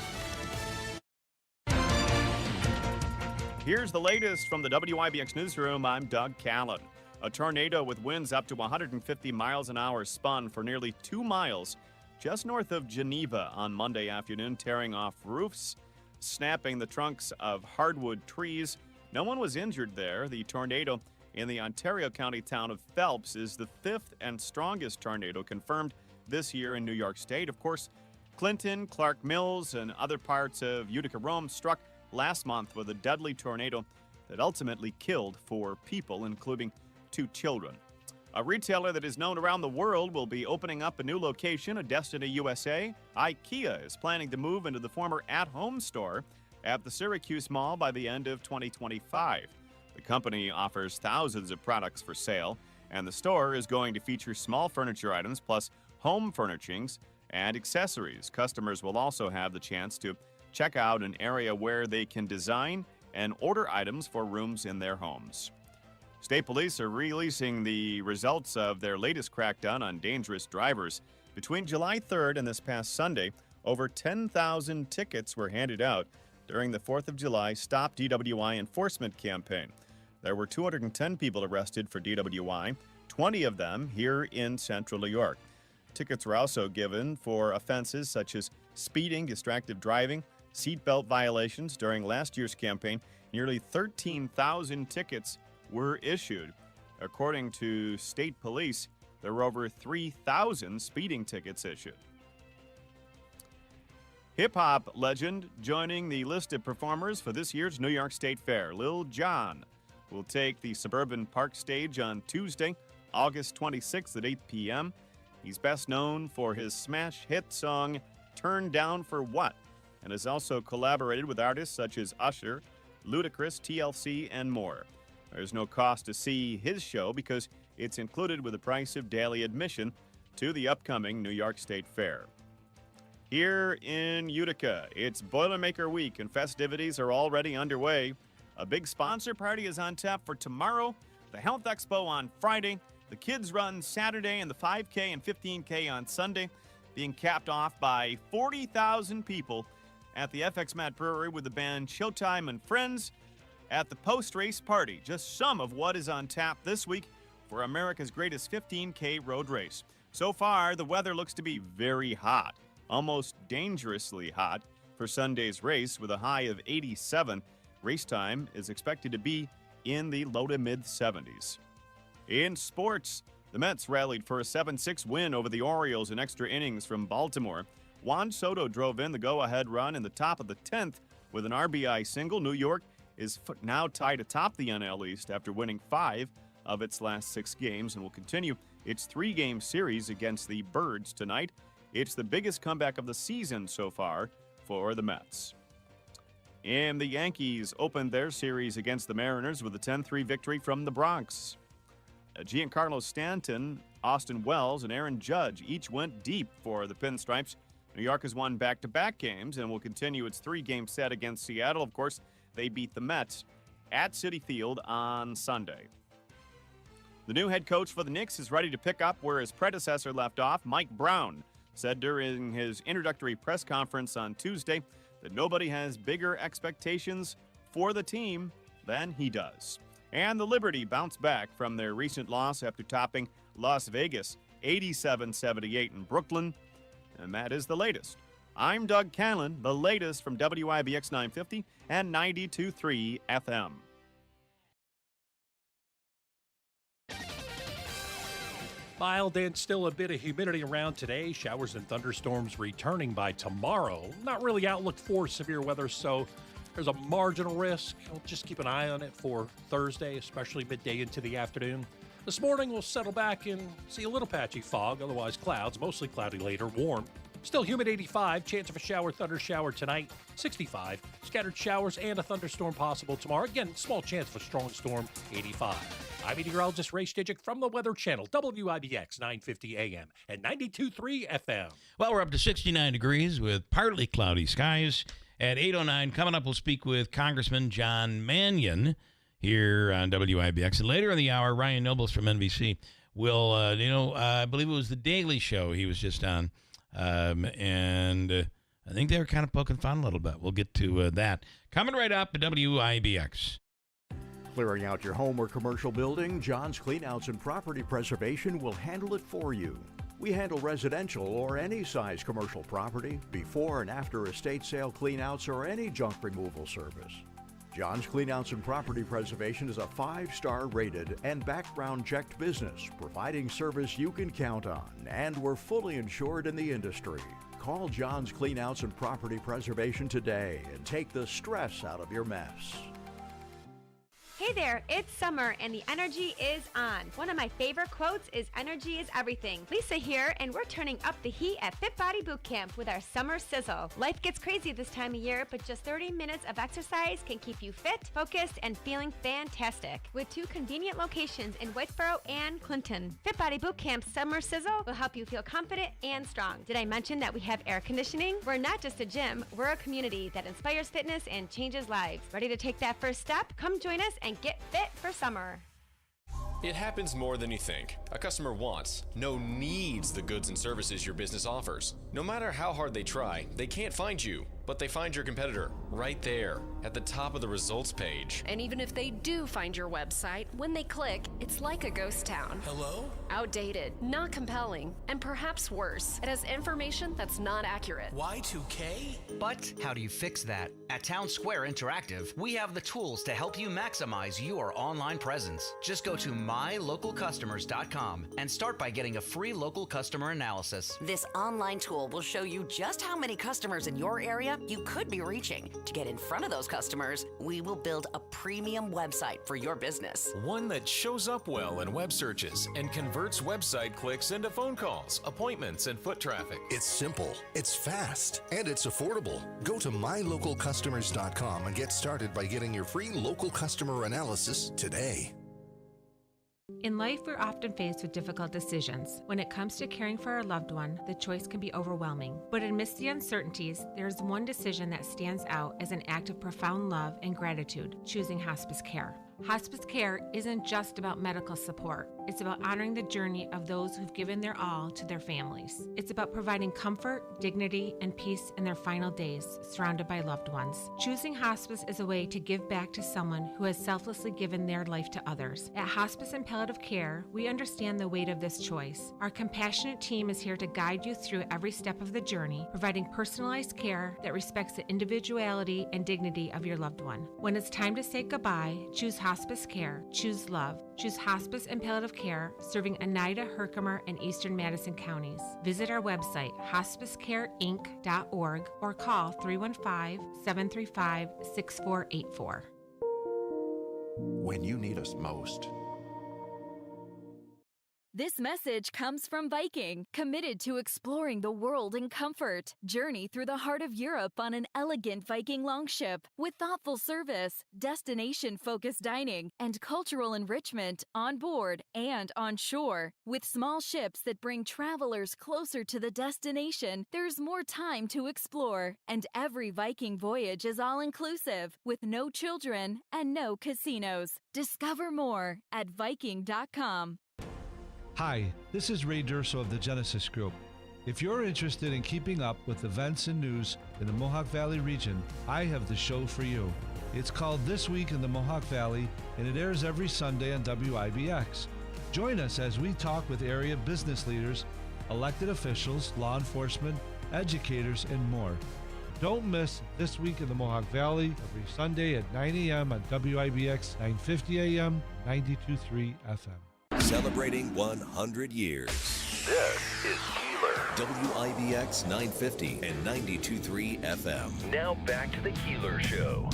S7: Here's the latest from the WIBX newsroom. I'm Doug Callan. A tornado with winds up to 150 miles an hour spun for nearly 2 miles just north of Geneva on Monday afternoon, tearing off roofs, snapping the trunks of hardwood trees. No one was injured there. The tornado in the Ontario County town of Phelps is the 5th and strongest tornado confirmed this year in New York State. Of course, Clinton, Clark Mills, and other parts of Utica, Rome struck last month with a deadly tornado that ultimately killed 4 people, including 2 children. A retailer that is known around the world will be opening up a new location, a Destiny USA. IKEA is planning to move into the former At Home store at the Syracuse Mall by the end of 2025. The company offers thousands of products for sale, and the store is going to feature small furniture items plus home furnishings and accessories. Customers will also have the chance to check out an area where they can design and order items for rooms in their homes. State police are releasing the results of their latest crackdown on dangerous drivers. Between July 3rd and this past Sunday, over 10,000 tickets were handed out during the 4th of July Stop DWI enforcement campaign. There were 210 people arrested for DWI, 20 of them here in central New York. Tickets were also given for offenses such as speeding, distracted driving, seatbelt violations. During last year's campaign, nearly 13,000 tickets were issued. According to state police, there were over 3,000 speeding tickets issued. Hip-hop legend joining the list of performers for this year's New York State Fair. Lil Jon will take the Suburban Park stage on Tuesday, August 26th at 8 p.m. He's best known for his smash hit song, Turn Down for What, and has also collaborated with artists such as Usher, Ludacris, TLC, and more. There's no cost to see his show because it's included with the price of daily admission to the upcoming New York State Fair. Here in Utica, it's Boilermaker Week and festivities are already underway. A big sponsor party is on tap for tomorrow, the Health Expo on Friday, the Kids Run Saturday, and the 5K and 15K on Sunday, being capped off by 40,000 people at the FX Mat Brewery with the band Showtime and Friends at the post-race party. Just some of what is on tap this week for America's greatest 15K road race. So far, the weather looks to be very hot, almost dangerously hot for Sunday's race with a high of 87. Race time is expected to be in the low to mid 70s. In sports, the Mets rallied for a 7-6 win over the Orioles in extra innings from Baltimore. Juan Soto drove in the go-ahead run in the top of the 10th with an RBI single. New York is now tied atop the NL East after winning 5 of its last 6 games and will continue its 3-game series against the Birds tonight. It's the biggest comeback of the season so far for the Mets. And the Yankees opened their series against the Mariners with a 10-3 victory from the Bronx. Giancarlo Stanton, Austin Wells, and Aaron Judge each went deep for the Pinstripes. New York has won back-to-back games and will continue its 3-game set against Seattle. Of course, they beat the Mets at Citi Field on Sunday. The new head coach for the Knicks is ready to pick up where his predecessor left off. Mike Brown said during his introductory press conference on Tuesday that nobody has bigger expectations for the team than he does. And the Liberty bounced back from their recent loss after topping Las Vegas 87-78 in Brooklyn. And that is the latest. I'm Doug Callan, the latest from WIBX 950 and 92.3 FM.
S8: Mild and still a bit of humidity around today. Showers and thunderstorms returning by tomorrow. Not really outlook for severe weather, so there's a marginal risk. We'll just keep an eye on it for Thursday, especially midday into the afternoon. This morning we'll settle back and see a little patchy fog, otherwise clouds, mostly cloudy later, warm. Still humid 85, chance of a shower, thunder shower tonight, 65. Scattered showers and a thunderstorm possible tomorrow. Again, small chance of a strong storm, 85. I'm meteorologist Ray Stijic from the Weather Channel, WIBX 950 AM and 92.3 FM.
S2: Well, we're up to 69 degrees with partly cloudy skies. At 8:09, coming up, we'll speak with Congressman John Mannion here on WIBX. And later in the hour, Ryan Nobles from NBC will, I believe it was The Daily Show he was just on. I think they were kind of poking fun a little bit. We'll get to that. Coming right up at WIBX.
S14: Clearing out your home or commercial building, John's Cleanouts and Property Preservation will handle it for you. We handle residential or any size commercial property, before and after estate sale cleanouts or any junk removal service. John's Cleanouts and Property Preservation is a 5-star rated and background checked business, providing service you can count on, and we're fully insured in the industry. Call John's Cleanouts and Property Preservation today and take the stress out of your mess.
S21: Hey there, it's summer and the energy is on. One of my favorite quotes is energy is everything. Lisa here, and we're turning up the heat at Fit Body Boot Camp with our summer sizzle. Life gets crazy this time of year, but just 30 minutes of exercise can keep you fit, focused, and feeling fantastic. With 2 convenient locations in Whitesboro and Clinton, Fit Body Boot Camp's summer sizzle will help you feel confident and strong. Did I mention that we have air conditioning? We're not just a gym, we're a community that inspires fitness and changes lives. Ready to take that first step? Come join us and get fit for summer.
S15: It happens more than you think. A customer wants, needs the goods and services your business offers. No matter how hard they try, they can't find you, but they find your competitor right there at the top of the results page.
S16: And even if they do find your website, when they click, it's like a ghost town.
S15: Hello?
S16: Outdated, not compelling, and perhaps worse, it has information that's not accurate.
S15: Y2K?
S17: But how do you fix that? At Town Square Interactive, we have the tools to help you maximize your online presence. Just go to mylocalcustomers.com and start by getting a free local customer analysis.
S19: This online tool will show you just how many customers in your area you could be reaching. To get in front of those customers, we will build a premium website for your business.
S15: One that shows up well in web searches and converts website clicks into phone calls, appointments, and foot traffic.
S20: It's simple, it's fast, and it's affordable. Go to mylocalcustomers.com and get started by getting your free local customer analysis today.
S28: In life, we're often faced with difficult decisions. When it comes to caring for our loved one, the choice can be overwhelming. But amidst the uncertainties, there's one decision that stands out as an act of profound love and gratitude: choosing hospice care. Hospice care isn't just about medical support. It's about honoring the journey of those who've given their all to their families. It's about providing comfort, dignity, and peace in their final days, surrounded by loved ones. Choosing hospice is a way to give back to someone who has selflessly given their life to others. At Hospice and Palliative Care, we understand the weight of this choice. Our compassionate team is here to guide you through every step of the journey, providing personalized care that respects the individuality and dignity of your loved one. When it's time to say goodbye, choose hospice care. Choose love. Choose Hospice and Palliative Care, serving Oneida, Herkimer, and Eastern Madison counties. Visit our website, hospicecareinc.org, or call 315-735-6484.
S14: When you need us most.
S3: This message comes from Viking, committed to exploring the world in comfort. Journey through the heart of Europe on an elegant Viking longship with thoughtful service, destination-focused dining, and cultural enrichment on board and on shore. With small ships that bring travelers closer to the destination, there's more time to explore. And every Viking voyage is all-inclusive, with no children and no casinos. Discover more at Viking.com.
S6: Hi, this is Ray Durso of the Genesis Group. If you're interested in keeping up with events and news in the Mohawk Valley region, I have the show for you. It's called This Week in the Mohawk Valley, and it airs every Sunday on WIBX. Join us as we talk with area business leaders, elected officials, law enforcement, educators, and more. Don't miss This Week in the Mohawk Valley every Sunday at 9 a.m. on WIBX 950 a.m. 92.3 FM.
S10: Celebrating 100 years. This is Keeler. WIBX 950 and 92.3 FM. Now back to the Keeler Show.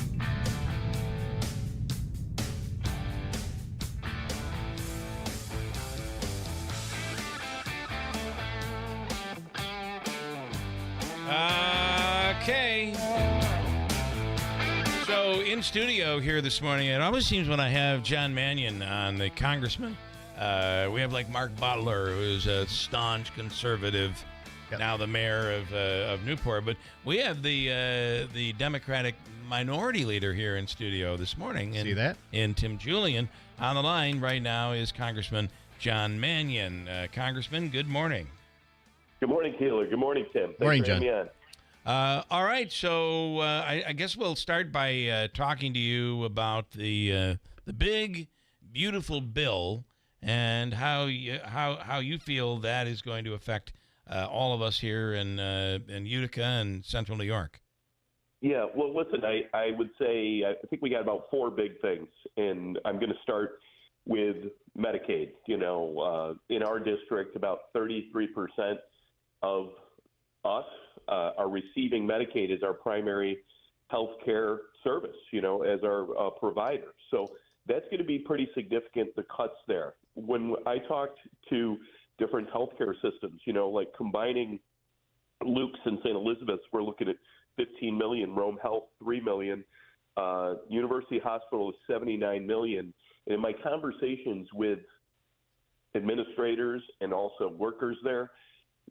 S2: Okay. So in studio here this morning, it always seems when I have John Mannion on, the congressman, we have like Mark Butler, who's a staunch conservative, now the mayor of Newport. But we have the Democratic minority leader here in studio this morning.
S11: See that?
S2: In Tim Julian. On the line right now is Congressman John Mannion. Congressman, good morning.
S12: Good morning, Keeler. Good morning, Tim. Thanks
S11: Morning,
S12: for having
S11: John.
S12: me on.
S2: All right, so I guess we'll start by talking to you about the big, beautiful bill and how you feel that is going to affect all of us here in Utica and Central New York.
S12: Yeah, well, listen, I would say I think we got about four big things, and I'm going to start with Medicaid. You know, in our district, about 33% of us are receiving Medicaid as our primary health care service, you know, as our provider. So that's going to be pretty significant, the cuts there. When I talked to different healthcare systems, you know, like combining Luke's and St. Elizabeth's, we're looking at $15 million, Rome Health, $3 million, University Hospital is $79 million. And in my conversations with administrators and also workers there,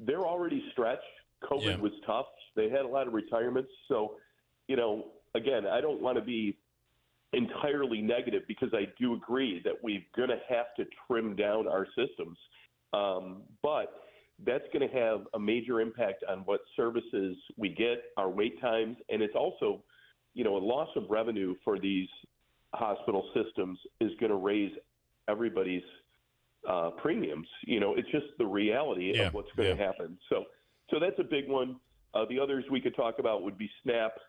S12: they're already stretched. COVID was tough. They had a lot of retirements. So, you know, again, I don't want to be entirely negative because I do agree that we're going to have to trim down our systems. But that's going to have a major impact on what services we get, our wait times, and it's also, you know, a loss of revenue for these hospital systems is going to raise everybody's premiums. You know, it's just the reality of what's going to happen. So that's a big one. The others we could talk about would be SNAP,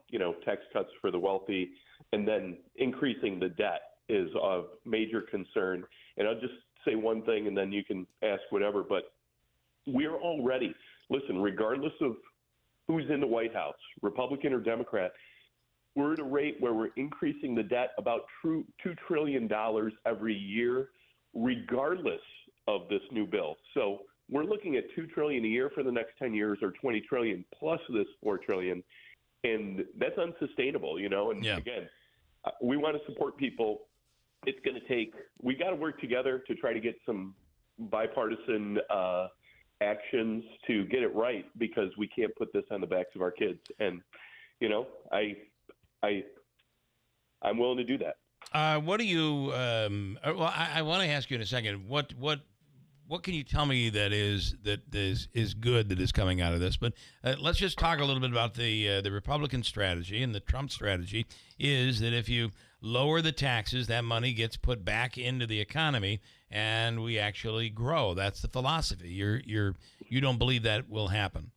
S12: you know, tax cuts for the wealthy, and then increasing the debt is of major concern. And I'll just say one thing, and then you can ask whatever, but we're already, listen, regardless of who's in the White House, Republican or Democrat, we're at a rate where we're increasing the debt about $2 trillion every year, regardless of this new bill. So we're looking at $2 trillion a year for the next 10 years, or $20 trillion plus this $4 trillion, and that's unsustainable, you know. And again, we want to support people. It's going to take. We got to work together to try to get some bipartisan actions to get it right, because we can't put this on the backs of our kids. And you know, I'm willing to do that.
S2: What do you? Well, I want to ask you in a second. What can you tell me that is good that is coming out of this? But let's just talk a little bit about the Republican strategy and the Trump strategy. Is that if you lower the taxes, that money gets put back into the economy, and we actually grow. That's the philosophy. You don't believe that will happen?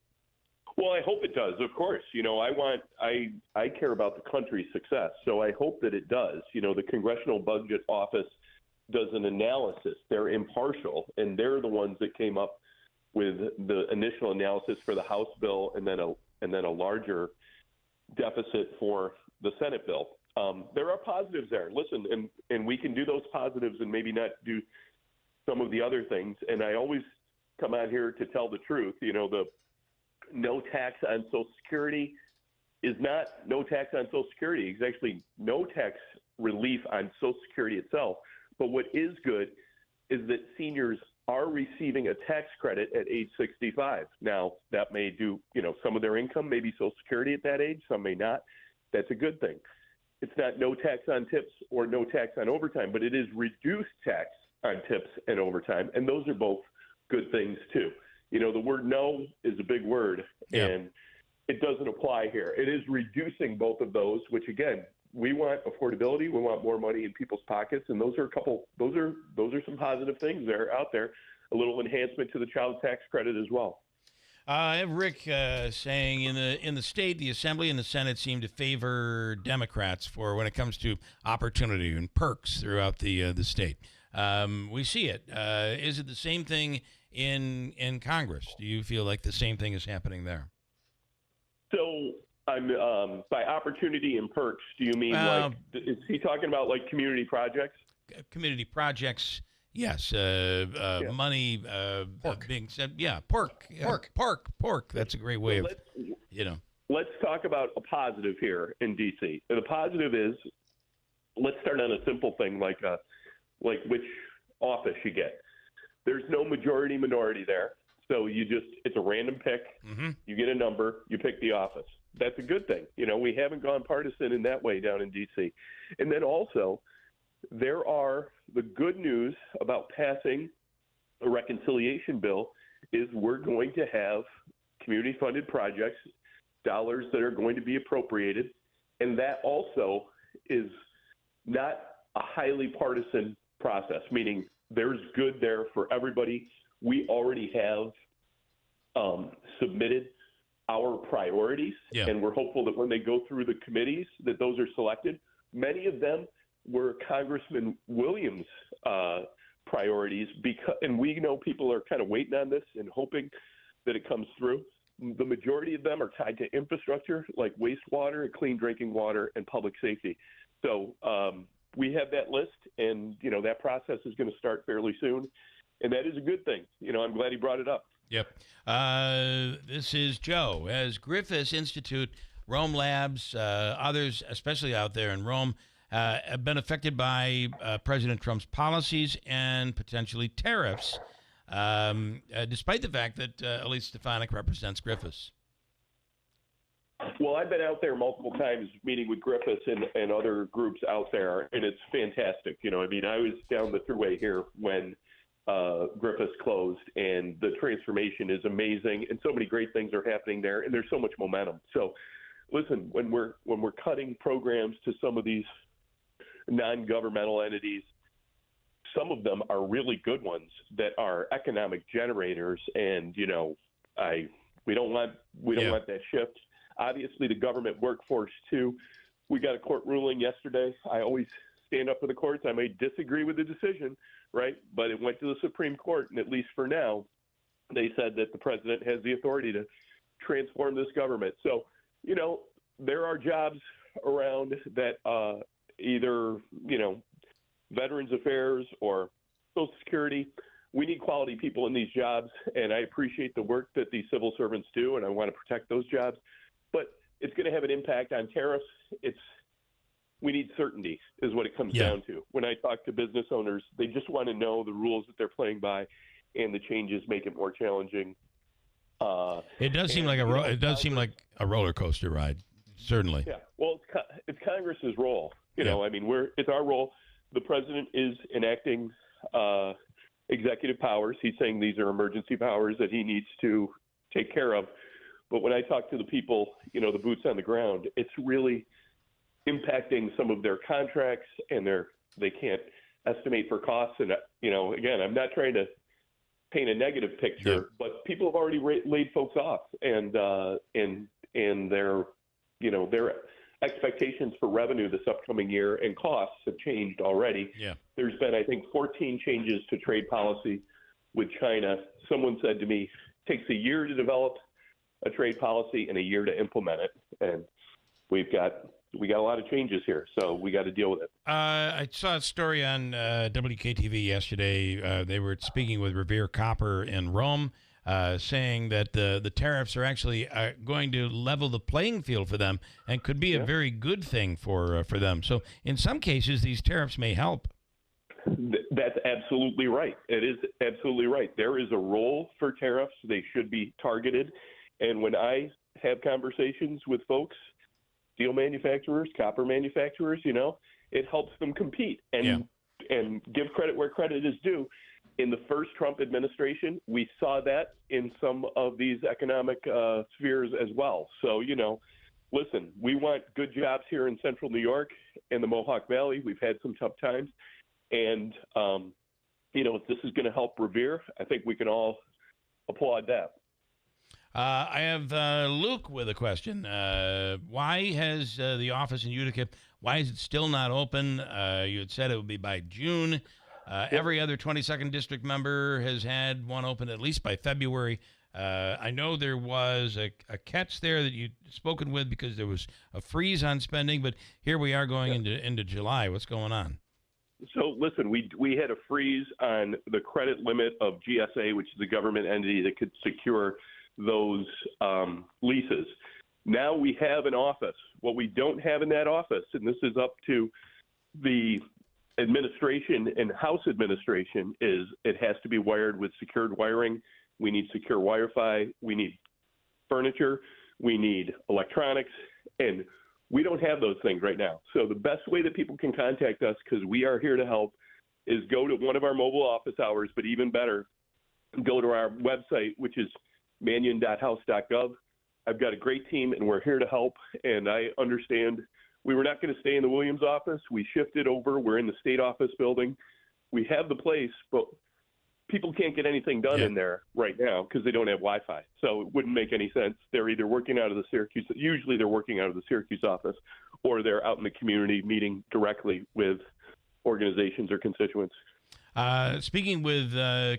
S12: Well, I hope it does. Of course, I care about the country's success, so I hope that it does. The Congressional Budget Office does an analysis. They're impartial, and they're the ones that came up with the initial analysis for the House bill, and then a larger deficit for the Senate bill. There are positives there. Listen, and we can do those positives and maybe not do some of the other things. And I always come out here to tell the truth. The no tax on Social Security is not no tax on Social Security. It's actually no tax relief on Social Security itself. But what is good is that seniors are receiving a tax credit at age 65. Now, that may do, some of their income, maybe Social Security at that age, some may not. That's a good thing. It's not no tax on tips or no tax on overtime, but it is reduced tax on tips and overtime, and those are both good things too. The word no is a big word, and it doesn't apply here. It is reducing both of those, which again, we want affordability. We want more money in people's pockets, and those are some positive things that are out there. A little enhancement to the child tax credit as well.
S2: I have Rick saying in the state, the Assembly and the Senate seem to favor Democrats for when it comes to opportunity and perks throughout the state. We see it. Is it the same thing in Congress? Do you feel like the same thing is happening there?
S12: So I'm by opportunity and perks. Do you mean is he talking about like community projects?
S2: Community projects, yes. Money being said, pork. That's a great way of,
S12: Let's talk about a positive here in D.C. The positive is, let's start on a simple thing like which office you get. There's no majority minority there, so it's a random pick.
S2: Mm-hmm.
S12: You get a number, you pick the office. That's a good thing. We haven't gone partisan in that way down in D.C. And then also, there are the good news about passing a reconciliation bill is we're going to have community-funded projects, dollars that are going to be appropriated, and that also is not a highly partisan process, meaning there's good there for everybody. We already have submitted our priorities, and we're hopeful that when they go through the committees that those are selected. Many of them were Congressman Williams' priorities, and we know people are kind of waiting on this and hoping that it comes through. The majority of them are tied to infrastructure like wastewater, clean drinking water, and public safety. So we have that list, and that process is going to start fairly soon, and that is a good thing. I'm glad he brought it up.
S2: Yep. This is Joe. As Griffiths Institute, Rome Labs, others, especially out there in Rome, have been affected by President Trump's policies and potentially tariffs, despite the fact that Elise Stefanik represents Griffiths.
S12: Well, I've been out there multiple times meeting with Griffiths and other groups out there, and it's fantastic. I was down the thruway here when Griffiths closed, and the transformation is amazing, and so many great things are happening there, and there's so much momentum. So, listen, when we're cutting programs to some of these non-governmental entities, some of them are really good ones that are economic generators, and we don't want that shift. Obviously, the government workforce too. We got a court ruling yesterday. I always stand up for the courts. I may disagree with the decision, right? But it went to the Supreme Court, and at least for now, they said that the president has the authority to transform this government. So, there are jobs around that either, Veterans Affairs or Social Security. We need quality people in these jobs, and I appreciate the work that these civil servants do, and I want to protect those jobs. But it's going to have an impact on tariffs. We need certainty is what it comes down to. When I talk to business owners, they just want to know the rules that they're playing by, and the changes make it more challenging.
S2: It does seem like a roller coaster ride, certainly.
S12: Yeah. Well, it's Congress's role. You know, I mean, it's our role. The president is enacting executive powers. He's saying these are emergency powers that he needs to take care of. But when I talk to the people, you know, the boots on the ground, it's really impacting some of their contracts, and they can't estimate for costs. And, you know, again, I'm not trying to paint a negative picture, but people have already laid folks off, and their, you know, their expectations for revenue this upcoming year and costs have changed already.
S2: Yeah.
S12: There's been, I think, 14 changes to trade policy with China. Someone said to me, it takes a year to develop a trade policy and a year to implement it. And we got a lot of changes here, so we got to deal with it.
S2: I saw a story on WKTV yesterday. They were speaking with Revere Copper in Rome, saying that the tariffs are actually going to level the playing field for them and could be a very good thing for them. So in some cases, these tariffs may help.
S12: That's absolutely right. It is absolutely right. There is a role for tariffs. They should be targeted. And when I have conversations with folks, steel manufacturers, copper manufacturers, you know, it helps them compete and give credit where credit is due. In the first Trump administration, we saw that in some of these economic spheres as well. So, you know, listen, we want good jobs here in central New York and the Mohawk Valley. We've had some tough times. And, you know, if this is going to help Revere, I think we can all applaud that.
S2: I have Luke with a question. Why has the office in Utica, why is it still not open? You had said it would be by June. Every other 22nd district member has had one open at least by February. I know there was a catch there that you'd spoken with because there was a freeze on spending, but here we are going into July. What's going on?
S12: So, listen, we had a freeze on the credit limit of GSA, which is a government entity that could secure those leases. Now we have an office. What we don't have in that office, and this is up to the administration and House administration, is it has to be wired with secured wiring. We need secure Wi-Fi. We need furniture. We need electronics. And we don't have those things right now. So the best way that people can contact us, because we are here to help, is go to one of our mobile office hours, but even better, go to our website, which is manion.house.gov. I've got a great team, and we're here to help. And I understand we were not going to stay in the Williams office. We shifted over. We're in the state office building. We have the place, but people can't get anything done in there right now because they don't have Wi-Fi. So it wouldn't make any sense. They're either working out of the Syracuse, usually they're working out of the Syracuse office, or they're out in the community meeting directly with organizations or constituents.
S2: Speaking with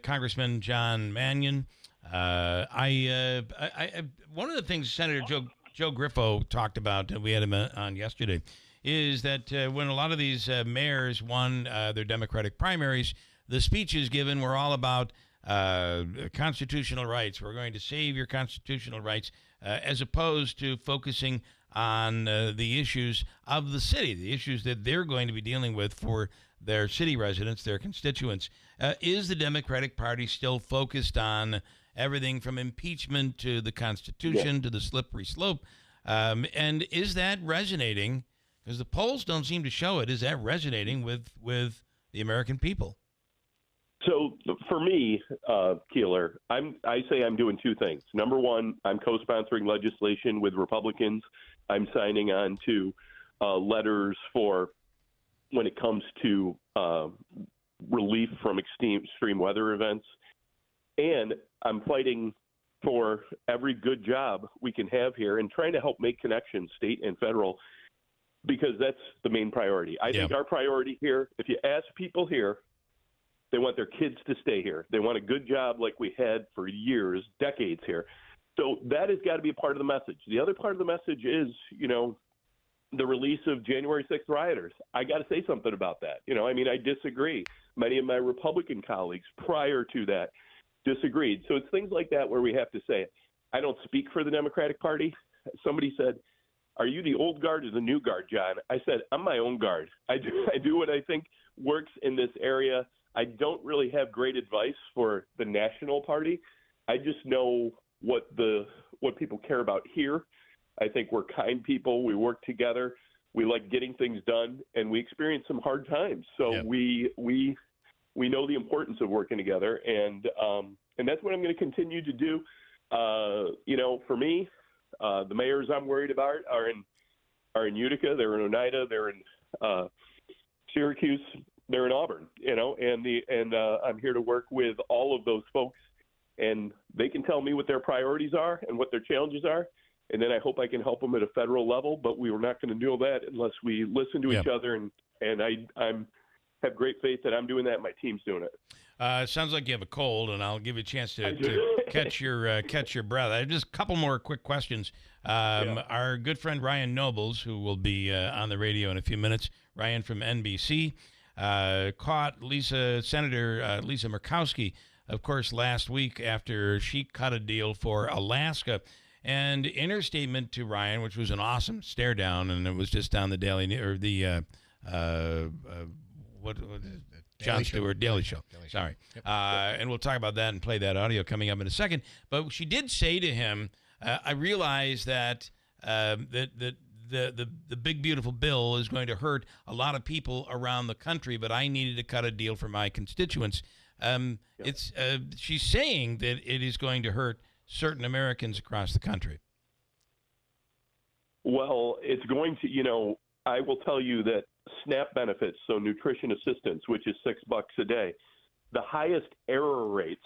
S2: Congressman John Mannion, I one of the things Senator Joe Griffo talked about, and we had him on yesterday, is that when a lot of these mayors won their Democratic primaries, the speeches given were all about constitutional rights. We're going to save your constitutional rights, as opposed to focusing on the issues of the city, the issues that they're going to be dealing with for their city residents, their constituents. Is the Democratic Party still focused on everything from impeachment to the Constitution to the slippery slope? And is that resonating? Because the polls don't seem to show it. Is that resonating with the American people?
S12: So for me, Keeler, I say I'm doing two things. Number one, I'm co-sponsoring legislation with Republicans. I'm signing on to letters for when it comes to relief from extreme weather events. And I'm fighting for every good job we can have here and trying to help make connections, state and federal, because that's the main priority. I think our priority here, if you ask people here, they want their kids to stay here. They want a good job like we had for years, decades here. So that has got to be a part of the message. The other part of the message is, you know, the release of January 6th rioters. I got to say something about that. You know, I mean, I disagree. Many of my Republican colleagues prior to that disagreed. So it's things like that where we have to say it. I don't speak for the Democratic Party. Somebody said, are you the old guard or the new guard, John? I said, I'm my own guard. I do what I think works in this area. I don't really have great advice for the national party. I just know what people care about here. I think we're kind people. We work together. We like getting things done, and we experience some hard times. So we know the importance of working together, and that's what I'm going to continue to do. For me, the mayors I'm worried about are in Utica, they're in Oneida, they're in Syracuse, they're in Auburn. And I'm here to work with all of those folks, and they can tell me what their priorities are and what their challenges are. And then I hope I can help them at a federal level, but we were not going to do that unless we listen to each other. And I have great faith that I'm doing that. My team's doing it.
S2: Sounds like you have a cold, and I'll give you a chance to catch your breath. I have just a couple more quick questions. Our good friend Ryan Nobles, who will be on the radio in a few minutes, Ryan from NBC, caught Senator Lisa Murkowski, of course, last week after she cut a deal for Alaska. And in her statement to Ryan, which was an awesome stare down, and it was just on the Daily Show. Sorry.
S11: Yep.
S2: And we'll talk about that and play that audio coming up in a second. But she did say to him, I realize that the big, beautiful bill is going to hurt a lot of people around the country, but I needed to cut a deal for my constituents. She's saying that it is going to hurt certain Americans across the country.
S12: Well, it's going to, I will tell you that SNAP benefits, so nutrition assistance, which is $6 a day, the highest error rates,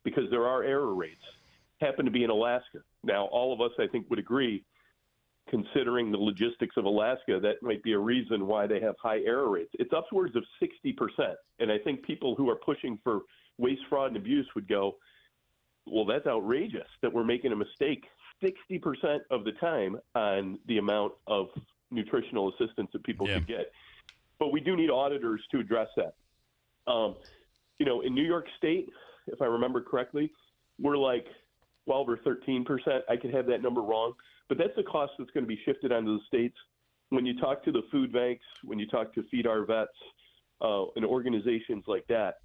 S12: because there are error rates, happen to be in Alaska. Now, all of us, I think, would agree, considering the logistics of Alaska, that might be a reason why they have high error rates. It's upwards of 60%. And I think people who are pushing for waste, fraud, and abuse would go, well, that's outrageous that we're making a mistake 60% of the time on the amount of nutritional assistance that people could get. But we do need auditors to address that. In New York State, if I remember correctly, we're like 12 or 13%. I could have that number wrong, but that's the cost that's going to be shifted onto the states. When you talk to the food banks, when you talk to Feed Our Vets, and organizations like that,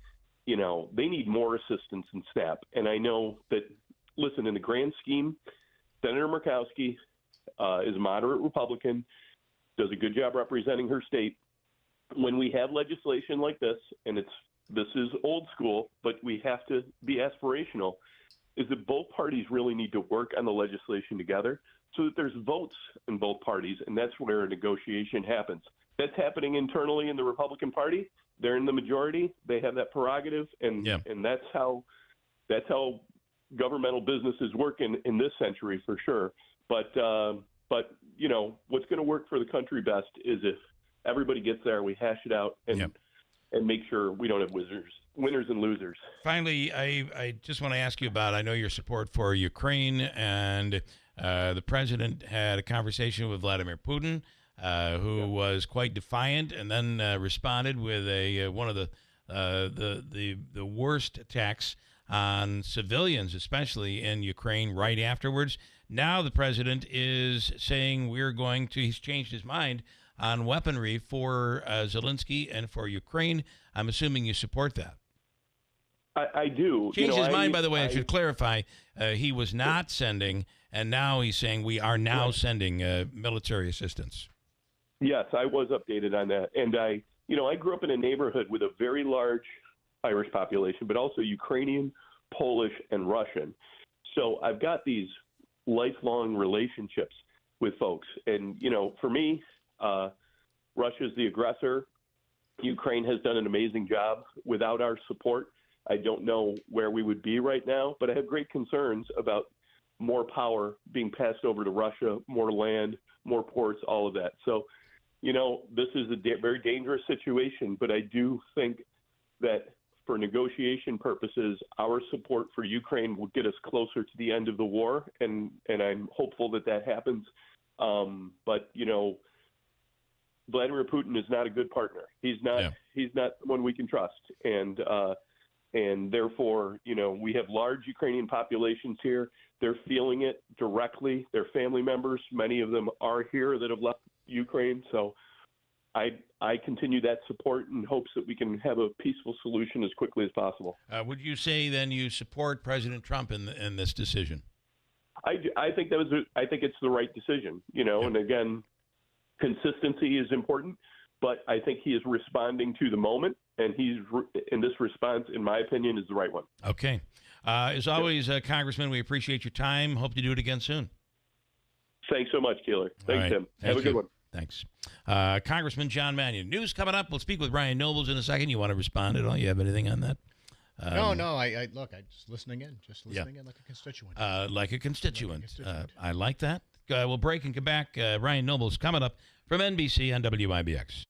S12: they need more assistance in SNAP. And I know that, listen, in the grand scheme, Senator Murkowski is a moderate Republican, does a good job representing her state. When we have legislation like this, and this is old school, but we have to be aspirational, is that both parties really need to work on the legislation together so that there's votes in both parties, and that's where a negotiation happens. That's happening internally in the Republican Party. They're in the majority. They have that prerogative, and that's how governmental businesses work in this century for sure. But what's going to work for the country best is if everybody gets there, we hash it out, and make sure we don't have winners and losers.
S2: Finally, I just want to ask you about, I know your support for Ukraine, and the president had a conversation with Vladimir Putin, who was quite defiant, and then responded with one of the worst attacks on civilians, especially in Ukraine, right afterwards. Now the president is saying he's changed his mind on weaponry for Zelensky and for Ukraine. I'm assuming you support that.
S12: I do.
S2: Changed his mind, by the way, I should clarify. He was not sending, and now he's saying we are now sending military assistance.
S12: Yes, I was updated on that. And I grew up in a neighborhood with a very large Irish population, but also Ukrainian, Polish, and Russian. So I've got these lifelong relationships with folks. And, for me, Russia's the aggressor. Ukraine has done an amazing job. Without our support, I don't know where we would be right now, but I have great concerns about more power being passed over to Russia, more land, more ports, all of that. So, this is a very dangerous situation, but I do think that for negotiation purposes, our support for Ukraine will get us closer to the end of the war, and I'm hopeful that happens. But Vladimir Putin is not a good partner. He's not someone we can trust, and therefore, we have large Ukrainian populations here. They're feeling it directly. Their family members, many of them are here that have left Ukraine. So I continue that support in hopes that we can have a peaceful solution as quickly as possible.
S2: Would you say then you support President Trump in this decision?
S12: I think I think it's the right decision, and again, consistency is important, but I think he is responding to the moment, and in this response, in my opinion, is the right one.
S2: Okay. As always, Congressman, we appreciate your time. Hope to do it again soon.
S12: Thanks so much, Keeler. Thanks,
S2: right.
S12: Tim.
S2: Thank
S12: Have a good
S2: you.
S12: one.
S2: Thanks. Congressman John Mannion. News coming up. We'll speak with Ryan Nobles in a second. You want to respond at all? You have anything on that?
S9: No. I look. I just listening in like a constituent.
S2: Like a constituent. I like that. We'll break and come back. Ryan Nobles coming up from NBC on WIBX.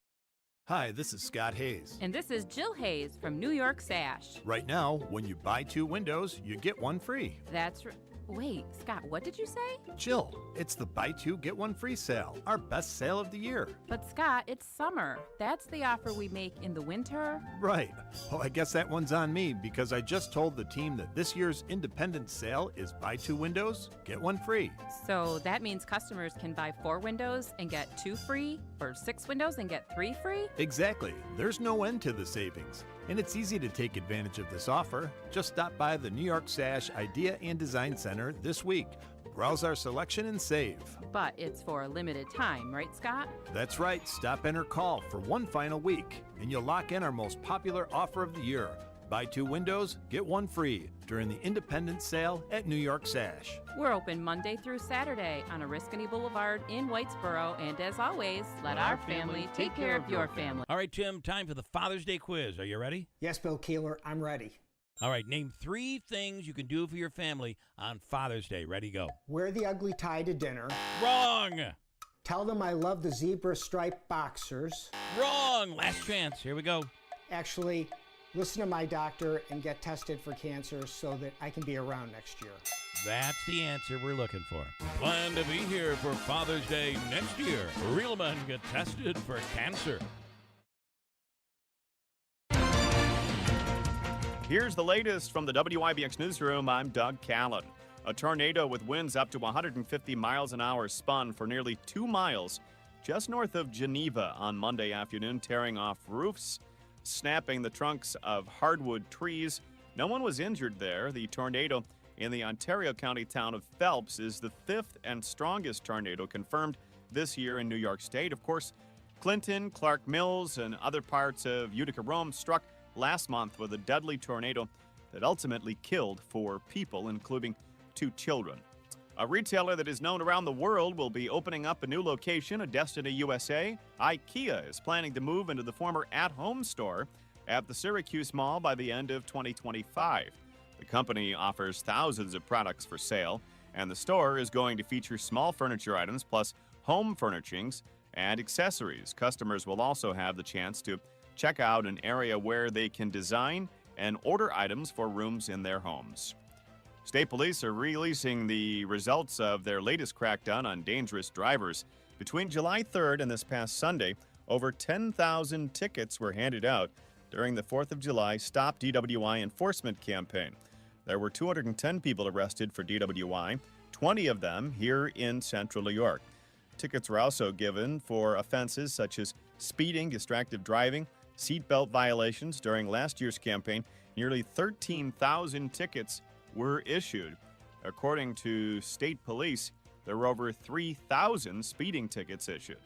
S11: Hi, this is Scott Hayes.
S18: And this is Jill Hayes from New York Sash.
S11: Right now, when you buy 2 windows, you get 1 free.
S18: That's right. Wait, Scott, what did you say?
S11: Jill, it's the buy 2, get 1 free sale, our best sale of the year.
S18: But Scott, it's summer. That's the offer we make in the winter.
S11: Right. Well, I guess that one's on me because I just told the team that this year's Independence sale is buy 2 windows, get 1 free.
S18: So that means customers can buy 4 windows and get 2 free, or 6 windows and get 3 free?
S11: Exactly. There's no end to the savings. And it's easy to take advantage of this offer. Just stop by the New York Sash Idea and Design Center this week. Browse our selection and save.
S18: But it's for a limited time, right, Scott?
S11: That's right. Stop in or call for 1 final week, and you'll lock in our most popular offer of the year. Buy 2 windows, get 1 free during the Independence Sale at New York Sash.
S18: We're open Monday through Saturday on Oriskany Boulevard in Whitesboro. And as always, let our family take care of your family.
S2: All right, Tim, time for the Father's Day quiz. Are you ready?
S22: Yes, Bill Keeler, I'm ready.
S2: All right, name 3 things you can do for your family on Father's Day. Ready, go.
S22: Wear the ugly tie to dinner.
S2: Wrong.
S22: Tell them I love the zebra striped boxers.
S2: Wrong. Last chance. Here we go.
S22: Actually, listen to my doctor and get tested for cancer so that I can be around next year.
S2: That's the answer we're looking for. Plan to be here for Father's Day next year. Real men get tested for cancer.
S7: Here's the latest from the WIBX newsroom. I'm Doug Callan. A tornado with winds up to 150 miles an hour spun for nearly 2 miles just north of Geneva on Monday afternoon, tearing off roofs, snapping the trunks of hardwood trees. No one was injured there. The tornado in the Ontario County town of Phelps is the 5th and strongest tornado confirmed this year in New York State. Of course, Clinton, Clark Mills, and other parts of Utica, Rome struck last month with a deadly tornado that ultimately killed 4 people, including 2 children. A retailer that is known around the world will be opening up a new location, a Destiny USA. IKEA is planning to move into the former At Home store at the Syracuse Mall by the end of 2025. The company offers thousands of products for sale, and the store is going to feature small furniture items plus home furnishings and accessories. Customers will also have the chance to check out an area where they can design and order items for rooms in their homes. State police are releasing the results of their latest crackdown on dangerous drivers. Between July 3rd and this past Sunday, over 10,000 tickets were handed out during the 4th of July Stop DWI enforcement campaign. There were 210 people arrested for DWI, 20 of them here in central New York. Tickets were also given for offenses such as speeding, distracted driving, seatbelt violations. During last year's campaign, nearly 13,000 tickets were issued. According to state police, there were over 3,000 speeding tickets issued.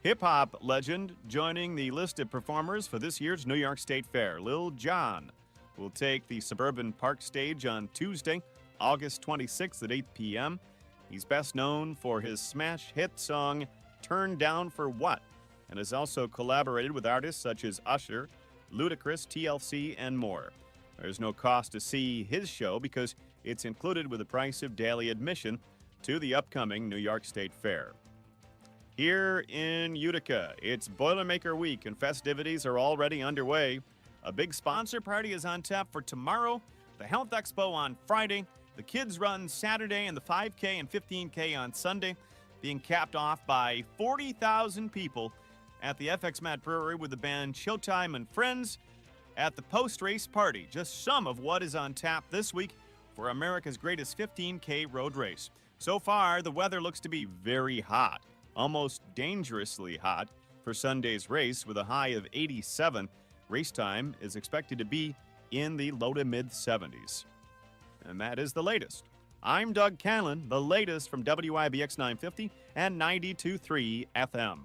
S7: Hip-hop legend joining the list of performers for this year's New York State Fair. Lil Jon will take the Suburban Park stage on Tuesday, August 26th at 8 p.m. He's best known for his smash hit song, Turn Down for What, and has also collaborated with artists such as Usher, Ludacris, TLC, and more. There's no cost to see his show because it's included with the price of daily admission to the upcoming New York State Fair. Here in Utica, it's Boilermaker Week and festivities are already underway. A big sponsor party is on tap for tomorrow, the Health Expo on Friday, the Kids Run Saturday, and the 5K and 15K on Sunday, being capped off by 40,000 people at the FX Mat Brewery with the band Showtime and Friends at the post-race party. Just some of what is on tap this week for America's greatest 15K road race. So far, the weather looks to be very hot, almost dangerously hot for Sunday's race with a high of 87. Race time is expected to be in the low to mid 70s. And that is the latest I'm Doug Callan, the latest from WIBX 950 and 92.3 FM.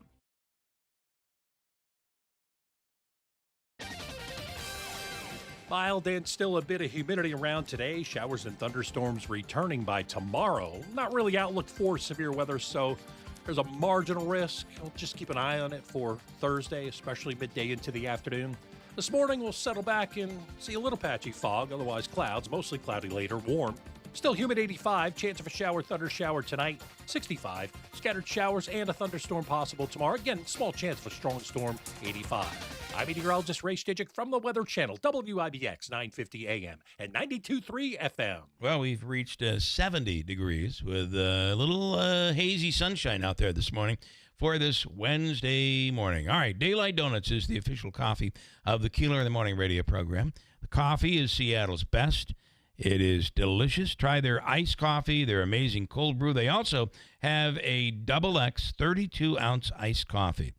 S8: Mild and still a bit of humidity around today. Showers and thunderstorms returning by tomorrow. Not really outlook for severe weather, so there's a marginal risk. I'll just keep an eye on it for Thursday, especially midday into the afternoon. This morning we'll settle back and see a little patchy fog, otherwise clouds, mostly cloudy later, warm. Still humid 85, chance of a thunder shower tonight, 65. Scattered showers and a thunderstorm possible tomorrow. Again, small chance of a strong storm, 85. I'm meteorologist Ray Stijic from the Weather Channel, WIBX 950 AM and 92.3 FM.
S2: Well, we've reached 70 degrees with a little hazy sunshine out there this morning for this Wednesday morning. All right, Daylight Donuts is the official coffee of the Keeler in the Morning radio program. The coffee is Seattle's best. It is delicious. Try their iced coffee, their amazing cold brew. They also have a double X 32-ounce iced coffee,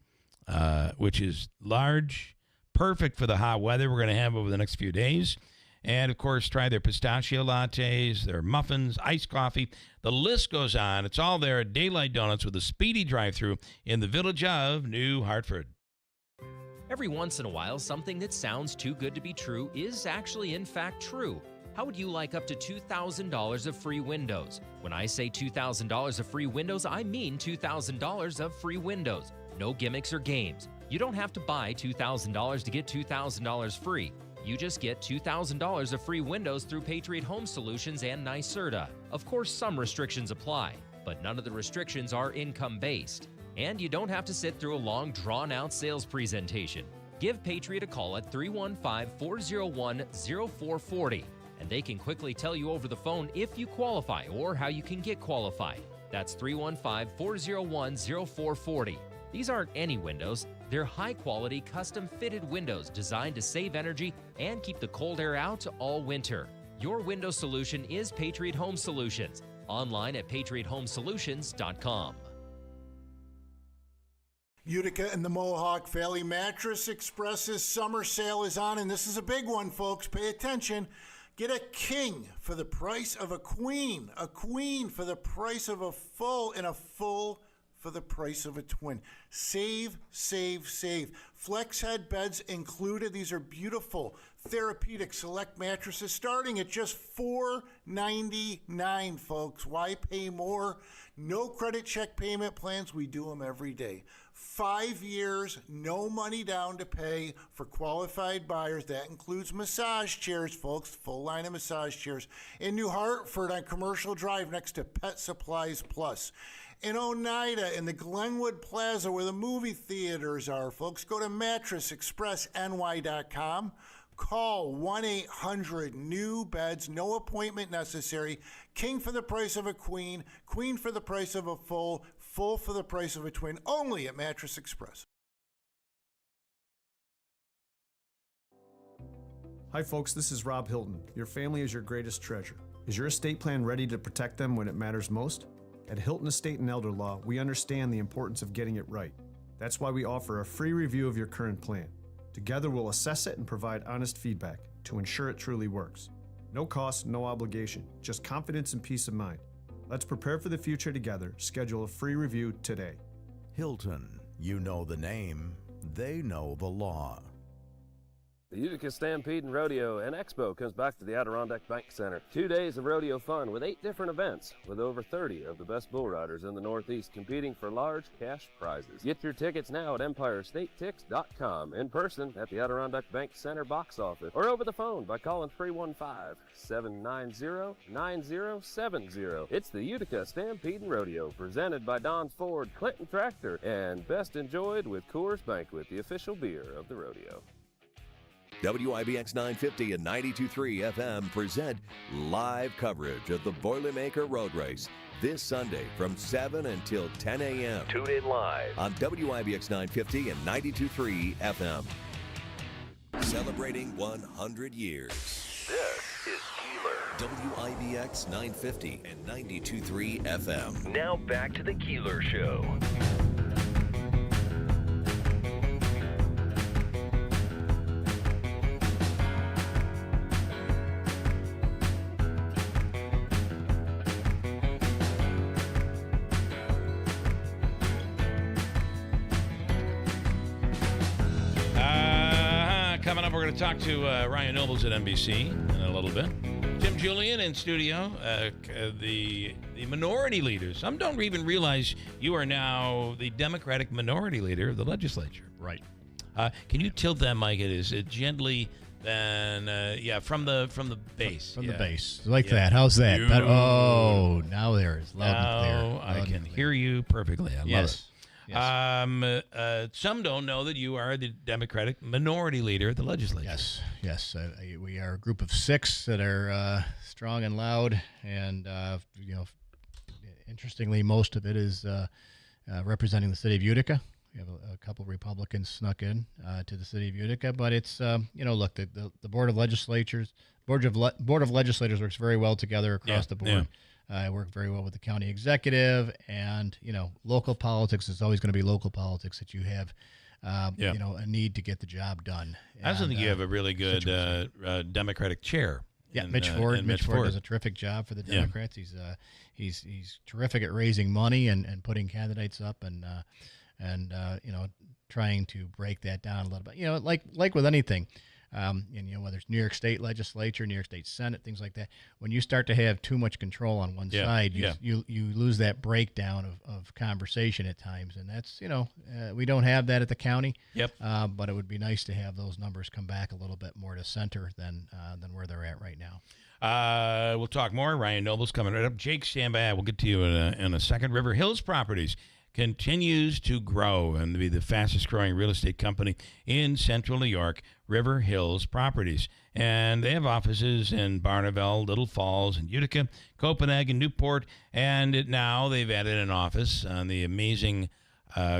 S2: which is large, perfect for the hot weather we're going to have over the next few days. And, of course, try their pistachio lattes, their muffins, iced coffee. The list goes on. It's all there at Daylight Donuts with a speedy drive-thru in the village of New Hartford.
S1: Every once in a while, something that sounds too good to be true is actually, in fact, true. How would you like up to $2,000 of free windows? When I say $2,000 of free windows, I mean $2,000 of free windows. No gimmicks or games. You don't have to buy $2,000 to get $2,000 free. You just get $2,000 of free windows through Patriot Home Solutions and NYSERDA. Of course, some restrictions apply, but none of the restrictions are income-based. And you don't have to sit through a long, drawn-out sales presentation. Give Patriot a call at 315-401-0440. And they can quickly tell you over the phone if you qualify or how you can get qualified. That's 315-401-0440. These aren't any windows. They're high-quality, custom-fitted windows designed to save energy and keep the cold air out all winter. Your window solution is Patriot Home Solutions. Online at patriothomesolutions.com.
S4: Utica and the Mohawk Valley Mattress Express's summer sale is on, and this is a big one, folks. Pay attention. Get a king for the price of a queen for the price of a full, and a full for the price of a twin. Save, save, save. Flex head beds included. These are beautiful, therapeutic select mattresses starting at just $4.99, folks. Why pay more? No credit check payment plans. We do them every day. 5 years, no money down to pay for qualified buyers. That includes massage chairs, folks, full line of massage chairs. In New Hartford on Commercial Drive next to Pet Supplies Plus. In Oneida, in the Glenwood Plaza where the movie theaters are, folks, go to mattressexpressny.com. Call 1-800-NEW-BEDS. No appointment necessary. King for the price of a queen. Queen for the price of a full. Full for the price of a twin. Only at Mattress Express.
S13: Hi folks, this is Rob Hilton. Your family is your greatest treasure. Is your estate plan ready to protect them when it matters most? At Hilton Estate and Elder Law, we understand the importance of getting it right. That's why we offer a free review of your current plan. Together we'll assess it and provide honest feedback to ensure it truly works. No cost, no obligation, just confidence and peace of mind. Let's prepare for the future together. Schedule a free review today.
S23: Hilton, you know the name, they know the law.
S24: The Utica Stampede and Rodeo and Expo comes back to the Adirondack Bank Center. 2 days of rodeo fun with 8 different events, with over 30 of the best bull riders in the Northeast competing for large cash prizes. Get your tickets now at EmpireStateTix.com, in person at the Adirondack Bank Center box office, or over the phone by calling 315-790-9070. It's the Utica Stampede and Rodeo, presented by Don's Ford Clinton Tractor, and best enjoyed with Coors Banquet, the official beer of the rodeo.
S10: WIBX 950 and 92.3 FM present live coverage of the Boilermaker Road Race this Sunday from 7 until 10 a.m. Tune in live on WIBX 950 and 92.3 FM. Celebrating 100 years. This is Keeler. WIBX 950 and 92.3 FM. Now back to the Keeler Show.
S2: going to talk to Ryan Nobles at NBC in a little bit. Tim Julian in studio, the minority leader. Some don't even realize you are now the Democratic minority leader of the legislature.
S5: Right.
S2: Can you tilt that mic? It is gently, from the base.
S5: From the base. Like that. How's that? Now there is loud and clear.
S2: I can hear you perfectly. I love it.
S5: Yes.
S2: Some don't know that you are the Democratic minority leader of the legislature.
S5: Yes. We are a group of 6 that are strong and loud, and interestingly, most of it is representing the city of Utica. We have a couple Republicans snuck in to the city of Utica, but it's look, the Board of Legislators works very well together across the board.
S2: Yeah.
S5: I work very well with the county executive, and local politics is always going to be local politics. That you have, a need to get the job done.
S2: I also think you have a really good Democratic chair.
S5: Yeah, Mitch Ford. Mitch Ford does a terrific job for the Democrats. He's terrific at raising money and putting candidates up and trying to break that down a little bit. Like with anything. Whether it's New York State Legislature, New York State Senate, things like that, when you start to have too much control on one side, you lose that breakdown of conversation at times, and that's we don't have that at the county.
S2: Yep.
S5: But it would be nice to have those numbers come back a little bit more to center than where they're at right now.
S2: We'll talk more. Ryan Noble's coming right up. Jake, stand by. We'll get to you in a second. River Hills Properties continues to grow and to be the fastest growing real estate company in central New York, River Hills Properties. And they have offices in Barneveld, Little Falls, and Utica, Copenhagen, Newport, and now they've added an office on the amazing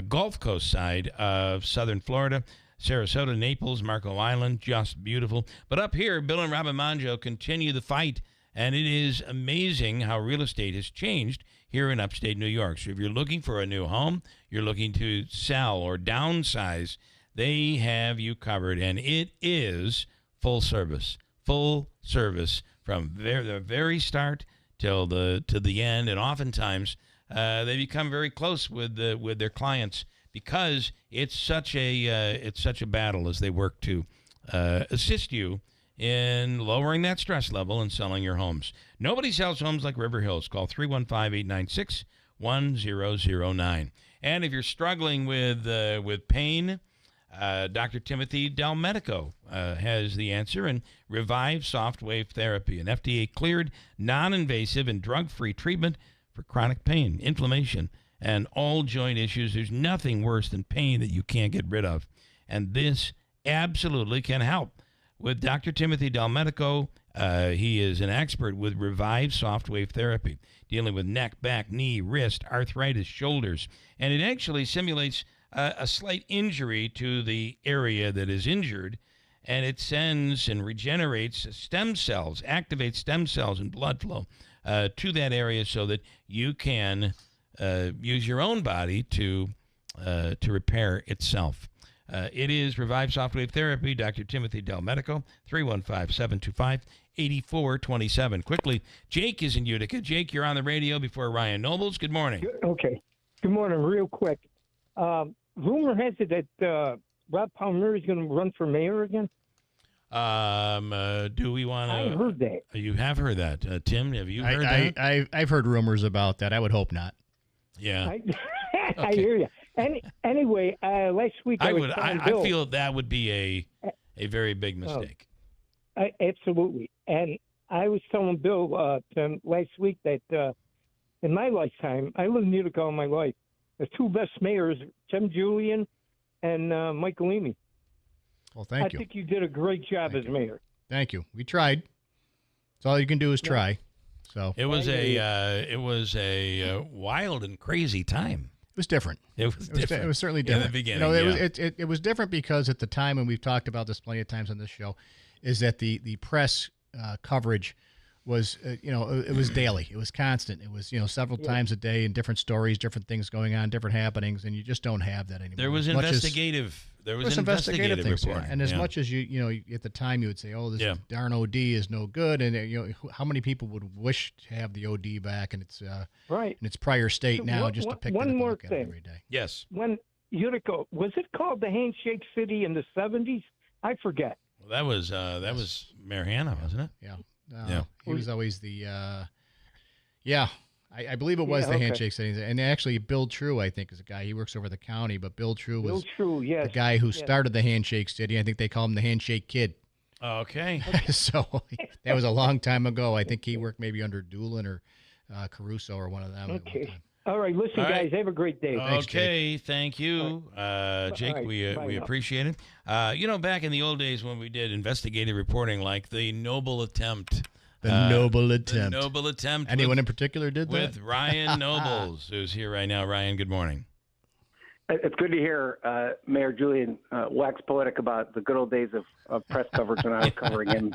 S2: Gulf Coast side of southern Florida. Sarasota, Naples, Marco Island, just beautiful. But up here, Bill and Robin Monjo continue the fight, and it is amazing how real estate has changed here in upstate New York. So if you're looking for a new home, you're looking to sell or downsize, they have you covered, and it is full service from the very start to the end, and oftentimes they become very close with their clients because it's such a battle as they work to assist you in lowering that stress level and selling your homes. Nobody sells homes like River Hills. Call 315-896-1009. And if you're struggling with pain, Dr. Timothy Del Medico has the answer, and Revive Soft Wave Therapy, an FDA-cleared, non-invasive, and drug-free treatment for chronic pain, inflammation, and all joint issues. There's nothing worse than pain that you can't get rid of, and this absolutely can help. With Dr. Timothy Del Medico, he is an expert with Revive Soft Wave Therapy, dealing with neck, back, knee, wrist, arthritis, shoulders, and it actually simulates a slight injury to the area that is injured, and it sends and regenerates stem cells, activates stem cells and blood flow to that area so that you can use your own body to repair itself. It is Revive Soft Wave Therapy, Dr. Timothy Del Medico, 315-725-8427. Quickly, Jake is in Utica. Jake, you're on the radio before Ryan Nobles. Good morning.
S16: Okay. Good morning. Real quick. Rumor has it that Rob Palmer is going to run for mayor again.
S2: Do we want to?
S16: I heard that.
S2: You have heard that. Tim, have you heard that?
S5: I've heard rumors about that. I would hope not.
S2: Yeah.
S16: I hear you. Anyway, last week I
S2: feel that would be a very big mistake.
S16: Absolutely. And I was telling Bill last week that in my lifetime, I lived in Utica all my life. The two best mayors, Tim Julian and Mike Galimi.
S5: Well, thank you.
S16: I think you did a great job as mayor.
S5: Thank you. We tried. So all you can do is try. So
S2: it was a wild and crazy time.
S5: It was different.
S2: It was
S5: certainly different.
S2: In the beginning,
S5: it was different because at the time, and we've talked about this plenty of times on this show, is that the press coverage was, it was daily. It was constant. It was, several times a day, and different stories, different things going on, different happenings, and you just don't have that anymore.
S2: There was investigative. There was investigative
S5: things,
S2: reporting.
S5: and as much as you at the time you would say, "Oh, this darn OD is no good," and how many people would wish to have the OD back in its
S16: right
S5: in its prior state now, just to pick
S16: one more
S5: thing
S16: every
S5: day.
S2: Yes.
S16: When Utica was it called the Handshake City in the 70s? I forget.
S2: Well, that was Mayor Hanna, wasn't it?
S5: Yeah.
S2: Yeah.
S5: He was always the I believe it was the handshake setting. And actually, Bill True, I think, is a guy. He works over the county, but Bill True was the guy who started the Handshake City. I think they call him the Handshake Kid.
S2: Okay.
S5: So that was a long time ago. I think he worked maybe under Doolin or Caruso or one of them.
S16: Okay. All right. Listen,
S2: All right.
S16: guys, have a great day.
S2: Thanks, okay. Thank you, Jake.
S16: right.
S2: We
S16: Bye now.
S2: appreciate it. Back in the old days when we did investigative reporting, like the Noble Attempt.
S5: The Noble Attempt.
S2: The Noble Attempt.
S5: Anyone in particular did that?
S2: With Ryan Nobles, who's here right now. Ryan, good morning.
S15: It's good to hear Mayor Julian wax poetic about the good old days of press coverage when I was covering him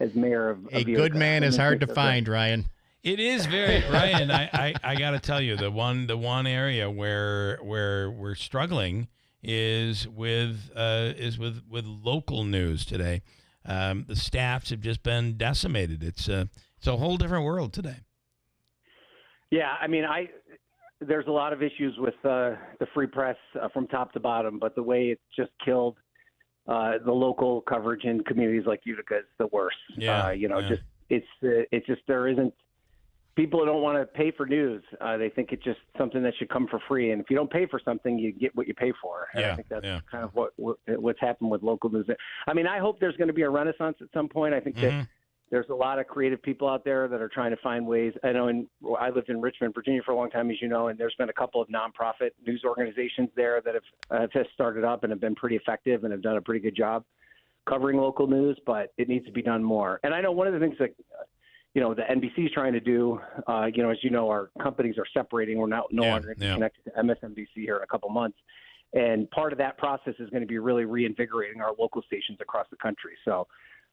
S15: as mayor of
S5: A good man is hard to find, Ryan.
S2: It is very Ryan. I got to tell you, the one area where we're struggling is with local news today. The staffs have just been decimated. It's a whole different world today.
S15: Yeah, I mean, there's a lot of issues with the free press from top to bottom, but the way it's just killed the local coverage in communities like Utica is the worst.
S2: Yeah,
S15: it's just there isn't. People don't want to pay for news. They think it's just something that should come for free. And if you don't pay for something, you get what you pay for. And I think that's kind of what's happened with local news. I mean, I hope there's going to be a renaissance at some point. I think that there's a lot of creative people out there that are trying to find ways. I know I lived in Richmond, Virginia for a long time, as you know, and there's been a couple of nonprofit news organizations there that have started up and have been pretty effective and have done a pretty good job covering local news, but it needs to be done more. And I know one of the things that the NBC is trying to do, as you know, our companies are separating. We're now no longer connected to MSNBC here in a couple months. And part of that process is going to be really reinvigorating our local stations across the country. So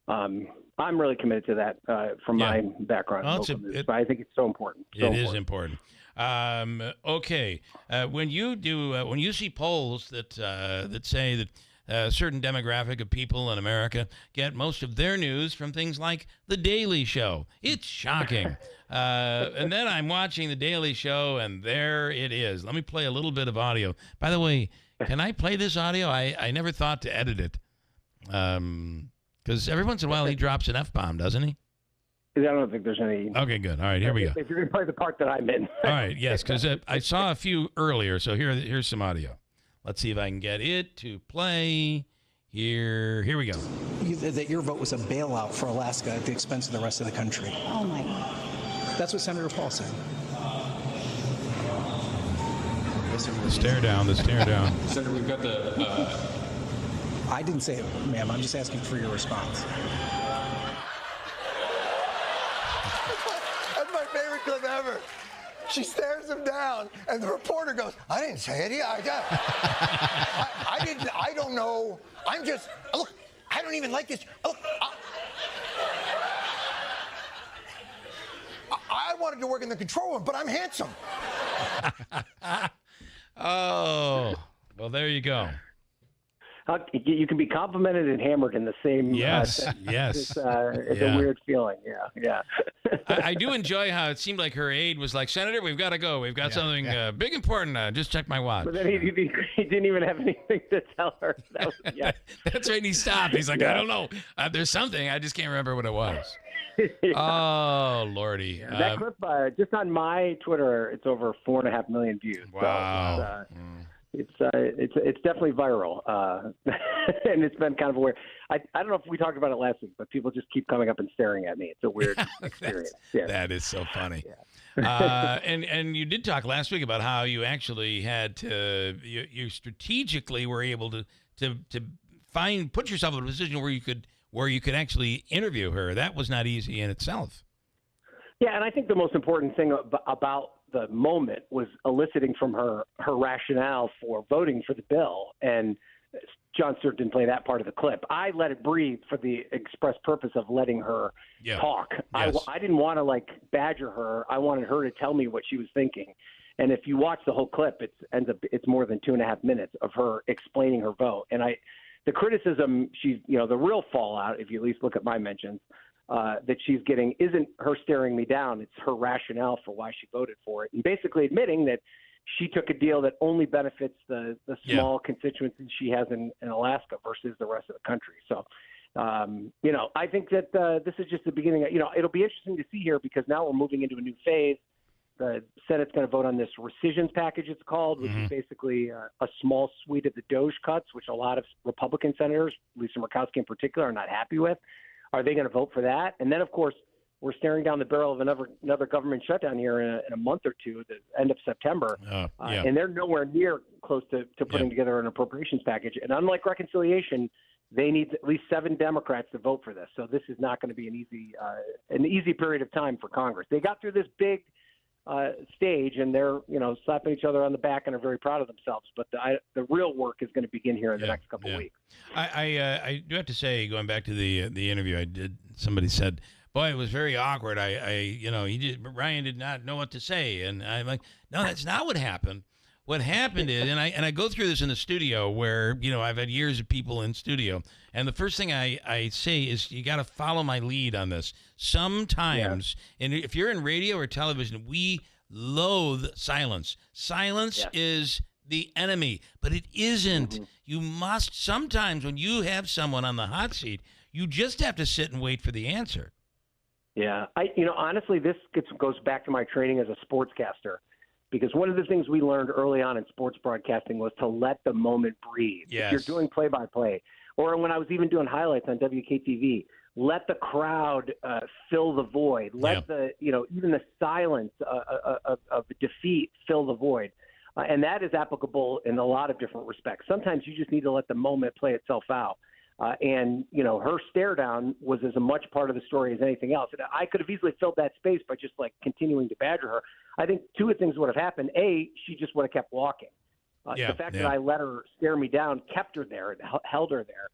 S15: I'm really committed to that from my background in local news. But I think it's so important.
S2: It is important. Okay. When you see polls that say that a certain demographic of people in America get most of their news from things like The Daily Show. It's shocking. And then I'm watching The Daily Show, and there it is. Let me play a little bit of audio. By the way, can I play this audio? I never thought to edit it. Because every once in a while he drops an F-bomb, doesn't he?
S15: I don't think there's any.
S2: Okay, good. All right, here we go.
S15: If you're going to play the part that I'm in.
S2: All right, yes, because I saw a few earlier, so here's some audio. Let's see if I can get it to play. Here we go.
S17: That your vote was a bailout for Alaska at the expense of the rest of the country.
S19: Oh, my God.
S17: That's what Senator Paul said.
S2: The stare down.
S19: Senator, we've got the...
S17: I didn't say it, ma'am. I'm just asking for your response.
S20: That's my favorite clip ever. She stares him down, and the reporter goes, I didn't say it. I didn't. I don't know. I'm just, look, I don't even like this. Look, I wanted to work in the control room, but I'm handsome.
S2: Oh, well, there you go.
S15: You can be complimented and hammered in the same.
S2: Yes.
S15: It's a weird feeling. Yeah.
S2: I do enjoy how it seemed like her aide was like, Senator, we've got to go. We've got something big important. Just check my watch.
S15: But then he didn't even have anything to tell her.
S2: That's right. He stopped. He's like, I don't know. There's something. I just can't remember what it was. Oh, Lordy.
S15: That clip, just on my Twitter, it's over 4.5 million views.
S2: Wow.
S15: So it's definitely viral, and it's been kind of weird. I don't know if we talked about it last week, but people just keep coming up and staring at me. It's a weird experience.
S2: That is so funny. Yeah. And you did talk last week about how you actually had to you strategically were able to put yourself in a position where you could actually interview her. That was not easy in itself.
S15: Yeah, and I think the most important thing about the moment was eliciting from her rationale for voting for the bill. And John Stewart didn't play that part of the clip. I let it breathe for the express purpose of letting her talk. Yes. I didn't want to badger her. I wanted her to tell me what she was thinking. And if you watch the whole clip, it's more than 2.5 minutes of her explaining her vote. And the criticism the real fallout, if you at least look at my mentions, that she's getting isn't her staring me down. It's her rationale for why she voted for it, and basically admitting that she took a deal that only benefits the small constituencies she has in Alaska versus the rest of the country. So I think that this is just the beginning. It'll be interesting to see here because now we're moving into a new phase. The Senate's going to vote on this rescissions package, it's called, which is basically a small suite of the DOJ cuts, which a lot of Republican senators, Lisa Murkowski in particular, are not happy with. Are they going to vote for that? And then, of course, we're staring down the barrel of another government shutdown here in a month or two, the end of September. And they're nowhere near close to putting together an appropriations package. And unlike reconciliation, they need at least 7 Democrats to vote for this. So this is not going to be an easy period of time for Congress. They got through this big stage, and they're slapping each other on the back and are very proud of themselves. But the real work is going to begin here in the next couple of weeks.
S2: I do have to say, going back to the interview I did, somebody said, "Boy, it was very awkward. Ryan did not know what to say," and I'm like, "No, that's not what happened. What happened is," and I go through this in the studio where I've had years of people in studio, and the first thing I say is you got to follow my lead on this. Sometimes, and if you're in radio or television, we loathe silence. Silence is the enemy, but it isn't. You must sometimes, when you have someone on the hot seat, you just have to sit and wait for the answer.
S15: Yeah, honestly, this goes back to my training as a sportscaster. Because one of the things we learned early on in sports broadcasting was to let the moment breathe.
S2: Yes.
S15: If you're doing play-by-play, or when I was even doing highlights on WKTV, let the crowd fill the void. Let even the silence of defeat fill the void. And that is applicable in a lot of different respects. Sometimes you just need to let the moment play itself out. And her stare down was as much part of the story as anything else. And I could have easily filled that space by just continuing to badger her. I think 2 things would have happened. A, she just would have kept walking. The fact that I let her stare me down kept her there and held her there.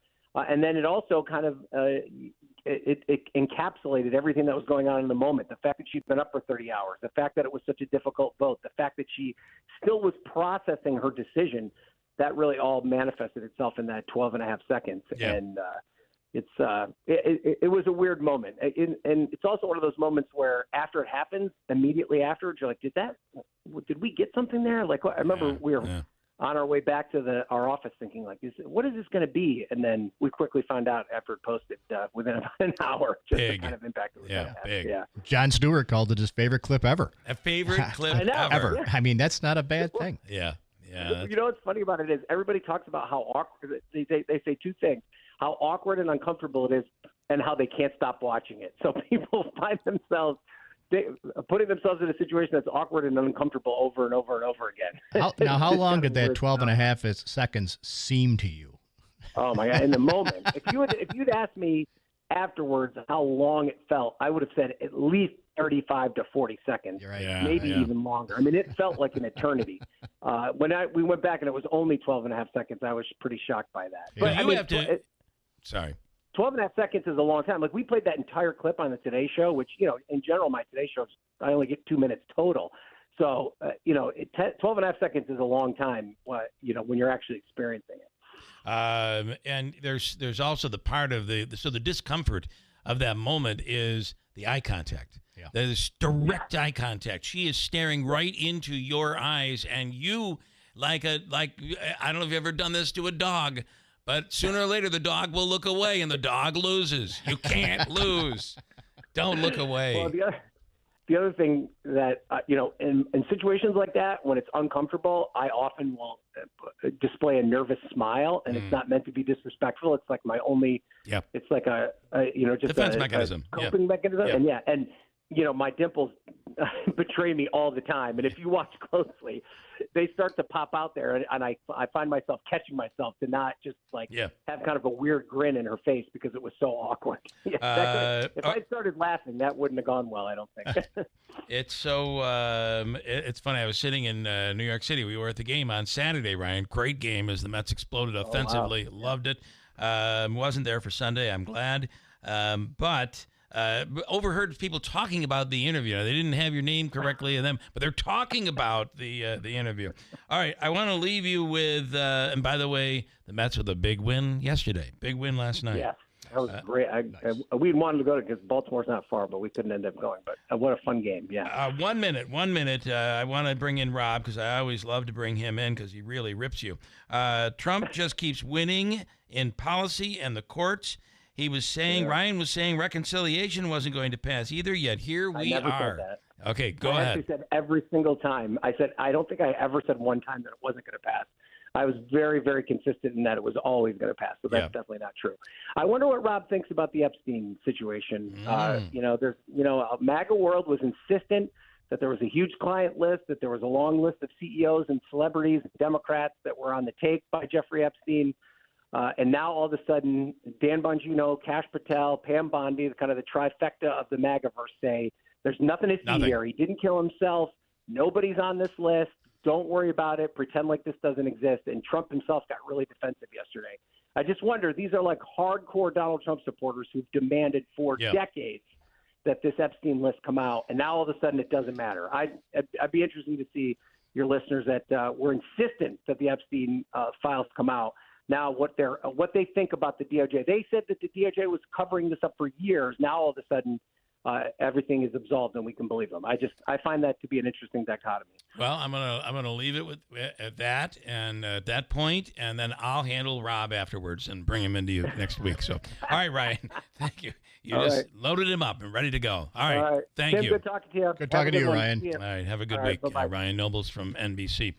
S15: And then it also kind of it encapsulated everything that was going on in the moment. The fact that she'd been up for 30 hours, the fact that it was such a difficult vote, the fact that she still was processing her decision. That really all manifested itself in that 12 and a half seconds. Yeah. And it was a weird moment. And it's also one of those moments where after it happens, immediately afterwards, you're like, did we get something there? Like, I remember we were on our way back to our office thinking, like, what is this going to be? And then we quickly found out after it posted within about an hour just the kind of impact it was going to have.
S2: Big.
S15: Yeah.
S5: John Stewart called it his favorite clip ever.
S2: A favorite clip
S5: ever.
S15: Yeah.
S5: I mean, that's not a bad thing.
S2: Yeah.
S15: Yeah, what's funny about it is everybody talks about how awkward they say 2 things: how awkward and uncomfortable it is, and how they can't stop watching it. So people find themselves putting themselves in a situation that's awkward and uncomfortable over and over and over again.
S5: How long did that 12 and a half seconds seem to you?
S15: Oh my God! In the moment, if you'd asked me afterwards how long it felt, I would have said at least 35 to 40 seconds, maybe even longer. I mean, it felt like an eternity. When we went back and it was only 12 and a half seconds, I was pretty shocked by that.
S2: Yeah.
S15: But
S2: Sorry.
S15: 12 and a half seconds is a long time. Like, we played that entire clip on the Today Show, which, in general, my Today Shows, I only get 2 minutes total. So, 12 and a half seconds is a long time, when you're actually experiencing it.
S2: And there's also the part of the discomfort of that moment is the eye contact. Yeah. There's direct eye contact. She is staring right into your eyes, and you, I don't know if you've ever done this to a dog, but sooner or later the dog will look away, and the dog loses. You can't lose. Don't look away.
S15: Well, the other thing that, in situations like that, when it's uncomfortable, I often will display a nervous smile, and it's not meant to be disrespectful. It's like my only, it's like just
S2: defense mechanism,
S15: coping mechanism. And my dimples betray me all the time. And if you watch closely, they start to pop out there. And I find myself catching myself to not just have kind of a weird grin in her face because it was so awkward. If I started laughing, that wouldn't have gone well, I don't think.
S2: It's so, it's funny. I was sitting in New York City. We were at the game on Saturday, Ryan. Great game as the Mets exploded offensively.
S15: Oh, wow.
S2: Loved it. Wasn't there for Sunday. I'm glad. But overheard people talking about the interview. Now, they didn't have your name correctly in them, but they're talking about the interview. All right, I want to leave you with, and by the way, the Mets with a big win yesterday. Big win last night.
S15: Yeah, that was great. We wanted to go to because Baltimore's not far, but we couldn't end up going. But what a fun game, yeah. 1 minute. I want to bring in Rob because I always love to bring him in because he really rips you. Trump just keeps winning in policy and the courts.
S2: He was saying, Ryan was saying reconciliation wasn't going to pass either, yet here we
S15: I never
S2: are.
S15: said that.
S2: Okay, go
S15: I
S2: ahead.
S15: actually said every single time. I said, I don't think I ever said one time that it wasn't going to pass. I was very, very consistent in that it was always going to pass. So that's definitely not true. I wonder what Rob thinks about the Epstein situation. MAGA world was insistent that there was a huge client list, that there was a long list of CEOs and celebrities and Democrats that were on the take by Jeffrey Epstein. And now all of a sudden, Dan Bongino, Kash Patel, Pam Bondi, the kind of the trifecta of the MAGAverse say, there's nothing to see here. He didn't kill himself. Nobody's on this list. Don't worry about it. Pretend like this doesn't exist. And Trump himself got really defensive yesterday. I just wonder, these are like hardcore Donald Trump supporters who've demanded for decades that this Epstein list come out. And now all of a sudden it doesn't matter. I'd be interested to see your listeners that were insistent that the Epstein files come out. Now what they think about the DOJ. They said that the DOJ was covering this up for years. Now all of a sudden everything is absolved and we can believe them. I find that to be an interesting dichotomy.
S2: Well, I'm gonna leave it at that and at that point, and then I'll handle Rob afterwards and bring him into you next week. So, all right, Ryan, thank you. You
S15: All
S2: just
S15: right.
S2: loaded him up and ready to go. All right, thank
S15: Tim,
S2: you.
S15: Good talking to you.
S5: Good talking to you,
S15: one.
S5: Ryan.
S15: See ya.
S2: All right, have a good
S15: All right,
S2: week.
S15: bye-bye.
S2: Ryan Nobles from NBC.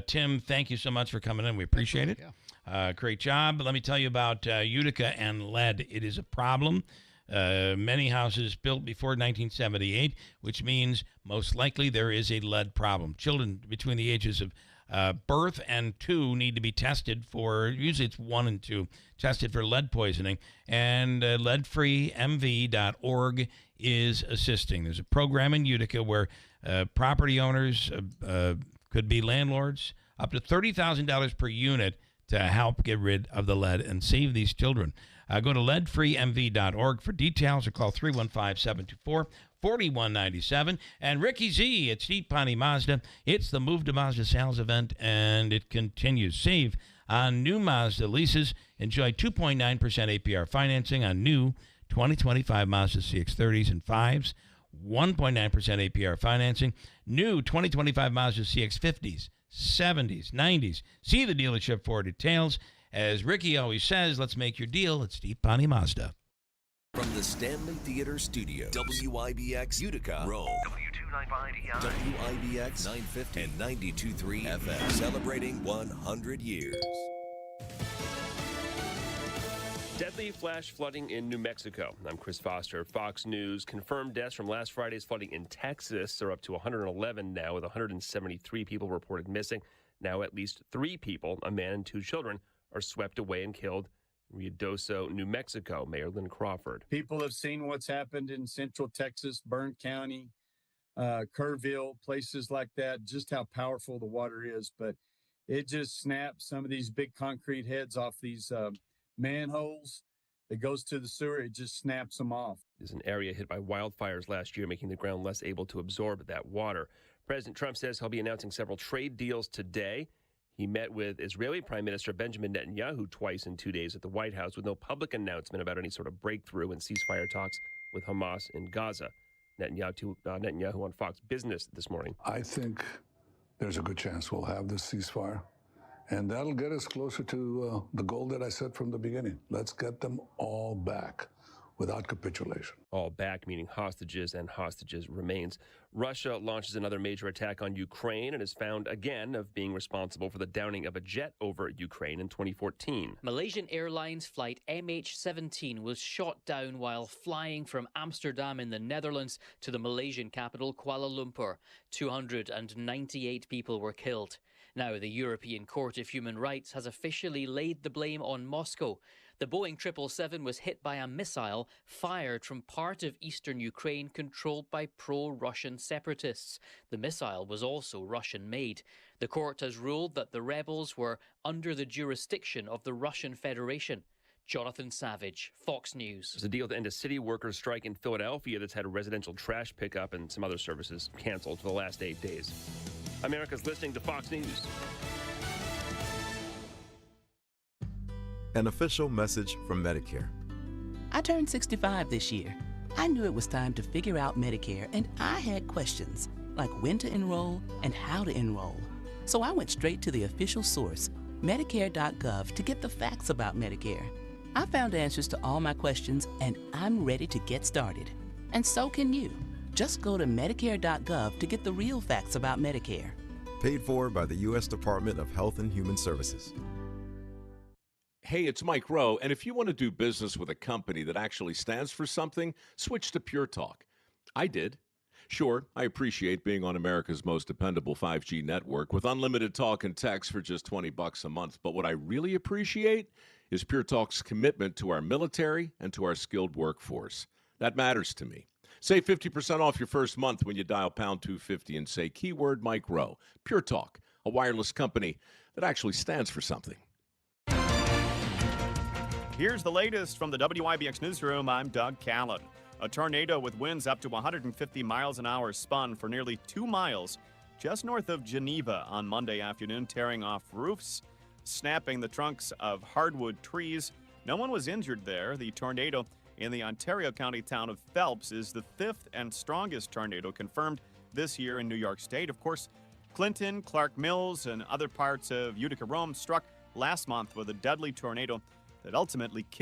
S2: Tim, thank you so much for coming in. We appreciate it. Great job. Let me tell you about Utica and lead. It is a problem. Many houses built before 1978, which means most likely there is a lead problem. Children between the ages of birth and 2 need to be tested for, usually it's 1 and 2, tested for lead poisoning. And leadfreemv.org is assisting. There's a program in Utica where property owners could be landlords, up to $30,000 per unit to help get rid of the lead and save these children. Go to leadfreemv.org for details or call 315-724-4197. And Ricky Z at Steve Pawnee Mazda. It's the Move to Mazda sales event, and it continues. Save on new Mazda leases. Enjoy 2.9% APR financing on new 2025 Mazda CX-30s and 5s. 1.9% APR financing. New 2025 Mazda CX-50s, 70s, 90s. See the dealership for details. As Ricky always says, let's make your deal at Steve Pawnee Mazda.
S10: From the Stanley Theater Studio, WIBX Utica, Rome. W295EI. WIBX 950 and 92.3 FM. Celebrating 100 years.
S24: Deadly flash flooding in New Mexico. I'm Chris Foster. Fox News confirmed deaths from last Friday's flooding in Texas. They're up to 111 now, with 173 people reported missing. Now at least 3 people, a man and 2 children, are swept away and killed. Ruidoso, New Mexico, Mayor Lynn Crawford.
S3: People have seen what's happened in central Texas, Bern County, Kerrville, places like that, just how powerful the water is. But it just snaps some of these big concrete heads off these manholes. It goes to the sewer. It just snaps them off.
S24: There's an area hit by wildfires last year, making the ground less able to absorb that water. President Trump says he'll be announcing several trade deals today. He met with Israeli Prime Minister Benjamin Netanyahu twice in 2 days at the White House with no public announcement about any sort of breakthrough in ceasefire talks with Hamas in Gaza. Netanyahu on Fox Business this morning.
S6: I think there's a good chance we'll have this ceasefire, and that'll get us closer to the goal that I set from the beginning. Let's get them all back without capitulation.
S24: All back, meaning hostages and hostages remains. Russia launches another major attack on Ukraine and is found again of being responsible for the downing of a jet over Ukraine in 2014.
S14: Malaysian Airlines flight MH17 was shot down while flying from Amsterdam in the Netherlands to the Malaysian capital Kuala Lumpur. 298 people were killed. Now, the European Court of Human Rights has officially laid the blame on Moscow. The Boeing 777 was hit by a missile fired from part of eastern Ukraine controlled by pro-Russian separatists. The missile was also Russian-made. The court has ruled that the rebels were under the jurisdiction of the Russian Federation. Jonathan Savage, Fox News.
S24: There's a deal to end a city workers' strike in Philadelphia that's had a residential trash pickup and some other services canceled for the last 8 days. America's listening to Fox News.
S21: An official message from Medicare.
S25: I turned 65 this year. I knew it was time to figure out Medicare, and I had questions, like when to enroll and how to enroll. So I went straight to the official source, Medicare.gov, to get the facts about Medicare. I found answers to all my questions, and I'm ready to get started. And so can you. Just go to Medicare.gov to get the real facts about Medicare.
S21: Paid for by the U.S. Department of Health and Human Services.
S9: Hey, it's Mike Rowe, and if you want to do business with a company that actually stands for something, switch to Pure Talk. I did. Sure, I appreciate being on America's most dependable 5G network with unlimited talk and text for just $20 a month, but what I really appreciate is Pure Talk's commitment to our military and to our skilled workforce. That matters to me. Save 50% off your first month when you dial pound 250 and say keyword Mike Rowe. Pure Talk, a wireless company that actually stands for something.
S7: Here's the latest from the WIBX newsroom. I'm Doug Callan. A tornado with winds up to 150 miles an hour spun for nearly 2 miles just north of Geneva on Monday afternoon, tearing off roofs, snapping the trunks of hardwood trees. No one was injured there. The tornado in the Ontario County town of Phelps is the 5th and strongest tornado confirmed this year in New York State. Of course, Clinton, Clark Mills, and other parts of Utica, Rome struck last month with a deadly tornado that ultimately killed